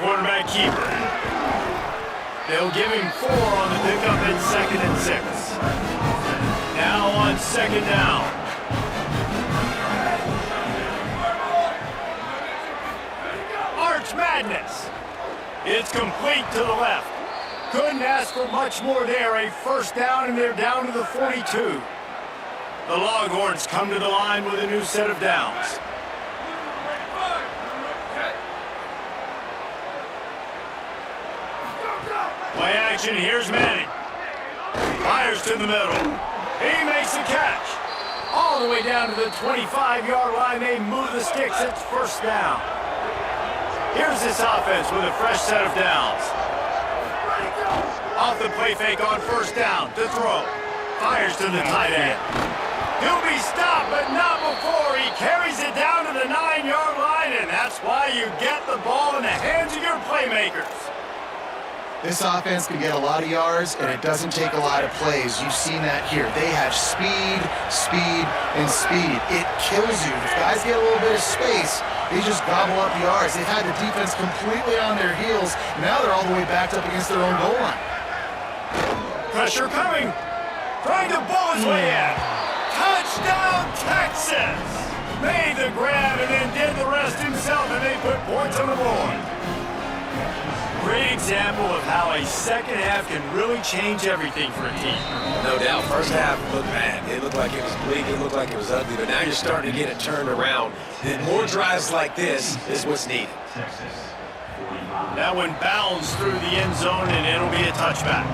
C: Quarterback keeper. They'll give him 4 on the pickup at 2nd and 6. Now on 2nd down. Arch Madness. It's complete to the left. Couldn't ask for much more there. A first down, and they're down to the 42. The Longhorns come to the line with a new set of downs. Play action, here's Manning. Fires to the middle. He makes the catch. All the way down to the 25-yard line, they move the sticks, it's first down. Here's this offense with a fresh set of downs. Off the play fake on first down, to throw. Fires to the tight end. He'll be stopped, but not before he carries it down to the 9-yard line, and that's why you get the ball in the hands of your playmakers.
E: This offense can get a lot of yards, and it doesn't take a lot of plays. You've seen that here. They have speed, speed, and speed. It kills you. If guys get a little bit of space, they just gobble up yards. They've had the defense completely on their heels. Now they're all the way backed up against their own goal line.
C: Pressure coming. Trying to ball his way in. Touchdown, Texas! Made the grab and then did the rest himself, and they put points on the board. Great example of how a second half can really change everything for a team.
F: No doubt. First half looked bad. It looked like it was bleak. It looked like it was ugly. But now you're starting to get it turned around. Then more drives like this is what's needed.
C: That one bounds through the end zone, and it'll be a touchback.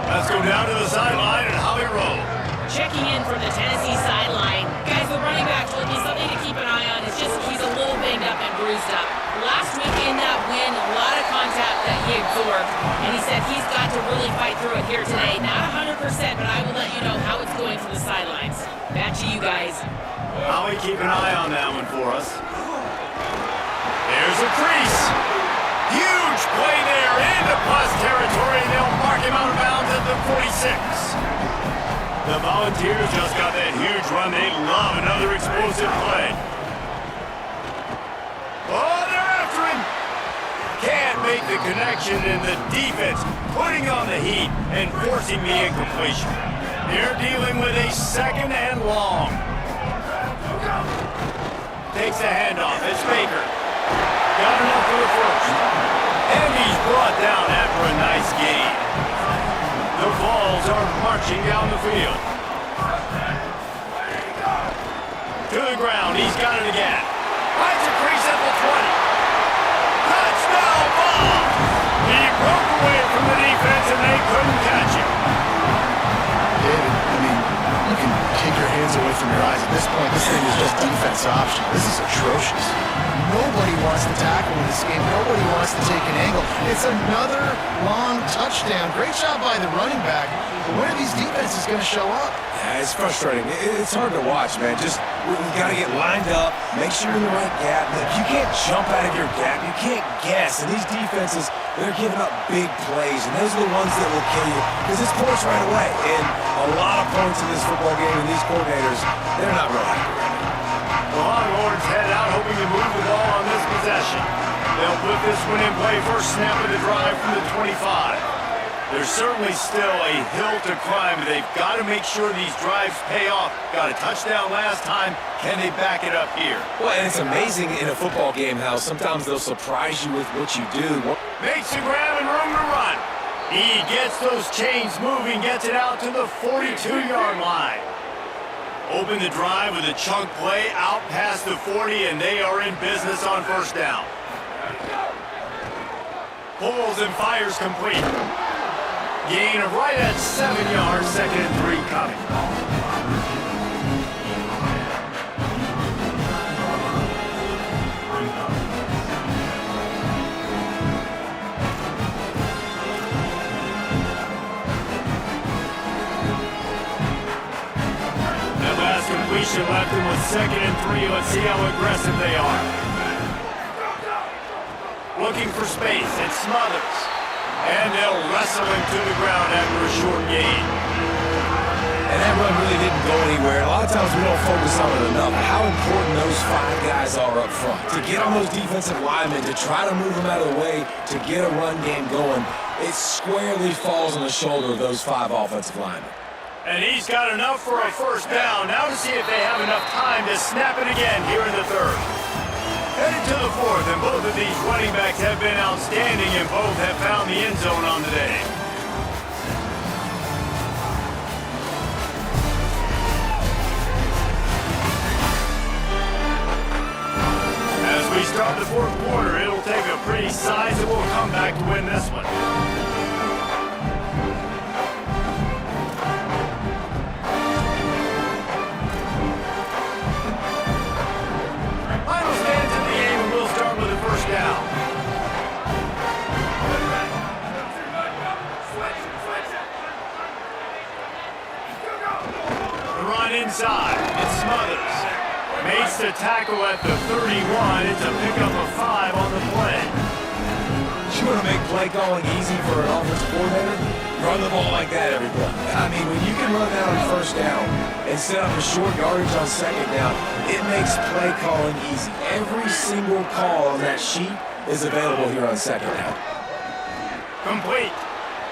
C: Let's go down to the sideline and Holly Rowe.
D: Checking in from the Tennessee sideline. Guys, the running back told me something to keep an eye on. It's just he's a little banged up and bruised up. Last week in that win, a lot of contact that he absorbed, and he said he's got to really fight through it here today. Not 100%, but I will let you know how it's going from the sidelines. Back to you guys.
C: Holly, keep an eye on that one for us. There's a crease. Huge play there into plus territory, and they'll mark him out of bounds at the 46. The Volunteers just got that huge run. They love another explosive play. Oh, they're after him. Can't make the connection, and the defense putting on the heat and forcing the incompletion. They're dealing with a 2nd and long. Takes the handoff. It's Baker. Got enough for the first. And he's brought down after a nice gain. The Vols are marching down the field. To the ground. He's got it again. Finds a crease at the 20. Touchdown ball! He broke away from the defense and they couldn't catch him.
E: David, I mean, you can take your hands away from your eyes. At this point, this thing is just defense option. This is atrocious. Nobody wants to tackle in this game. Nobody wants to take an angle. It's another long touchdown. Great job by the running back. But when are these defenses going to show up?
F: Yeah, it's frustrating. It's hard to watch, man. Just, you got to get lined up, make sure you're in the right gap. You can't jump out of your gap. You can't guess. And these defenses, they're giving up big plays, and those are the ones that will kill you because it's points right away. And a lot of points in this football game, and these coordinators, they're not real happy right now.
C: The Longhorns head out hoping to move the ball on this possession. They'll put this one in play first snap of the drive from the 25. There's certainly still a hill to climb, but they've got to make sure these drives pay off. Got a touchdown last time. Can they back it up here?
F: Well, and it's amazing in a football game how sometimes they'll surprise you with what you do.
C: Makes a grab and room to run. He gets those chains moving, gets it out to the 42-yard line. Open the drive with a chunk play out past the 40, and they are in business on first down. Pulls and fires complete. Gain of right at 7 yards, 2nd and 3 coming. That last completion left him with 2nd and 3. Let's see how aggressive they are. Looking for space. It's Smothers. And they'll wrestle him to the ground after a short gain.
F: And that run really didn't go anywhere. A lot of times we don't focus on it enough. How important those 5 guys are up front. To get on those defensive linemen, to try to move them out of the way, to get a run game going, it squarely falls on the shoulder of those 5 offensive linemen.
C: And he's got enough for a first down. Now to see if they have enough time to snap it again here in the 3rd. Headed to the 4th, and both of these running backs have been outstanding, and both have found the end zone on the day. As we start the 4th quarter, it'll take a pretty sizable comeback to win this one. Down. The run inside. It's Smothers. Makes the tackle at the 31. It's a pickup of 5 on the play.
F: You want to make play calling easy for an offensive coordinator? Run the ball like that every play. I mean, when you can run that on first down and set up a short yardage on second down, it makes play calling easy. Every single call on that sheet is available here on second down.
C: Complete.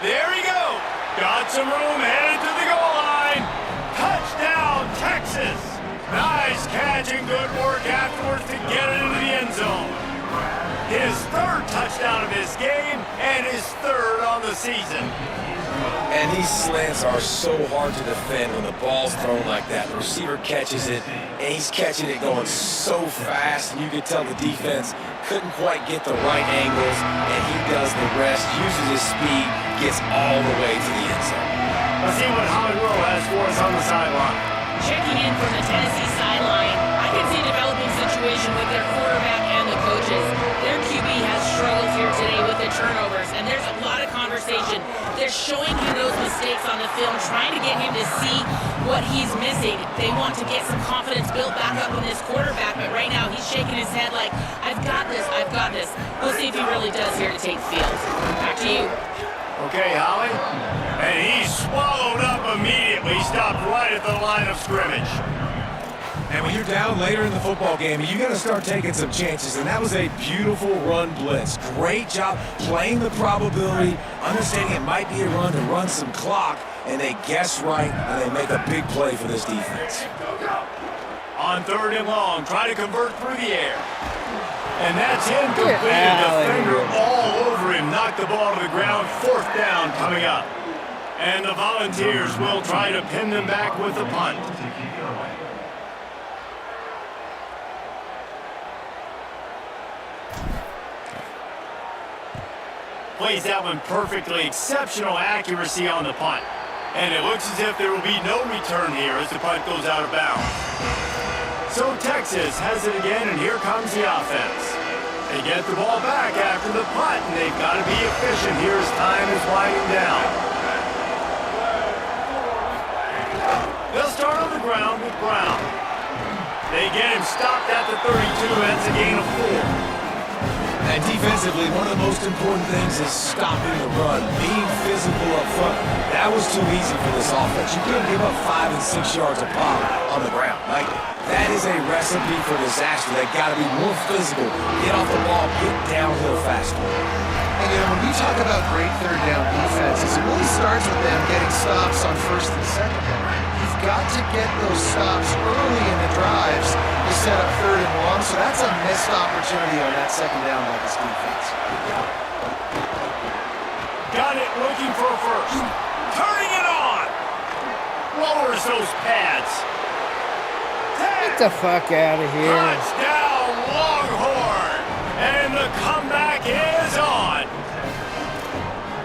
C: There he goes. Got some room, headed to the goal line. Touchdown, Texas. Nice catch and good work afterwards to get it into the end zone. His 3rd touchdown of this game and his 3rd on the season.
F: And these slants are so hard to defend when the ball's thrown like that. The receiver catches it, and he's catching it going so fast, and you can tell the defense couldn't quite get the right angles, and he does the rest, uses his speed, gets all the way to the end zone.
C: Let's see what Holly Rowe has for us on the sideline.
D: Checking in from the Tennessee sideline, I can see a developing situation with their quarterback and the coaches. Their QB has struggled here today with the turnovers, and there's a lot of conversation. They're showing him those mistakes on the film, trying to get him to see what he's missing. They want to get some confidence built back up in this quarterback, but right now he's shaking his head like, I've got this, I've got this. We'll see if he really does here to take the field. Back to you.
C: Okay, Holly. And he swallowed up immediately, stopped right at the line of scrimmage.
F: And when you're down later in the football game, you got to start taking some chances. And that was a beautiful run blitz. Great job playing the probability, understanding it might be a run to run some clock, and they guess right, and they make a big play for this defense.
C: On 3rd and long, try to convert through the air. And that's incomplete.
A: Get out of
C: Defender
A: here.
C: all over him. Knocked the ball to the ground. 4th down coming up. And the Volunteers will try to pin them back with a punt. Plays that one perfectly. Exceptional accuracy on the punt. And it looks as if there will be no return here as the punt goes out of bounds. So Texas has it again, and here comes the offense. They get the ball back after the punt, and they've got to be efficient here as time is winding down. They'll start on the ground with Brown. They get him stopped at the 32. That's a gain of 4.
F: And defensively, one of the most important things is stopping the run, being physical up front. That was too easy for this offense. You can't give up 5 and 6 yards a pop on the ground. Like, that is a recipe for disaster. They got to be more physical, get off the ball, get downhill faster.
E: And when we talk about great 3rd down defenses, it really starts with them getting stops on 1st and 2nd down. You've got to get those stops early in the drives to set up 3rd and long, so that's a missed opportunity on that 2nd down by this defense.
C: Got it, looking for a first. Turning it on! Lowers those pads.
A: Get the fuck out of here.
C: Touchdown, Longhorn! And the comeback is on!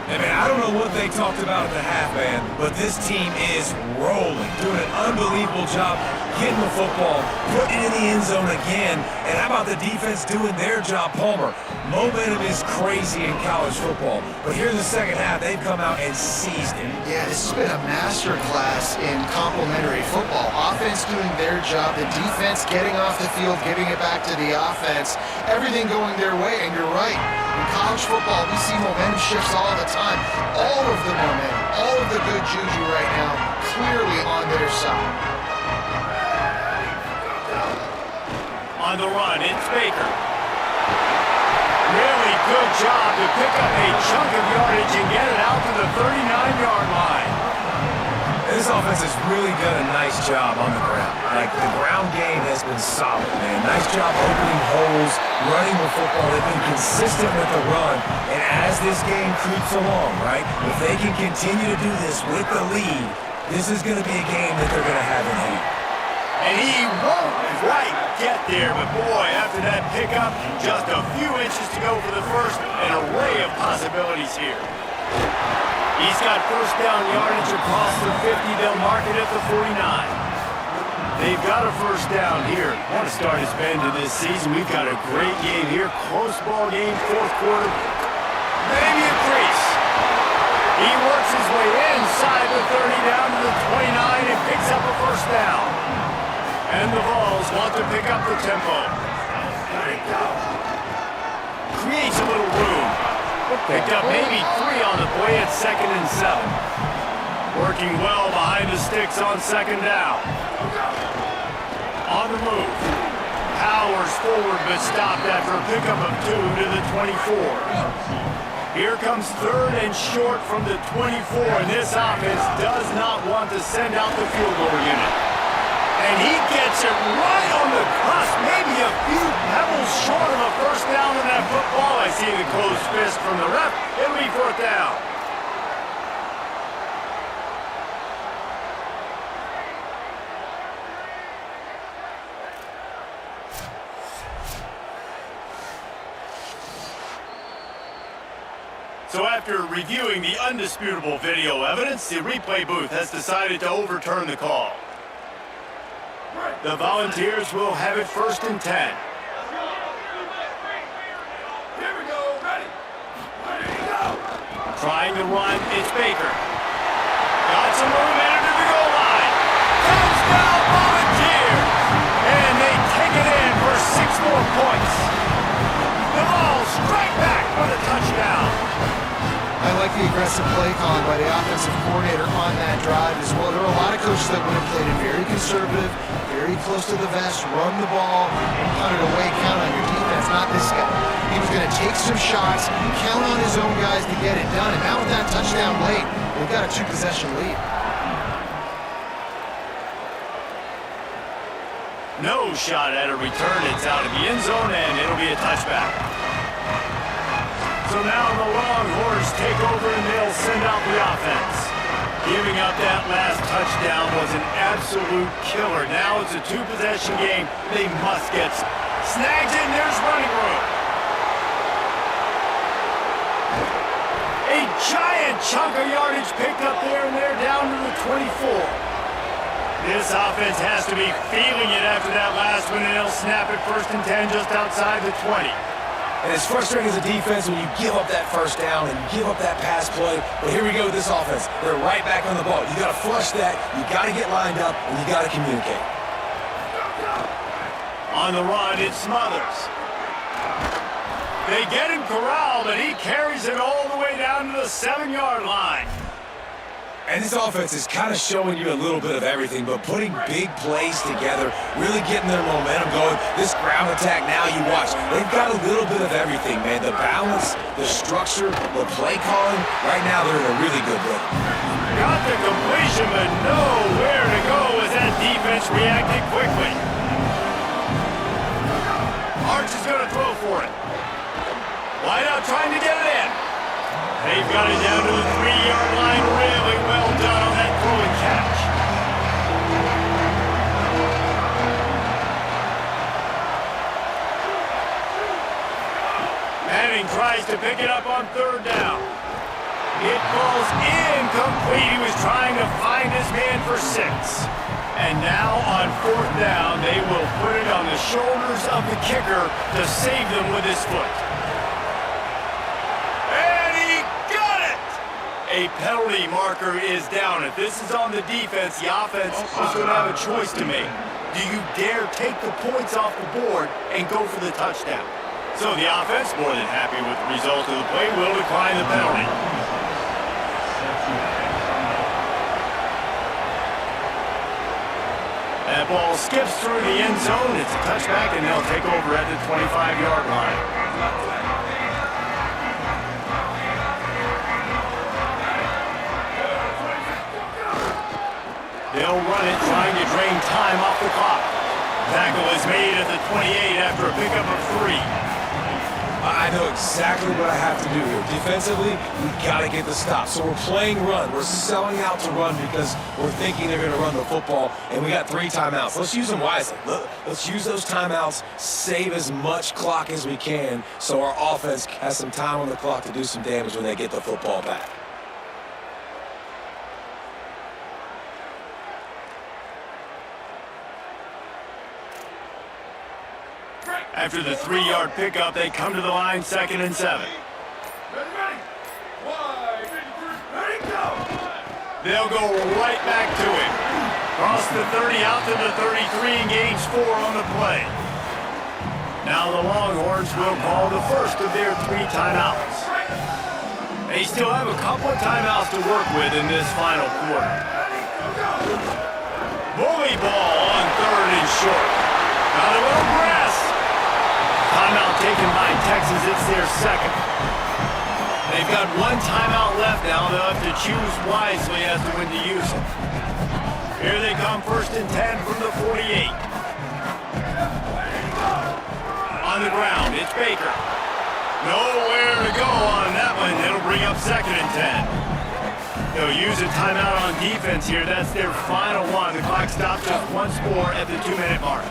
F: Hey, man, I don't know what they talked about at the half, man, but this team is rolling, doing an unbelievable job getting the football, putting it in the end zone again, and how about the defense doing their job, Palmer? Momentum is crazy in college football, but here in the second half, they've come out and seized it.
E: Yeah, this has been a masterclass in complementary football. Offense doing their job, the defense getting off the field, giving it back to the offense, everything going their way, and you're right. In college football, we see momentum shifts all the time. All of the momentum, all of the good juju right now, clearly on their side.
C: On the run, it's Baker. Really good job to pick up a chunk of yardage and get it out to the 39-yard line.
F: This offense has really done a nice job on the ground. Like, the ground game has been solid, man. Nice job opening holes, running the football. They've been consistent with the run. And as this game creeps along, right, if they can continue to do this with the lead, this is going to be a game that they're going to have in hand.
C: And he won't quite get there, but boy, after that pickup, just a few inches to go for the first, an array of possibilities here. He's got 1st down yardage across the 50. They'll mark it at the 49. They've got a 1st down here. Want to start his bend to this season. We've got a great game here. Close ball game, 4th quarter. Maybe a crease. He works his way inside the 30 down to the 29 and picks up a 1st down. And the Vols want to pick up the tempo. Creates a little room. Picked up maybe 3 on the play at 2nd and 7. Working well behind the sticks on 2nd down. On the move. Powers forward but stopped after a pickup of 2 to the 24. Here comes 3rd and short from the 24, and this offense does not want to send out the field goal unit. And he gets it right on the cusp, maybe a few pebbles short of a 1st down in that football. I see the closed fist from the ref. It'll be 4th down. So after reviewing the undisputable video evidence, the replay booth has decided to overturn the call. The Volunteers will have it 1st and 10.
I: Here we go, ready. Ready, go.
C: Trying to run, it's Baker. Got some room into the goal line. Touchdown Volunteers! And they take it in for 6 more points. The Vols strike back for the touchdown.
E: I like the aggressive play calling by the offensive coordinator on that drive as well. There are a lot of coaches that would have played it very conservative, very close to the vest, run the ball, and punt it away, count on your defense. Not this guy. He was going to take some shots, count on his own guys to get it done, and now with that touchdown late, they've got a 2-possession lead.
C: No shot at a return. It's out of the end zone, and it'll be a touchback. So now the Longhorns take over, and they'll send out the offense. Giving up that last touchdown was an absolute killer. Now it's a two-possession game. They must get snagged in. There's running room. A giant chunk of yardage picked up there, and they're down to the 24. This offense has to be feeling it after that last one, and they'll snap it 1st and 10 just outside the 20.
F: And it's frustrating as a defense when you give up that first down and you give up that pass play. But here we go with this offense. They're right back on the ball. You got to flush that. You got to get lined up, and you got to communicate.
C: On the run, it's Smothers. They get him corralled, and he carries it all the way down to the 7-yard line.
F: And this offense is kind of showing you a little bit of everything, but putting big plays together, really getting their momentum going. This ground attack now, you watch, they've got a little bit of everything, man. The balance, the structure, the play calling, right now they're in a really good rhythm.
C: Got the completion, but nowhere to go as that defense reacted quickly. Arch is going to throw for it. Wide out trying to get it in. They've got it down to the 3-yard line. Really well done on that throw and catch. Manning tries to pick it up on 3rd down. It falls incomplete. He was trying to find his man for 6. And now on 4th down, they will put it on the shoulders of the kicker to save them with his foot. A penalty marker is down. If this is on the defense, the offense is going to have a choice to make. Do you dare take the points off the board and go for the touchdown? So the offense, more than happy with the result of the play, will decline the penalty. That ball skips through the end zone. It's a touchback, and they'll take over at the 25-yard line. They'll run it, trying to drain time off the clock. Tackle is made at the 28 after a pickup of 3.
F: I know exactly what I have to do here. Defensively, we got to get the stop. So we're playing run. We're selling out to run because we're thinking they're going to run the football, and we got 3 timeouts. Let's use them wisely. Let's use those timeouts, save as much clock as we can so our offense has some time on the clock to do some damage when they get the football back.
C: After the 3-yard pickup, they come to the line 2nd and 7.
I: Ready. Wide. Ready, go.
C: They'll go right back to it. Cross the 30 out to the 33 and gains 4 on the play. Now the Longhorns will call the first of their 3 timeouts. They still have a couple of timeouts to work with in this final quarter. Bully ball on 3rd and short. Got a little grass. Timeout taken by Texas. It's their 2nd. They've got 1 timeout left now. They'll have to choose wisely as to when to use it. Here they come, 1st and 10 from the 48. On the ground, it's Baker. Nowhere to go on that one. It'll bring up 2nd and 10. They'll use a timeout on defense here. That's their final one. The clock stops just once more at the 2-minute mark.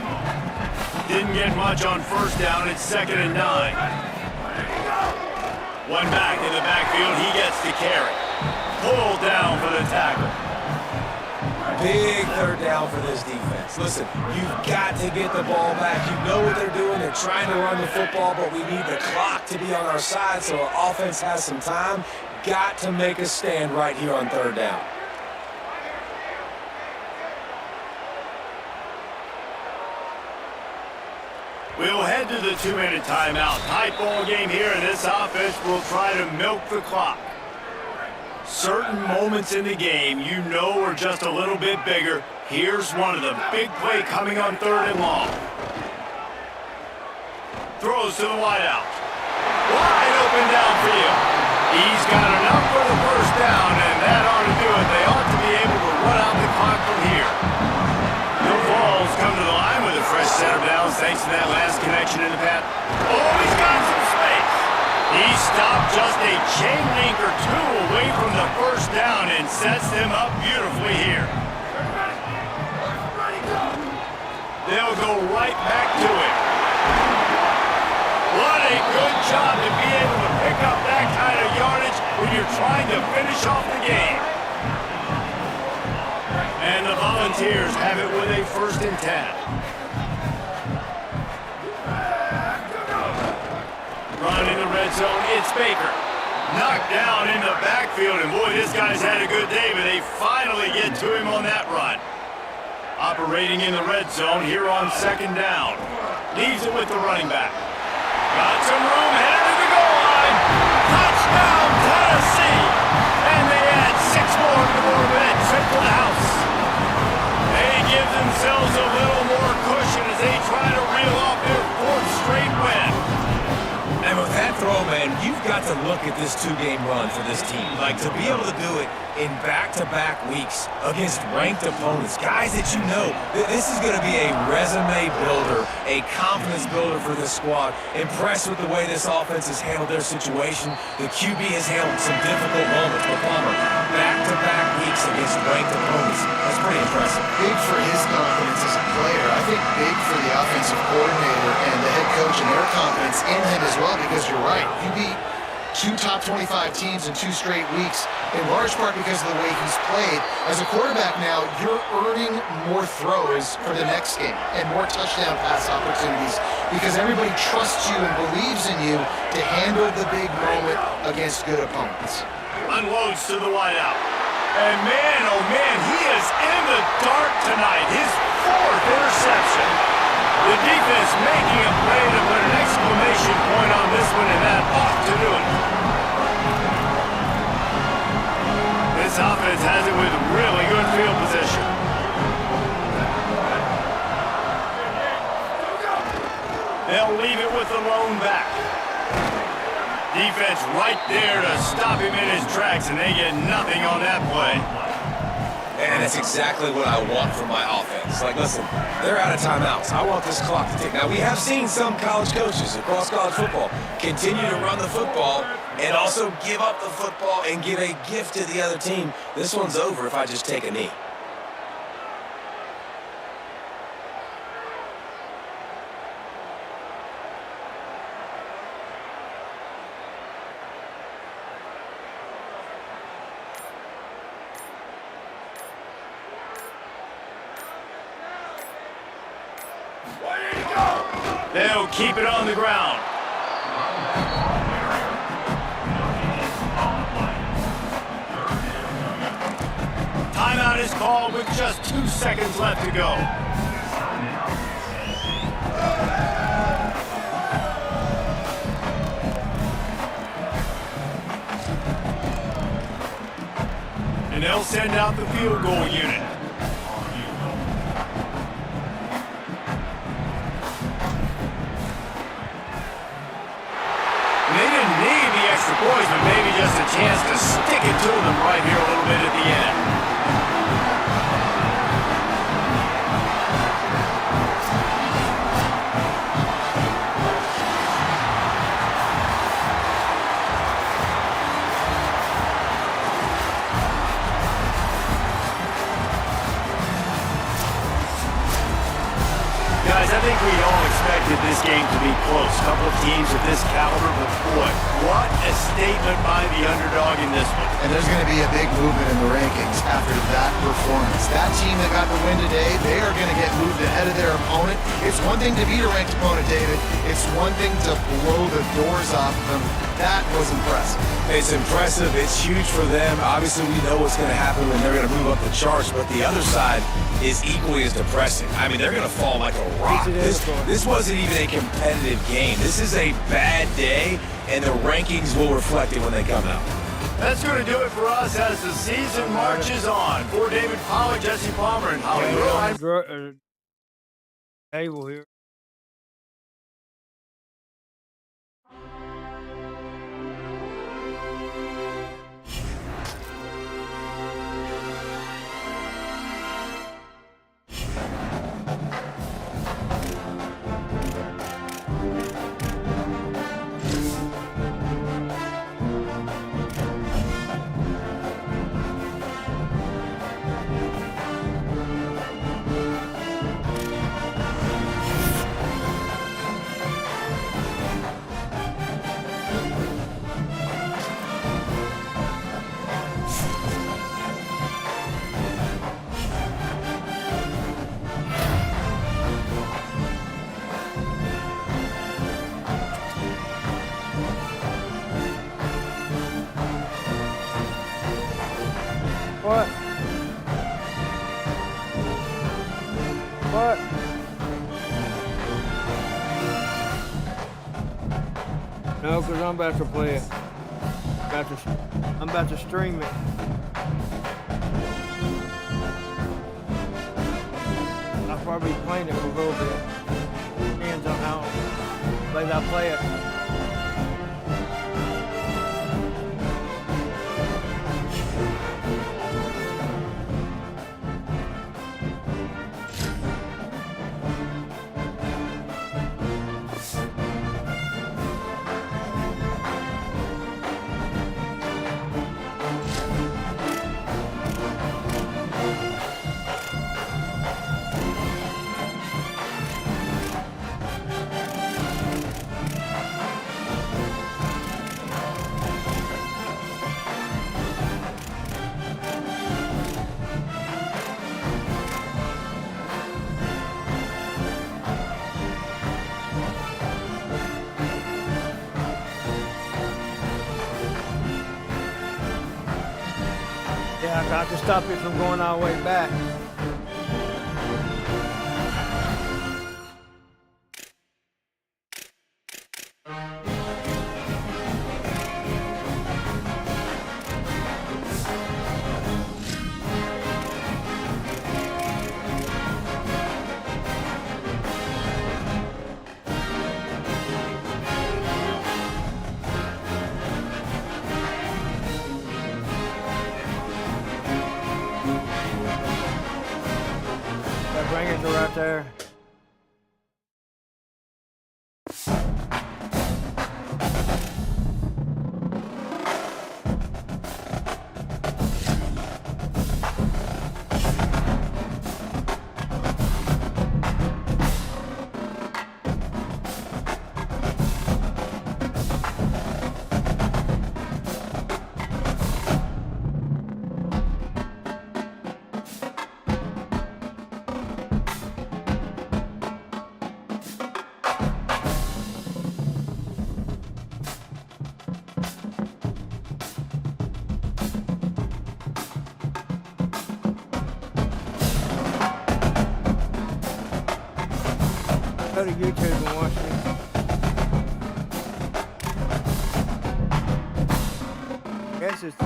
C: Didn't get much on 1st down. It's 2nd and 9. One back in the backfield. He gets to carry. Pulled down for the tackle.
F: Big 3rd down for this defense. Listen, you've got to get the ball back. You know what they're doing. They're trying to run the football, but we need the clock to be on our side so our offense has some time. Got to make a stand right here on 3rd down.
C: We'll head to the 2-minute timeout. Tight ball game here, and this offense will try to milk the clock. Certain moments in the game you know are just a little bit bigger. Here's one of them. Big play coming on 3rd and long. Throws to the wideout. Wide open downfield. He's got enough for the 1st down, and that ought to do it. They ought to be able to run out the clock from here. No balls come to the line with a fresh chain link or two away from the first down and sets them up beautifully here. They'll go right back to it. What a good job to be able to pick up that kind of yardage when you're trying to finish off the game. And the Volunteers have it with a 1st and 10. Run in the red zone, it's Baker. Knocked down in the backfield, and boy, this guy's had a good day, but they finally get to him on that run. Operating in the red zone here on 2nd down. Leaves it with the running back. Got some room, headed to the goal line. Touchdown, Tennessee! And they add 6 more to the board with that trip to the house. They give themselves a little more cushion as they try to reel off their 4th straight win.
F: And with that throw, man, you've got to look at this 2-game run for this team. Like, to be able to do it in back-to-back weeks against ranked opponents, guys that you know, this is going to be a resume builder, a confidence builder for this squad. Impressed with the way this offense has handled their situation. The QB has handled some difficult moments, but Palmer, back-to-back weeks against ranked opponents. That's pretty impressive.
E: Big for his confidence as a player. I think big for the offensive coordinator and the head coach and their confidence in him as well, because you're right. You beat 2 top 25 teams in 2 straight weeks, in large part because of the way he's played. As a quarterback now, you're earning more throws for the next game and more touchdown pass opportunities because everybody trusts you and believes in you to handle the big moment against good opponents.
C: Unloads to the wideout. And man, oh man, he is in the dark tonight. His 4th interception. The defense making a play to put an exclamation point on this one, and that ought to do it. This offense has it with really good field position. They'll leave it with the lone back. Defense right there to stop him in his tracks, and they get nothing on that play.
F: And that's exactly what I want from my offense. Like, listen, they're out of timeouts. I want this clock to tick. Now, we have seen some college coaches across college football continue to run the football and also give up the football and give a gift to the other team. This one's over if I just take a knee.
C: They'll keep it on the ground. Timeout is called with just 2 seconds left to go. And they'll send out the field goal unit. Boys, but maybe just a chance to stick it to them right here a little bit at the end. Guys, I think we all expected this game to be close. A couple of teams of this caliber, but boy, what a statement by the underdog in this one.
E: And there's going to be a big movement in the rankings after that performance. That team that got the win today, they are going to get moved ahead of their opponent. It's one thing to beat a ranked opponent, David. It's one thing to blow the doors off them. That was impressive.
F: It's impressive. It's huge for them. Obviously, we know what's going to happen when they're going to move up the charts, but the other side is equally as depressing. I mean, they're going to fall like a rock. This wasn't even a competitive game. This is a bad day, and the rankings will reflect it when they come out.
C: That's going to do it for us as the season marches on. For David Pollack, Jesse Palmer, and Hollywood.
A: Table here. What? What? No, because I'm about to play it. I'm about to stream it. I'll probably be playing it for a little bit. Depends on how late I play it. Yeah, I got to stop it from going all the way back. That bring it to right there. Go to YouTube and watch me. I guess it's